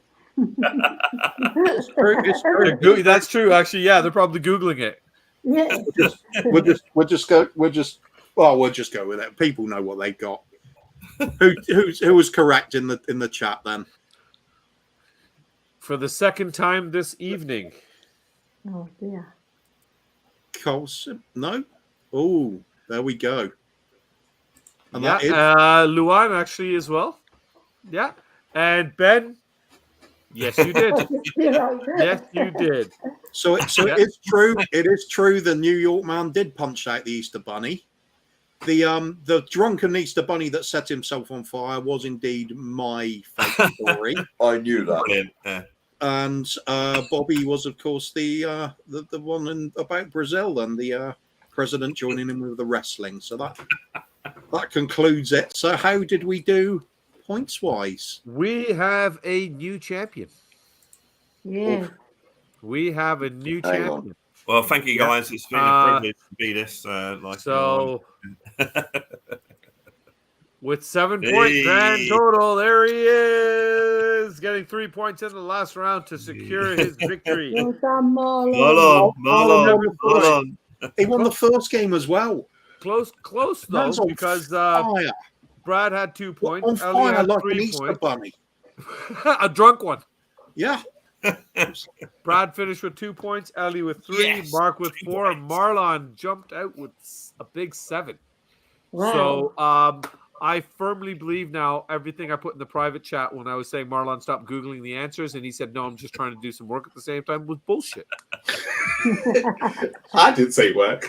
It's true. That's true, actually. Yeah, they're probably Googling it. Yeah. We'll just go with it. People know what they've got. Who was correct in the chat then? For the second time this evening. Oh dear. Colson? No. Oh, there we go. And Yeah, that is Luan actually as well. Yeah. And Ben, yes, you did. Yes, you did. so. Yeah. It's true. It is true. The New York man did punch out the Easter Bunny. The drunken Easter Bunny that set himself on fire was indeed my fake story. I knew that. Brilliant. Yeah. And Bobby was, of course, the one about Brazil and the president joining him with the wrestling. So that concludes it. So how did we do points wise? We have a new champion. Yeah. We have a new Hang champion. Well, thank you, guys. It's been a privilege to be this. So, with 7 point grand total, there he is, getting 3 points in the last round to secure his victory. Well done, Marlon. Marlon. He won the first game as well. Close though, Man's on because fire. Brad had 2 points. On Ellie fire had like an 3 Easter points. Bunny. A drunk one. Yeah. Brad finished with 2 points. Ellie with 3. Yes, Mark with 3 4. points. Marlon jumped out with a big 7. Wow. So I firmly believe now everything I put in the private chat when I was saying Marlon stop Googling the answers and he said, no, I'm just trying to do some work at the same time was bullshit. I didn't say work.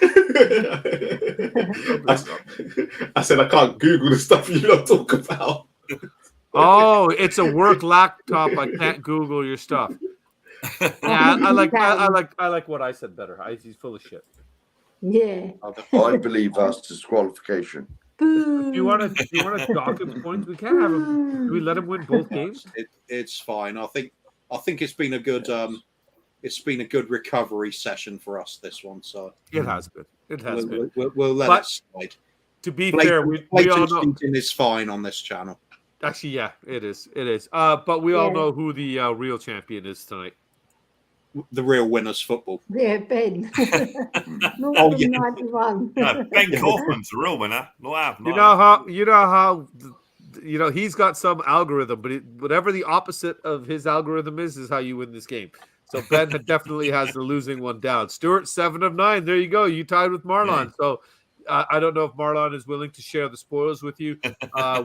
I said I can't Google the stuff you lot talk about. Oh, it's a work laptop. I can't Google your stuff. Yeah, I like what I said better. He's full of shit. Yeah. I believe that's disqualification. Do you want to dock him points? We can't have him. Do we let him win both games? It's fine. I think it's been a good recovery session for us, this one. So It has been. It has been. We'll let But it slide. To be fair, we all know. Cheating is fine on this channel. Actually, yeah, it is. It is. But we all Yeah. know who the real champion is tonight. The real winners football. Yeah, Ben. Oh, yeah. 91. No, Ben Kaufman's the real winner. You know how he's got some algorithm, but whatever the opposite of his algorithm is how you win this game. So Ben definitely has the losing one down. Stuart, 7 of 9. There you go. You tied with Marlon. Yeah. So I don't know if Marlon is willing to share the spoils with you.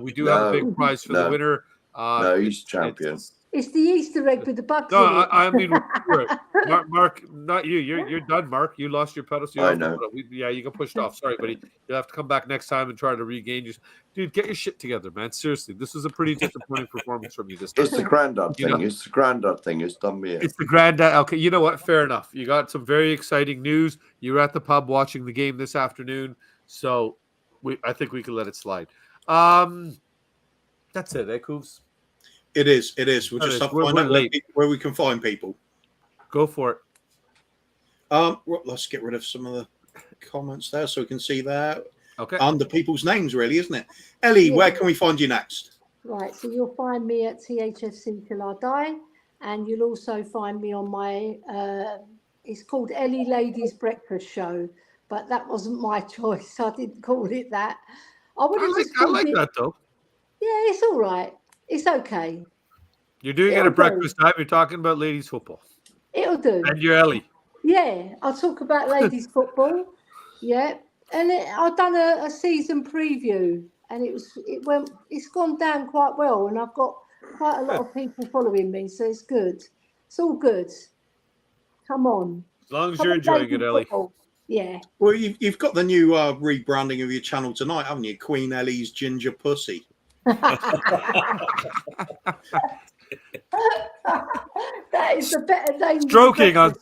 We do have a big prize for the winner. No, he's champion. It's the Easter egg with the bugs in No, it. I mean, Mark, not you. You're done, Mark. You lost your pedal. I know. You got pushed off. Sorry, buddy. You'll have to come back next time and try to regain your. Dude, get your shit together, man. Seriously, this was a pretty disappointing performance from you this time. It's the granddad thing. It's the granddad thing. It's done me in. It's the granddad. Okay, you know what? Fair enough. You got some very exciting news. You were at the pub watching the game this afternoon, so I think we can let it slide. That's it, eh, Koofs? It is. We'll just have to find out where we can find people. Go for it. Let's get rid of some of the comments there so we can see there. Okay. And the people's names, really, isn't it? Ellie, where can we find you next? Right, so you'll find me at THFC Till I Die, and you'll also find me on my, it's called Ellie Ladies Breakfast Show, but that wasn't my choice. I didn't call it that. I like that, though. Yeah, it's all right. It's okay. You're doing it at breakfast time. You're talking about ladies football. It'll do. And you're Ellie. Yeah, I'll talk about ladies football. Yeah, and I've done a season preview, and it's gone down quite well, and I've got quite a lot of people following me, so it's good. It's all good. Come on. As long as you're enjoying it, Ellie. Football. Yeah. Well, you've got the new rebranding of your channel tonight, haven't you? Queen Ellie's Ginger Pussy. That is the better name. Stroking on.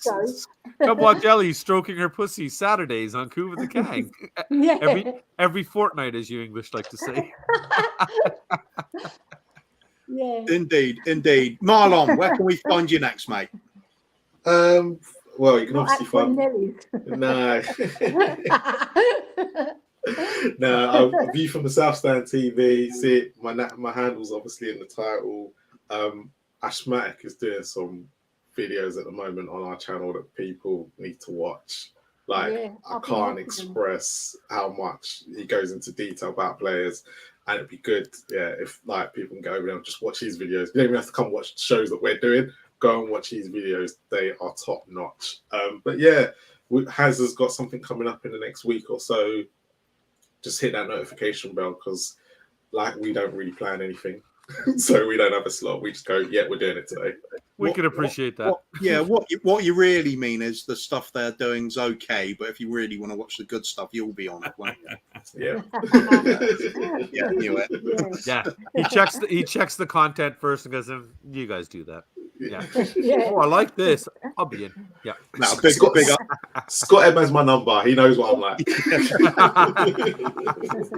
Come watch Ellie stroking her pussy Saturdays on Kuv and The Kang. Yeah. Every fortnight, as you English like to say. Yeah. Indeed. Marlon, where can we find you next, mate? I well, you can Not obviously find. Nelly's. No. No, I view from the South Stand TV. See it, my handle's obviously in the title. Ashmatic is doing some videos at the moment on our channel that people need to watch. Like, Yeah, I I've been can't watching them. express how much he goes into detail about players, and it'd be good, if like people can go over there and just watch his videos. You don't even have to come watch shows that we're doing. Go and watch his videos; they are top notch. But yeah, Haz has got something coming up in the next week or so. Just hit that notification bell because, like, we don't really plan anything, so we don't have a slot. We just go, yeah, we're doing it today. We can appreciate that. What you really mean is the stuff they're doing's okay, but if you really want to watch the good stuff, you'll be on it. Won't you? Yeah. Yeah, knew it. Yeah, he checks the content first and goes, "You guys do that." Yeah. Yeah. Oh, I like this. I'll be in. Yeah. No, big up, Scott M has my number. He knows what I'm like.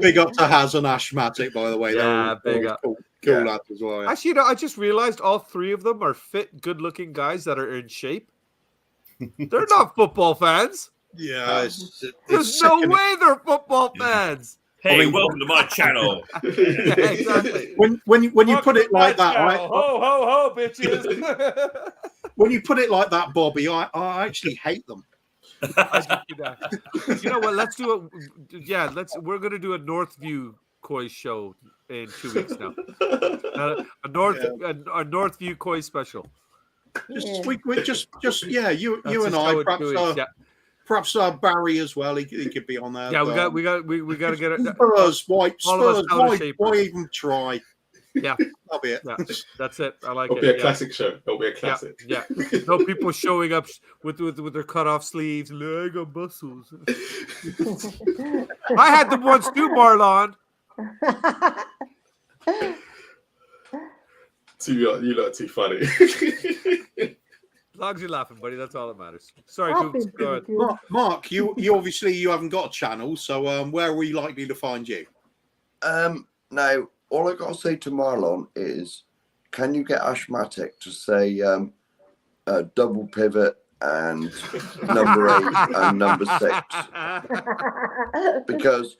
big up to Haz and Ashmatic, by the way. Yeah, They're big all up. cool lads as well. Yeah. Actually, I just realized all three of them are fit, good-looking guys that are in shape. They're not football fans. Yeah, There's no way they're football fans. Hey, welcome to my channel. Yeah, exactly. When you put it like that, Ho ho ho, bitches. when you put it like that, Bobby, I actually hate them. You know what? Let's do it. Yeah, we're gonna do a Northview Koi show in 2 weeks now. A Northview Koi special. Just you That's and just I, how it perhaps Barry as well. He could be on there. Yeah, we got to get it. Spurs, why shape. even try? Yeah, that'll be it. Yeah, that's it. I like It'll it. be a classic show. It'll be a classic. Yeah. No people showing up with their cut off sleeves. I got muscles. I had them once too, Marlon. You look too funny. As long as you're laughing, buddy, that's all that matters. Sorry, I've Coops, been go ahead. pretty good. Mark, you obviously you haven't got a channel, so where are we likely to find you? Now, all I got to say to Marlon is, can you get Ashmatic to say double pivot and number 8 and number 6? Because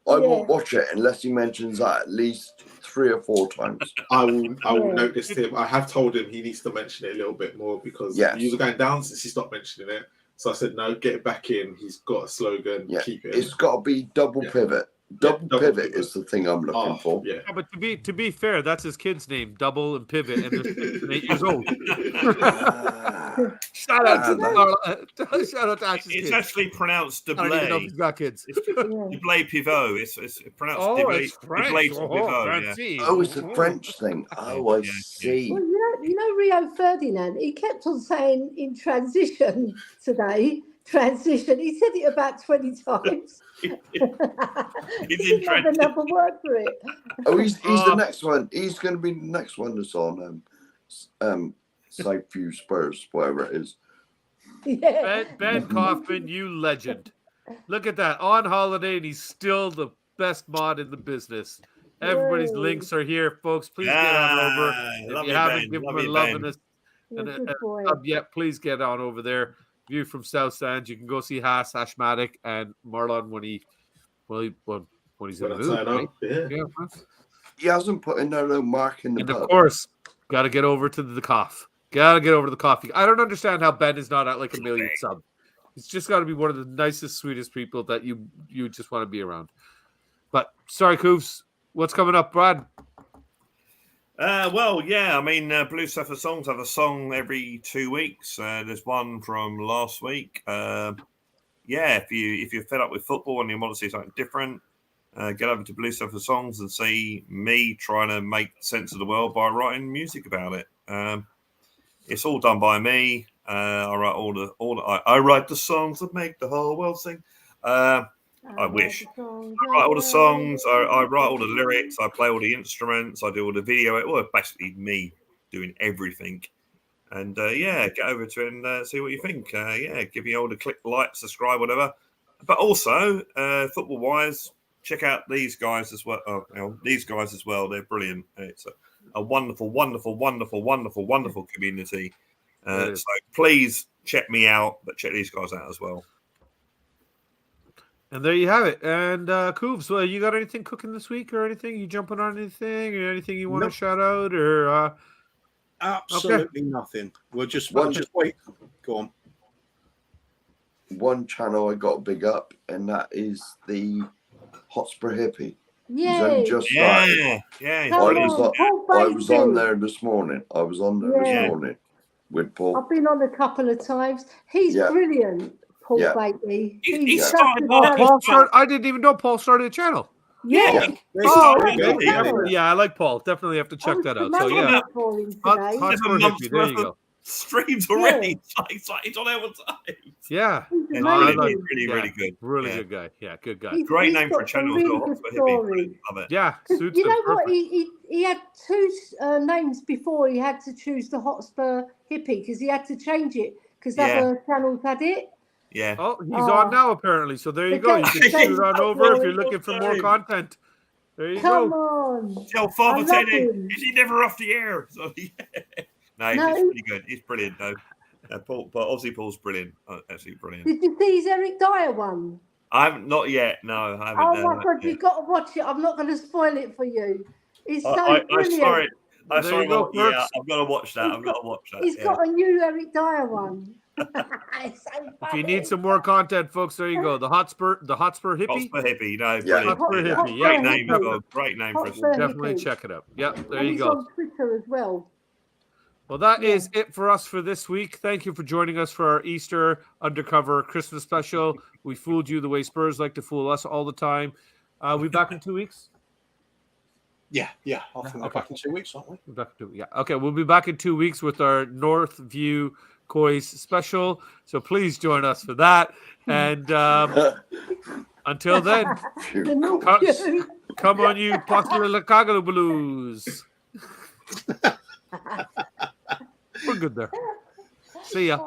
I won't watch it unless he mentions that at least 3 or 4 times. I will note this to him. I have told him he needs to mention it a little bit more because views are going down since he stopped mentioning it. So I said, no, get it back in. He's got a slogan. Yeah, keep it. it's got to be double pivot. Double pivot is the thing I'm looking for. Yeah. But to be fair, that's his kid's name, Double and Pivot, and they're 6 and 8 years old. Shout out to Ash's It's kids. actually pronounced I don't even know if Deblay. he's got kids. It's Deblay Pivot. It's pronounced Oh, Deblay. it's French. Deblay to Oh, Pivot. Yeah. fancy. Oh, it's a French thing. Oh, I see. Well, you know Rio Ferdinand, he kept on saying in transition today, transition. He said it about 20 times. He's He in didn't have another word for it. Oh, he's the next one. He's going to be the next one that's on Sideview Spurs, whatever it is. Yeah. Ben Kaufman, you legend. Look at that. On holiday, and he's still the best mod in the business. Everybody's Yay. links are here, folks. Please get on over. If Lovely you haven't Ben, given him a lovely love Ben. and a Good boy. sub yet, please get on over there. View from South Sands. You can go see Ashmatic and Marlon when he's in the mood. Turn Right? up, yeah. Yeah. He hasn't put in no mark in the And pub. of course, got to get over to the cough. Got to get over to the coffee. I don't understand how Ben is not at like a million subs. He's just got to be one of the nicest, sweetest people that you just want to be around. But sorry, Koofs, what's coming up, Brad? Well, yeah, I mean, Blue Surfer Songs have a song every 2 weeks. There's one from last week. Yeah, if you're fed up with football and you want to see something different, get over to Blue Surfer Songs and see me trying to make sense of the world by writing music about it. It's all done by me. I write I write the songs that make the whole world sing. I wish. I write all the songs. I write all the lyrics. I play all the instruments. I do all the video. Well, basically me doing everything. And yeah, get over to it and see what you think. Yeah, give me all the click, like, subscribe, whatever. But also, football-wise, check out these guys as well. These guys as well. They're brilliant. It's a wonderful, wonderful, wonderful, wonderful, wonderful community. It is. So please check me out, but check these guys out as well. And there you have it. And Kuv, so you got anything cooking this week or anything? You jumping on anything or anything you want to Nope. shout out or Absolutely nothing. We'll just wait. Go on. One channel I got to big up, and that is the Hotspur Hippie. He's Yay. only just started. Yeah. Come I was on, on- Paul I was on Bateman. there this morning. Yeah. With Paul. I've been on a couple of times. He's Yeah. brilliant, Paul Yeah. Bateman. He He's started such a Paul character. I didn't even know Paul started a channel. Yeah. Oh, There you okay. go. Yeah, I like Paul. Definitely have to I check was that out. So promoting yeah, it for him Hot today. Spur 7 months Hippie. There you worth go. of streams already. It's on our time. Yeah, He's Yeah, amazing. really good. really Yeah. good guy. Yeah, good guy. He's- Great he's name for a got some channel. really as well, good Hotspur Hippie. stories. Love it. Yeah, 'Cause suits you him know what? perfect. He had two names before he had to choose the Hotspur Hippie because he had to change it because Yeah. other channels had it. Yeah. Oh, he's Oh. on now apparently. So there you But go. You don't- can don't shoot on touch over if your- you're looking for more content. There you Come go. on. Tell I Father love Teddy, him. is he never off the air? So, yeah. No, No. he's really good. He's brilliant, though. Paul, but Aussie Paul's brilliant. Absolutely brilliant. Did you see his Eric Dyer one? I haven't, not yet. No, I haven't. Oh done my that God, yet. you've got to watch it. I'm not going to spoil it for you. It's so I brilliant. saw it. I There saw you it. go, Yeah, Perks. I've got to watch that. He's I've got to watch that. He's Yeah. got a new Eric Dyer one. It's so If funny. you need some more content, folks, there you go. The Hotspur Hippie. Hotspur Hippie. No, Yeah. brilliant. Hotspur Yeah. Hippie. Great Yeah, name Hotspur as well. Great name for us. Hotspur definitely Hippie. check it out. Yep, there And you he's go. on Twitter as well. Well, that Yeah. is it for us for this week. Thank you for joining us for our Easter Undercover Christmas special. We fooled you the way Spurs like to fool us all the time. We back in 2 weeks? Yeah. I think we're Okay. back in 2 weeks, aren't we? We're back in 2 yeah. Okay, we'll be back in 2 weeks with our North View Coys special. So please join us for that. And until then, The North Come- View. come on, you Popular Kagalu Blues. We're good there. See ya.